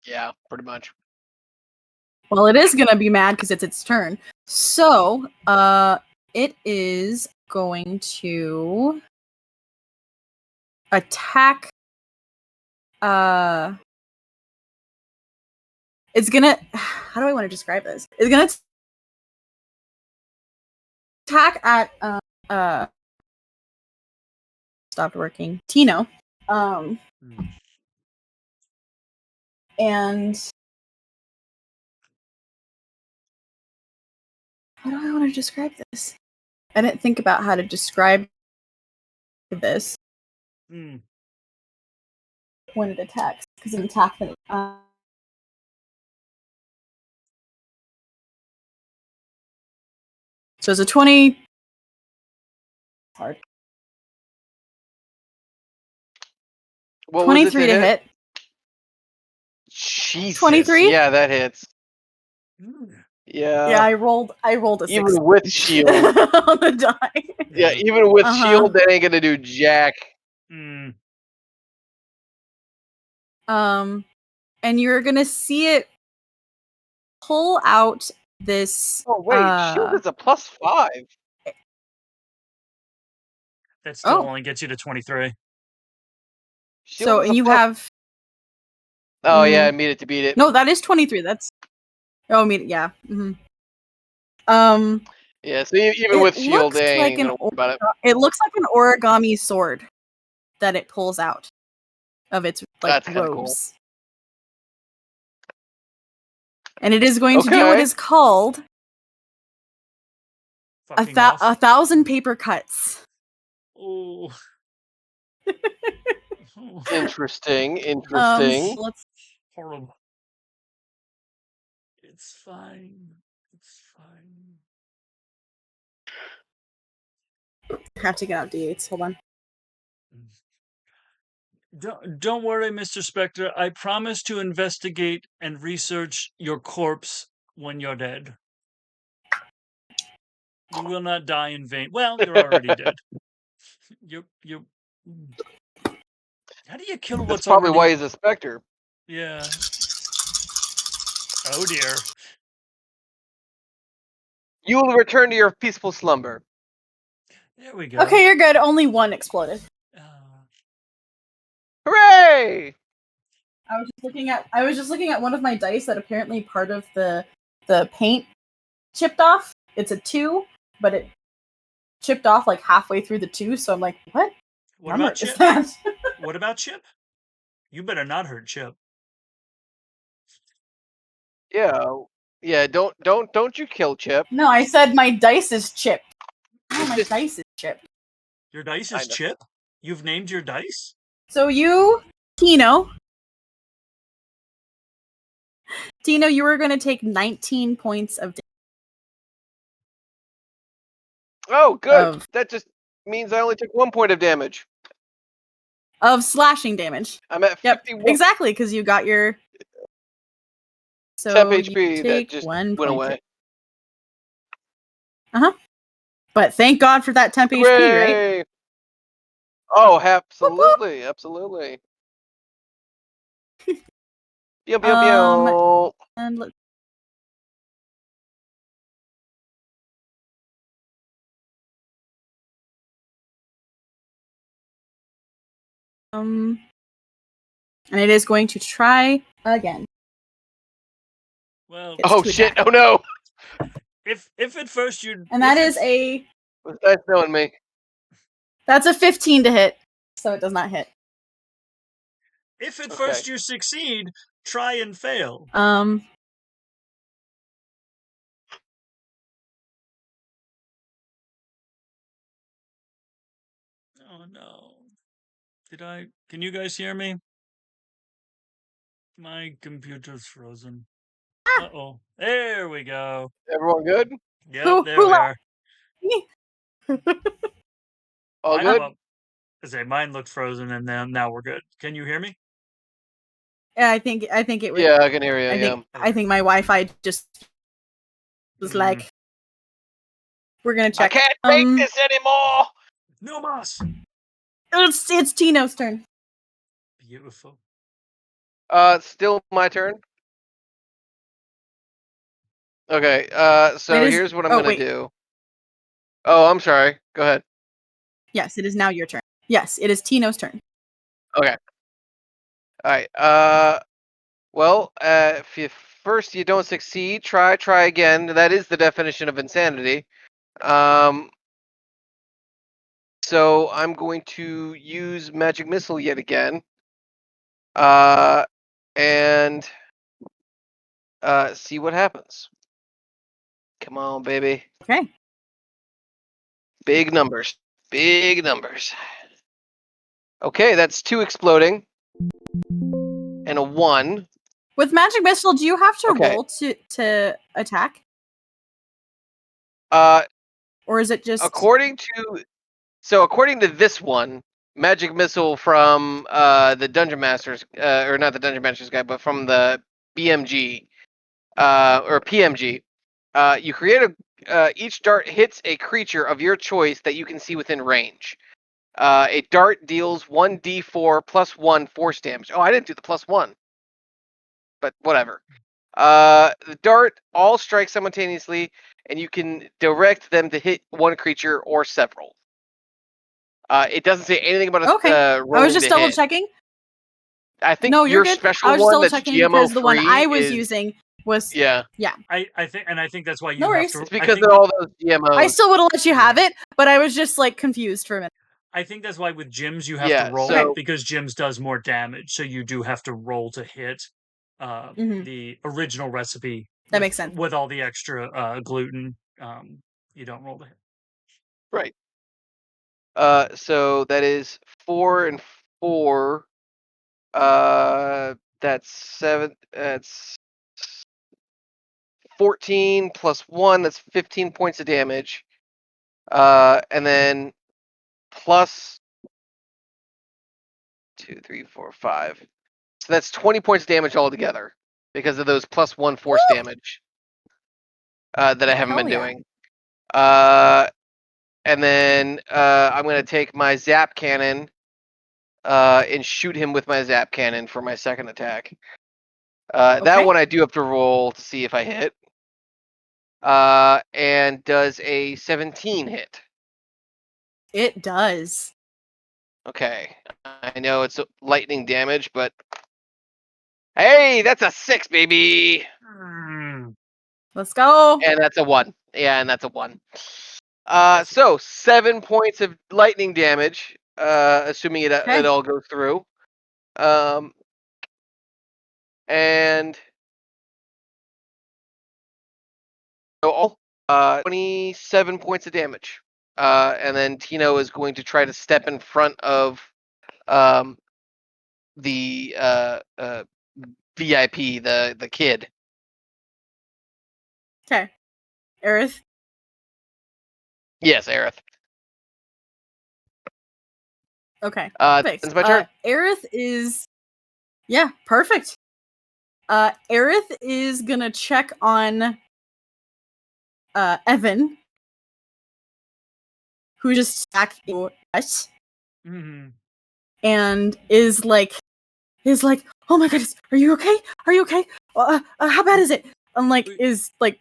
Yeah, pretty much. Well, it is gonna be mad because it's its turn. So, it is going to attack. It's gonna. How do I want to describe this? It's gonna attack at stopped working. Tino. And how do I want to describe this? I didn't think about how to describe this when it attacks, because it attacks it. So it's a 20. Hard. What 23 to hit. Jesus. 23? Yeah, that hits. Yeah. Yeah, I rolled a 6. Even with shield. On the die. Yeah, even with shield, that ain't gonna do jack. And you're gonna see it pull out this. Oh wait, shield is a +5. That still only gets you to 23. Shield so you have. Oh yeah, I made it to beat it. No, that is 23. That's. Oh, I mean, yeah. Mm-hmm. Yeah, so even with shield, they ain't gonna worry about it. It looks like an origami sword that it pulls out of its That's robes. cool. And it is going to do what is called a 1,000 paper cuts. Oh. Interesting. Let's horrible. It's fine. It's fine. I have to get out D8s. Hold on. Don't worry, Mr. Spectre. I promise to investigate and research your corpse when you're dead. You will not die in vain. Well, you're already dead. You. How do you kill what's That's probably already... why he's a specter. Yeah. Oh dear. You will return to your peaceful slumber. There we go. Okay, you're good. Only one exploded. Hooray! I was just looking at one of my dice that apparently part of the paint chipped off. It's a 2, but it chipped off like halfway through the 2, so I'm like, what? What number about Chip? is that? What about Chip? You better not hurt Chip. Yeah. Don't you kill Chip? No, I said my dice is chipped. No, my dice is chipped. Your dice is Chip? You've named your dice? So you, Tino, you were going to take 19 points of damage. Oh, good. That just means I only took 1 point of damage. Of slashing damage. I'm at 51. Exactly, because you got your... So temp HP you that take just 1 went point. away. But thank God for that temp HP, right? Oh, absolutely, absolutely. Pew, pew, pew. And let's... and it is going to try again. Well, oh shit! Oh no! If at first you and that is a... What's that knowing me? That's a 15 to hit, so it does not hit. If at first you succeed, try and fail. Oh no. Can you guys hear me? My computer's frozen. Uh-oh. There we go. Everyone good? Yep, there we are. All good? Well, I say mine looked frozen and then now we're good. Can you hear me? Yeah, I think it would. Yeah, I can hear you. I think my Wi-Fi just was like, we're gonna check. I can't take this anymore. No mas. It's Tino's turn. Beautiful. Still my turn. Okay. So here's what I'm gonna do. Oh, I'm sorry. Go ahead. Yes, it is now your turn. Yes, it is Tino's turn. Okay. All right. Well, if first you don't succeed, try again. That is the definition of insanity. So I'm going to use magic missile yet again. And see what happens. Come on, baby. Okay. Big numbers. Big numbers. Okay, that's 2 exploding. And a 1. With magic missile, do you have to roll to attack? Or is it just according to this one, magic missile from the Dungeon Masters, or not the Dungeon Masters guy, but from the BMG or PMG, you create each dart hits a creature of your choice that you can see within range. A dart deals 1d4 plus 1 force damage. Oh, I didn't do the plus 1. But whatever. The dart all strikes simultaneously, and you can direct them to hit one creature or several. It doesn't say anything about I was just double checking. I think you're your good. special I was just one double that's checking GMO because the one I was is, using was yeah. I think that's why you no have worries. to. It's because of all those GMOs. I still would have let you have it, but I was just like confused for a minute. I think that's why with gyms you have to roll because gyms does more damage, so you do have to roll to hit the original recipe. That makes sense. With all the extra gluten, you don't roll to hit. Right. So that is 4 and 4. That's 7. That's 14 plus 1. That's 15 points of damage. And then plus 2, 3, 4, 5. So that's 20 points of damage altogether because of those plus 1 force damage that I haven't been doing. And then I'm going to take my zap cannon and shoot him with my zap cannon for my second attack. That one I do have to roll to see if I hit. And does a 17 hit? It does. Okay. I know it's lightning damage, but hey, that's a 6, baby. Let's go. And that's a 1. Yeah, and that's a 1. So 7 points of lightning damage, assuming it all goes through. And so all 27 points of damage. And then Tino is going to try to step in front of the VIP, the kid. Okay. Aerith? Yes, Aerith. Okay. Perfect. It's my turn. Aerith is... Yeah, perfect. Aerith is gonna check on Evan, who just attacked you, us, and is like, oh my goodness, are you okay? Are you okay? How bad is it? And like, is like,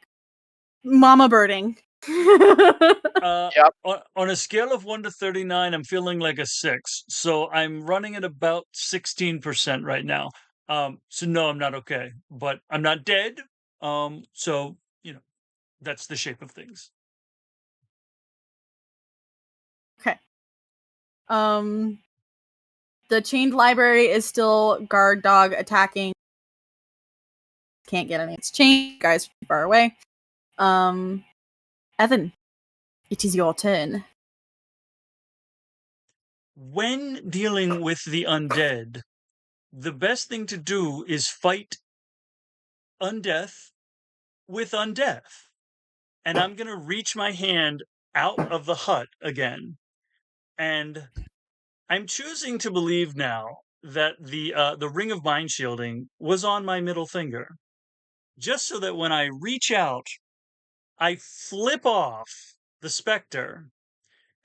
mama birding. Yep. On a scale of 1 to 39, I'm feeling like a 6. So I'm running at about 16% right now. So no, I'm not okay, but I'm not dead. So that's the shape of things. Okay. The chained library is still guard dog attacking. Can't get any. It's chained. Guys, far away. Evan, it is your turn. When dealing with the undead, the best thing to do is fight undeath with undeath. And I'm going to reach my hand out of the hut again. And I'm choosing to believe now that the ring of mind shielding was on my middle finger. Just so that when I reach out, I flip off the specter.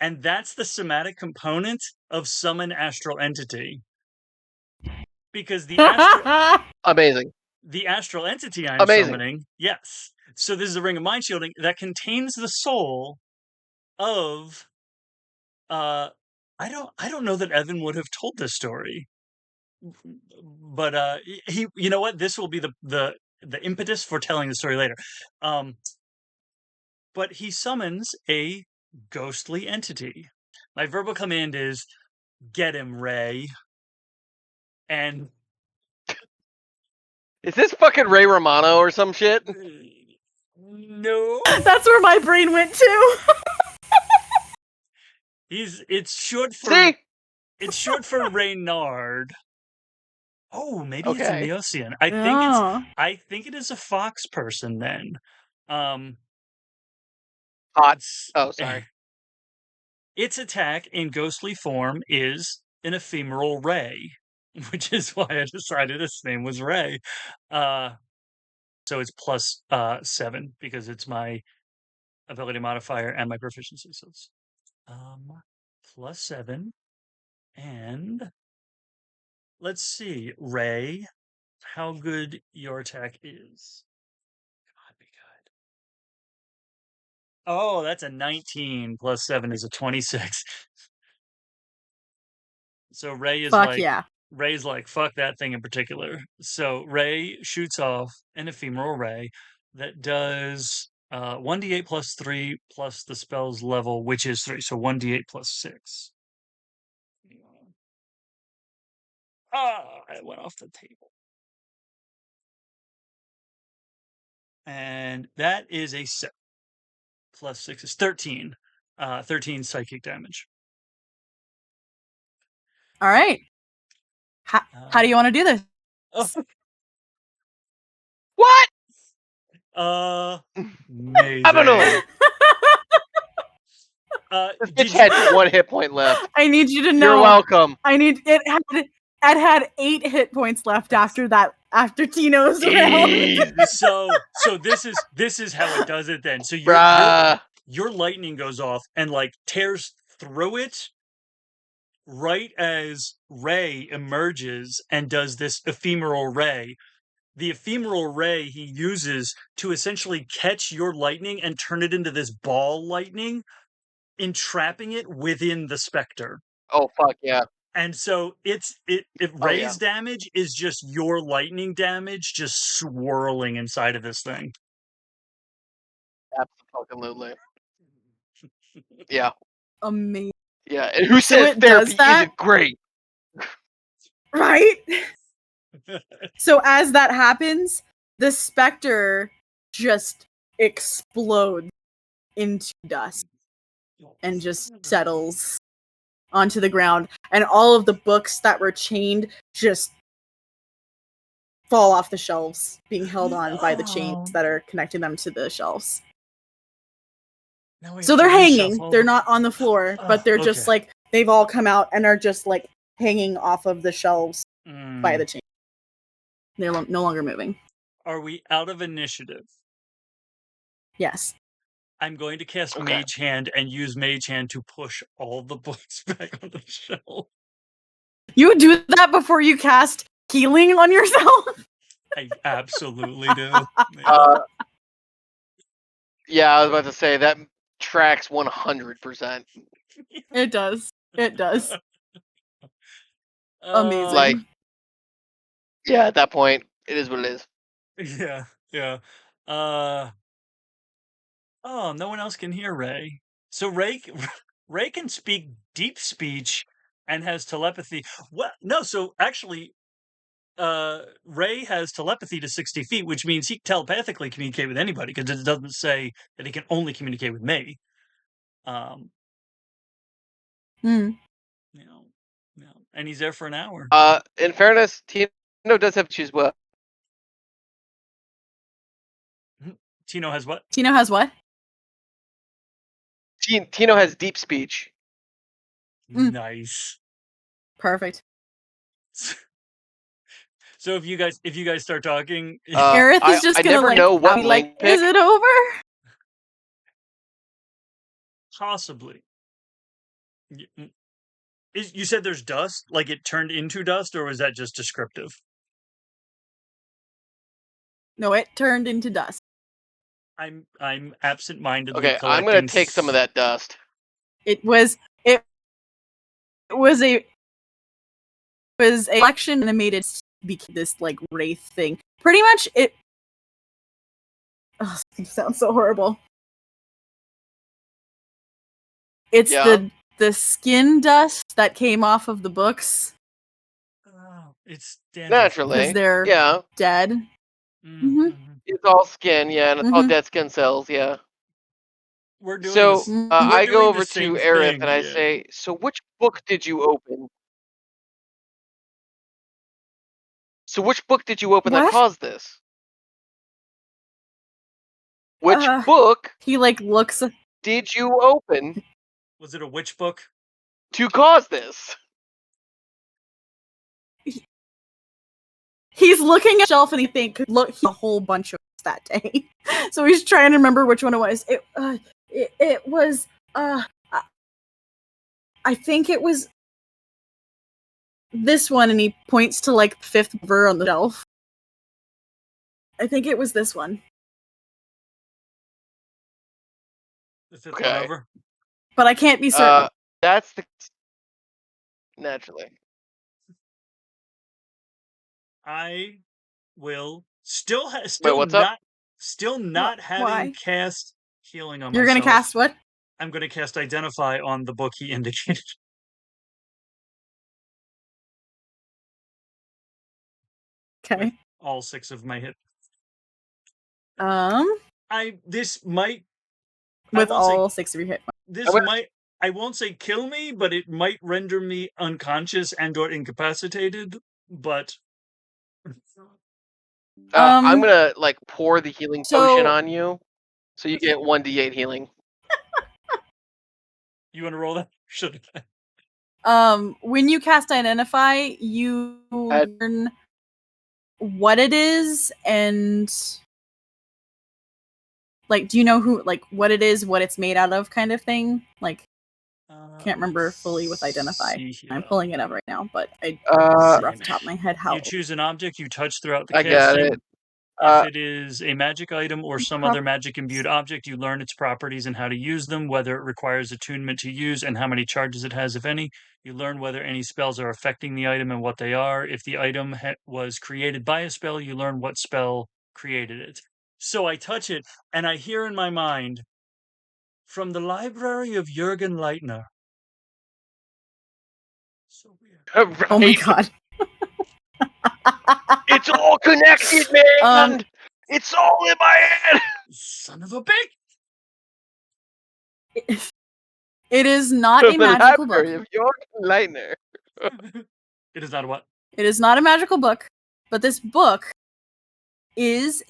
And that's the somatic component of summon astral entity. Because the Amazing. The astral entity I'm summoning, yes. So this is a ring of mind shielding that contains the soul of I don't know that Evan would have told this story. But he, you know what? This will be the impetus for telling the story later. But he summons a ghostly entity. My verbal command is, "Get him, Ray." And is this fucking Ray Romano or some shit? No. That's where my brain went to. It's short for It's short for Reynard. Oh, maybe it's a Neosian. I think it is a fox person then. Hot. Oh, sorry. Its attack in ghostly form is an ephemeral ray, which is why I decided its name was Ray. So it's plus 7 because it's my ability modifier and my proficiency. So it's plus 7. And let's see, Ray, how good your attack is. God, be good. Oh, that's a 19 plus 7 is a 26. So Ray is Ray's like, fuck that thing in particular. So Ray shoots off an ephemeral ray that does 1d8 plus 3 plus the spell's level, which is 3. So 1d8 plus 6. It went off the table. And that is a 7. Plus 6 is 13. 13 psychic damage. All right. How do you want to do this? What? Amazing. I don't know. This bitch had 1 hit point left. I need you to know. You're welcome. I need it had 8 hit points left after that. After Tino's round. So this is how it does it then. So your lightning goes off and like tears through it, right as Ray emerges and does this ephemeral ray, the ephemeral ray he uses to essentially catch your lightning and turn it into this ball lightning, entrapping it within the specter. Oh fuck yeah! And so if Ray's damage is just your lightning damage, just swirling inside of this thing. Absolutely. Yeah. Amazing. Yeah, and who So says it does therapy that? isn't great? Right? So as that happens, the specter just explodes into dust and just settles onto the ground. And all of the books that were chained just fall off the shelves, being held on by the chains that are connecting them to the shelves. So they're hanging. They're not on the floor, but they're just like, they've all come out and are just like hanging off of the shelves by the chain. They're no longer moving. Are we out of initiative? Yes. I'm going to cast Mage Hand and use Mage Hand to push all the books back on the shelf. You do that before you cast healing on yourself? I absolutely do. Yeah, I was about to say that tracks 100%. It does. It does. Amazing. Like, yeah, at that point, it is what it is. Yeah, yeah. Oh, no one else can hear Ray. So Ray can speak deep speech and has telepathy. What? No, so actually, Ray has telepathy to 60 feet, which means he telepathically communicate with anybody because it doesn't say that he can only communicate with me. And he's there for an hour. In fairness, Tino does have to choose what? Tino has what? Tino has what? Tino has deep speech. Nice. Perfect. So if you guys start talking, Aerith is just gonna like, know what like, is it over? Possibly. You said there's dust? Like it turned into dust, or was that just descriptive? No, it turned into dust. I'm absent-mindedly collecting. I'm gonna take some of that dust. It was a collection and it made it become this like wraith thing. Pretty much it sounds so horrible. It's the skin dust that came off of the books. Oh, it's naturally because they're dead. Mm-hmm. It's all skin, and it's all dead skin cells, We're doing so this, I go over to Aerith and I say, "So which book did you open? That caused this? Which book?" He like looks. Did you open? Was it a witch book? To cause this? He's looking at the shelf and he thinks, look, a whole bunch of that day. So he's trying to remember which one it was. It was, I think it was this one, and he points to like the fifth cover on the shelf. I think it was this one. The fifth one over? But I can't be certain. That's the... Naturally. I will still not having cast healing on myself. You're gonna cast what? I'm gonna cast Identify on the book he indicated. Okay. With all 6 of my hits. This might with all 6 of your hit points. This might, I won't say kill me, but it might render me unconscious and or incapacitated, but I'm gonna like pour the healing potion on you, so you get 1d8 healing. You want to roll that? Should I? When you cast Identify, you learn what it is and like, do you know who, like, what it is, what it's made out of, kind of thing? Like, Can't remember fully with identify. I'm pulling it up right now, but I off the top of my head how you choose an object you touch throughout the I cast. got it. If it is a magic item or some other magic imbued object, you learn its properties and how to use them, whether it requires attunement to use and how many charges it has, if any. You learn whether any spells are affecting the item and what they are. If the item was created by a spell, you learn what spell created it. So I touch it, and I hear in my mind, from the library of Jürgen Leitner. So weird. Right. Oh my god. It's all connected, man! It's all in my head! Son of a bitch! It is not a magical book. Of Jürgen Leitner. It is not a what? It is not a magical book, but this book is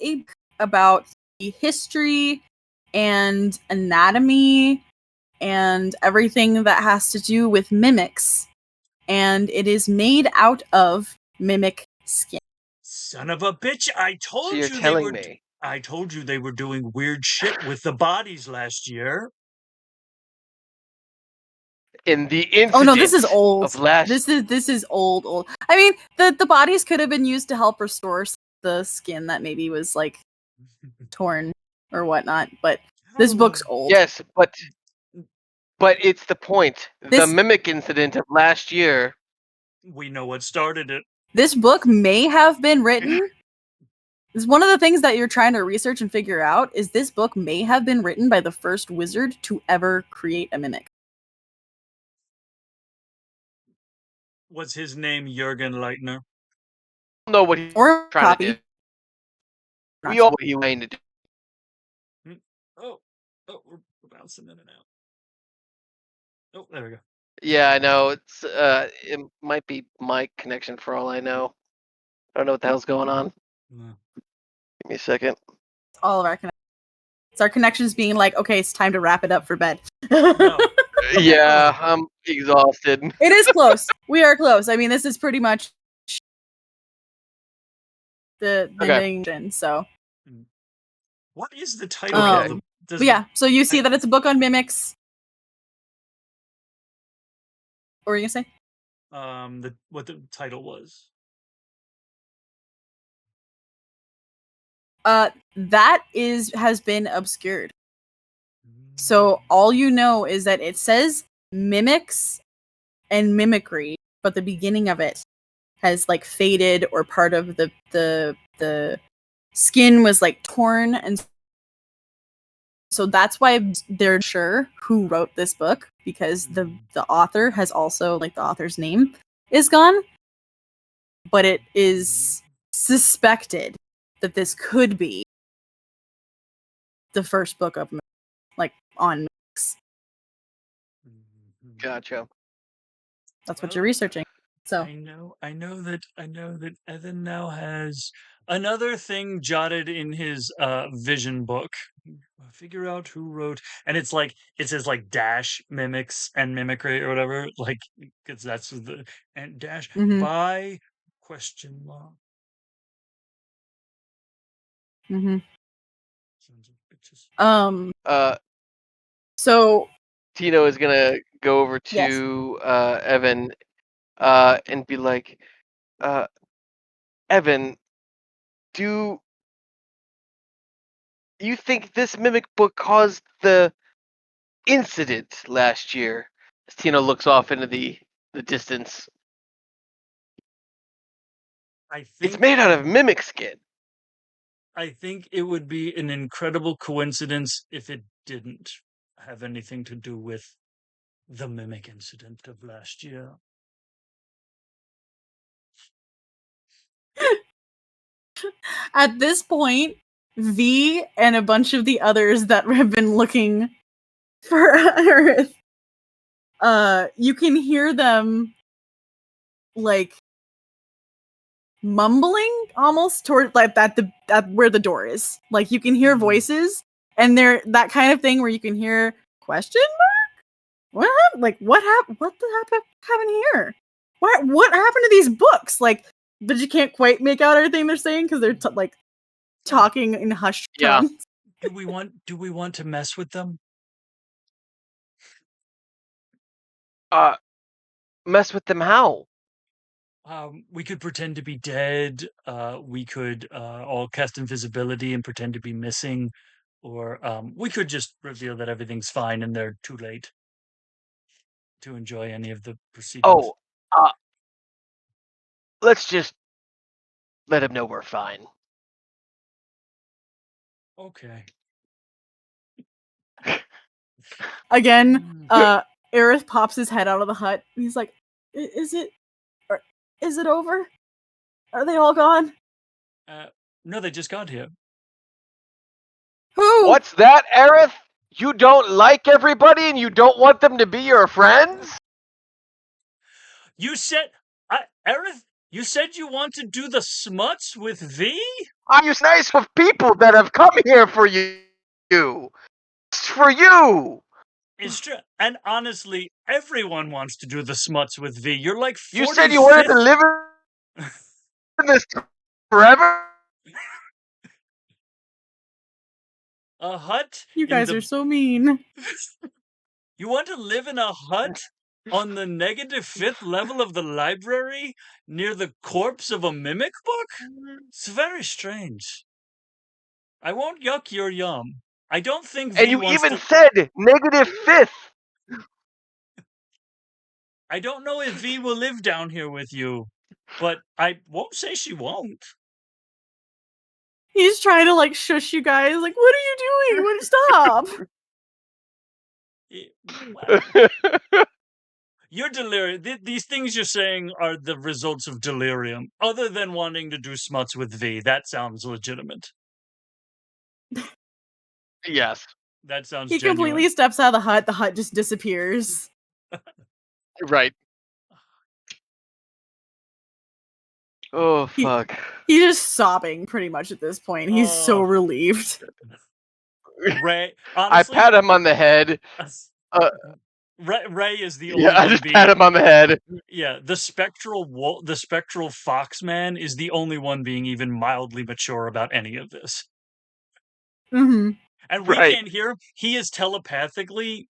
about the history and anatomy and everything that has to do with mimics. And it is made out of mimic skin. Son of a bitch! I told So you're you telling me. I told you they were doing weird shit with the bodies last year. In the incident. Oh no, this is old. Of last... This is old. I mean, the bodies could have been used to help restore the skin that maybe was like torn or whatnot, but this book's old. Yes, but it's the point. The mimic incident of last year. We know what started it. This book may have been written. It's one of the things that you're trying to research and figure out is this book may have been written by the first wizard to ever create a mimic. Was his name Jürgen Leitner? I don't know what he's trying to do. We all know what he wanted to do. Oh, we're bouncing in and out. Oh, there we go. Yeah, I know. It might be my connection for all I know. I don't know what the hell's going on. No. Give me a second. It's all of our connections. It's our connections being like, okay, it's time to wrap it up for bed. No. Yeah, I'm exhausted. It is close. We are close. I mean, this is pretty much the ending, so. What is the title of the... But yeah, so you see that it's a book on mimics. What were you gonna say? What the title was. That has been obscured. So all you know is that it says mimics and mimicry, but the beginning of it has like faded, or part of the skin was like torn, and so that's why they're sure who wrote this book, because the author has also, like, the author's name is gone, but it is suspected that this could be the first book of like on mimics. Gotcha. That's what you're researching. So I know that Ethon now has another thing jotted in his vision book. Figure out who wrote, and it's like it says like dash mimics and mimicry or whatever, like, because that's the and dash by question mark. So Tino is gonna go over to Evan and be like, Evan, do you think this mimic book caused the incident last year? As Tino looks off into the distance. I think it's made out of mimic skin. I think it would be an incredible coincidence if it didn't have anything to do with the mimic incident of last year. At this point, V and a bunch of the others that have been looking for Earth, you can hear them like mumbling almost toward like at where the door is. Like you can hear voices, and they're that kind of thing where you can hear question mark. What happened? Like what happened? What the happened here? What happened to these books? Like, but you can't quite make out everything they're saying because they're like talking in hushed tones. Do we want to mess with them? Mess with them how? We could pretend to be dead. We could all cast invisibility and pretend to be missing, or we could just reveal that everything's fine and they're too late to enjoy any of the proceedings. Oh, let's just let him know we're fine. Okay. Again, Aerith pops his head out of the hut. And he's like, "Is it over? Are they all gone?" No, they just got here. Who? What's that, Aerith? You don't like everybody and you don't want them to be your friends? You said, Aerith, you said you want to do the smuts with V? Are you nice with people that have come here for you? It's for you. It's true. And honestly, everyone wants to do the smuts with V. You're like 45th. You said you wanted to live in this forever? A hut? You guys are so mean. You want to live in a hut on the -5th level of the library near the corpse of a mimic book? It's very strange. I won't yuck your yum. I don't think V And you wants even to... said -5th. I don't know if V will live down here with you, but I won't say she won't. He's trying to like shush you guys. Like, what are you doing? What? Stop! You're delirious. These things you're saying are the results of delirium. Other than wanting to do smuts with V, that sounds legitimate. Yes. That sounds He genuine. completely steps out of the hut. The hut just disappears. Right. Oh, fuck. He's just sobbing pretty much at this point. He's so relieved. Ray, honestly, I pat him on the head. Ray is the only one I just pat him on the head. Yeah, the spectral foxman is the only one being even mildly mature about any of this. Mm-hmm. And we can't hear him. He is telepathically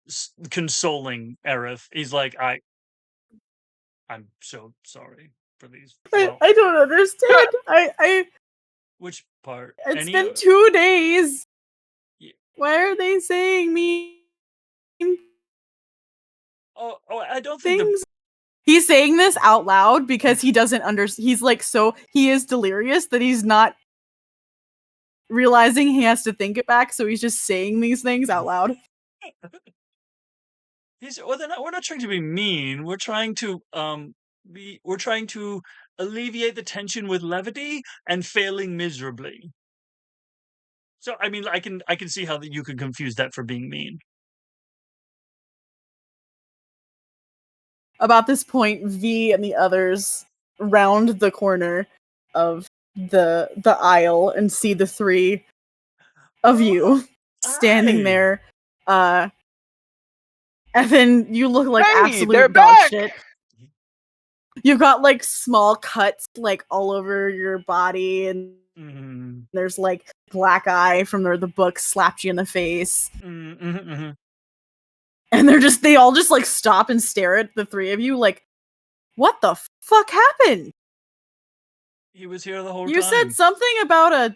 consoling Aerith. He's like, I'm so sorry for these. I don't understand. Which part? It's been 2 days. Yeah. Why are they saying me? Oh, I don't think things. He's saying this out loud because he doesn't understand. He's like, so he is delirious that he's not realizing he has to think it back. So he's just saying these things out loud. We're not trying to be mean. We're trying to alleviate the tension with levity and failing miserably. So I mean, I can see how you could confuse that for being mean. About this point, V and the others round the corner of the aisle and see the three of you standing there. And then you look like absolute dog shit. You've got like small cuts like all over your body, and there's like black eye from the book slapped you in the face. And they all just like stop and stare at the three of you like, what the fuck happened? He was here the whole time. You said something about a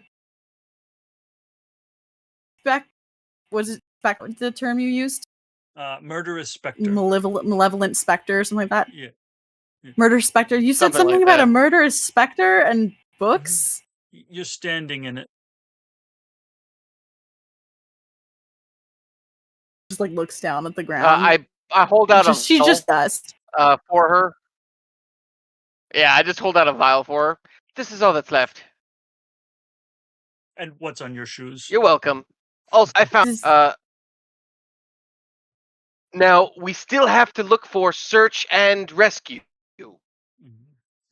was it the term you used? Murderous specter. Malevolent specter or something like that? Yeah. Murder specter. You said something like about a murderous specter and books? You're standing in it. Just like looks down at the ground. I hold out she just does. For her. Yeah, I just hold out a vial for her. This is all that's left. And what's on your shoes? You're welcome. Also, I found. Now we still have to look for search and rescue.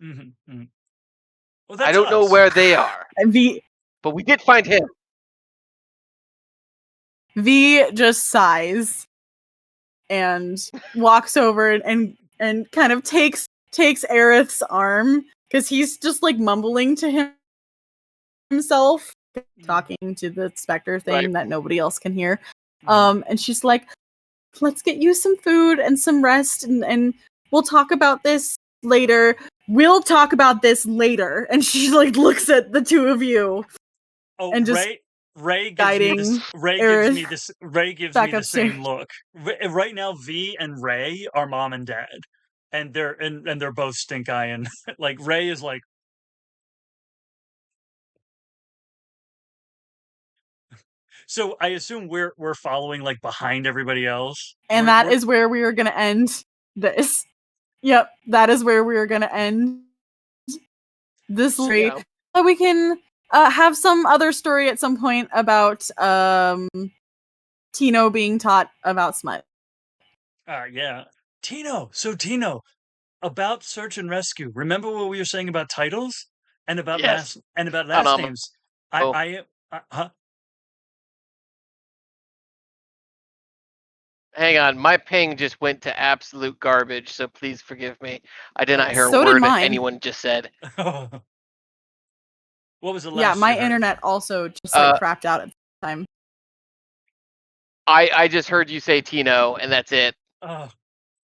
Well, I don't know where they are. But we did find him. V just sighs and walks over and kind of takes Aerith's arm because he's just like mumbling to himself, talking to the specter thing that nobody else can hear. And she's like, let's get you some food and some rest, and we'll talk about this later. We'll talk about this later. And she like looks at the two of you. Oh, and just Ray gives me this. Ray gives me the same look. Right now, V and Ray are mom and dad, and they're both stink eye, and like Ray is like. So I assume we're following like behind everybody else, and that is where we are going to end this. Yep, that is where we are going to end this story. Yeah. So we can have some other story at some point about Tino being taught about smut. Yeah, Tino. So Tino, about search and rescue. Remember what we were saying about titles and about last names. Hang on, my ping just went to absolute garbage, so please forgive me. I did not hear a word anyone just said. What was the last? Yeah, my internet also just like crapped out at the time. I just heard you say Tino, and that's it.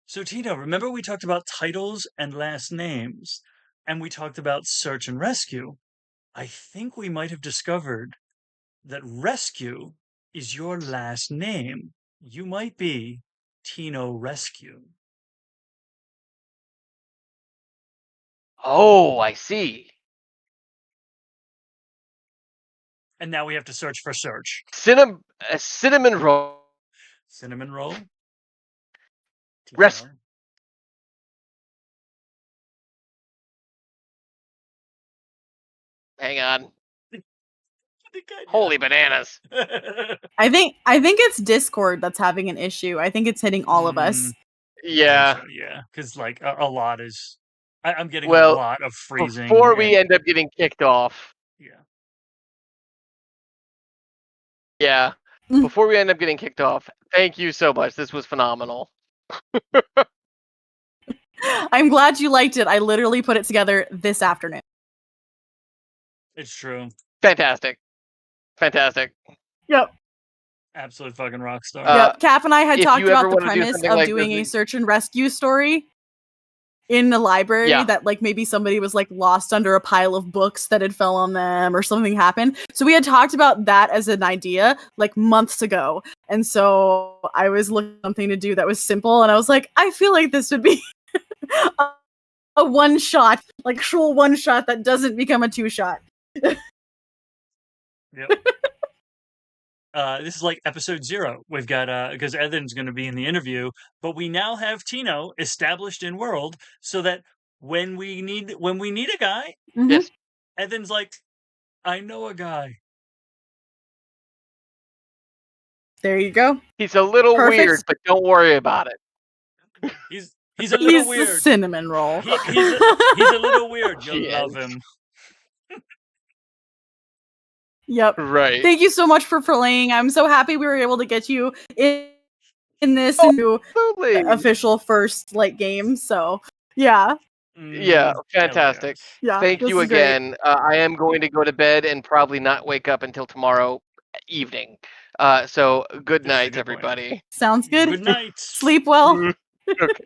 So Tino, remember we talked about titles and last names, and we talked about search and rescue. I think we might have discovered that rescue is your last name. You might be Tino Rescue. Oh, I see. And now we have to search for search. Cinnamon roll. Cinnamon roll. Rest. Hang on. Holy bananas. I think it's Discord that's having an issue. I think it's hitting all of us. Yeah. Yeah, because like a lot is. I'm getting a lot of freezing. Before we end up getting kicked off. Yeah. Yeah. Before we end up getting kicked off, thank you so much. This was phenomenal. I'm glad you liked it. I literally put it together this afternoon. It's true. Fantastic. Yep. Absolute fucking rock star. Yep. Cap and I had talked about the premise of doing a search and rescue story in the library that like maybe somebody was like lost under a pile of books that had fell on them or something happened. So we had talked about that as an idea like months ago. And so I was looking for something to do that was simple. And I was like, I feel like this would be a one shot, like actual one shot that doesn't become a two shot. Yep. This is like episode 0. We've got because Ethon's going to be in the interview, but we now have Tino established in world, so that when we need a guy, yes, Ethon's like, I know a guy. There you go. He's a little weird, but don't worry about it. He's a little weird. He's the cinnamon roll. He's a little weird. You'll love him. Yep. Right. Thank you so much for playing. I'm so happy we were able to get you in this new official first like game. So yeah. Yeah, fantastic. Yeah, thank you again. I am going to go to bed and probably not wake up until tomorrow evening. So good night, everybody. Sounds good. Good night. Sleep well. Okay.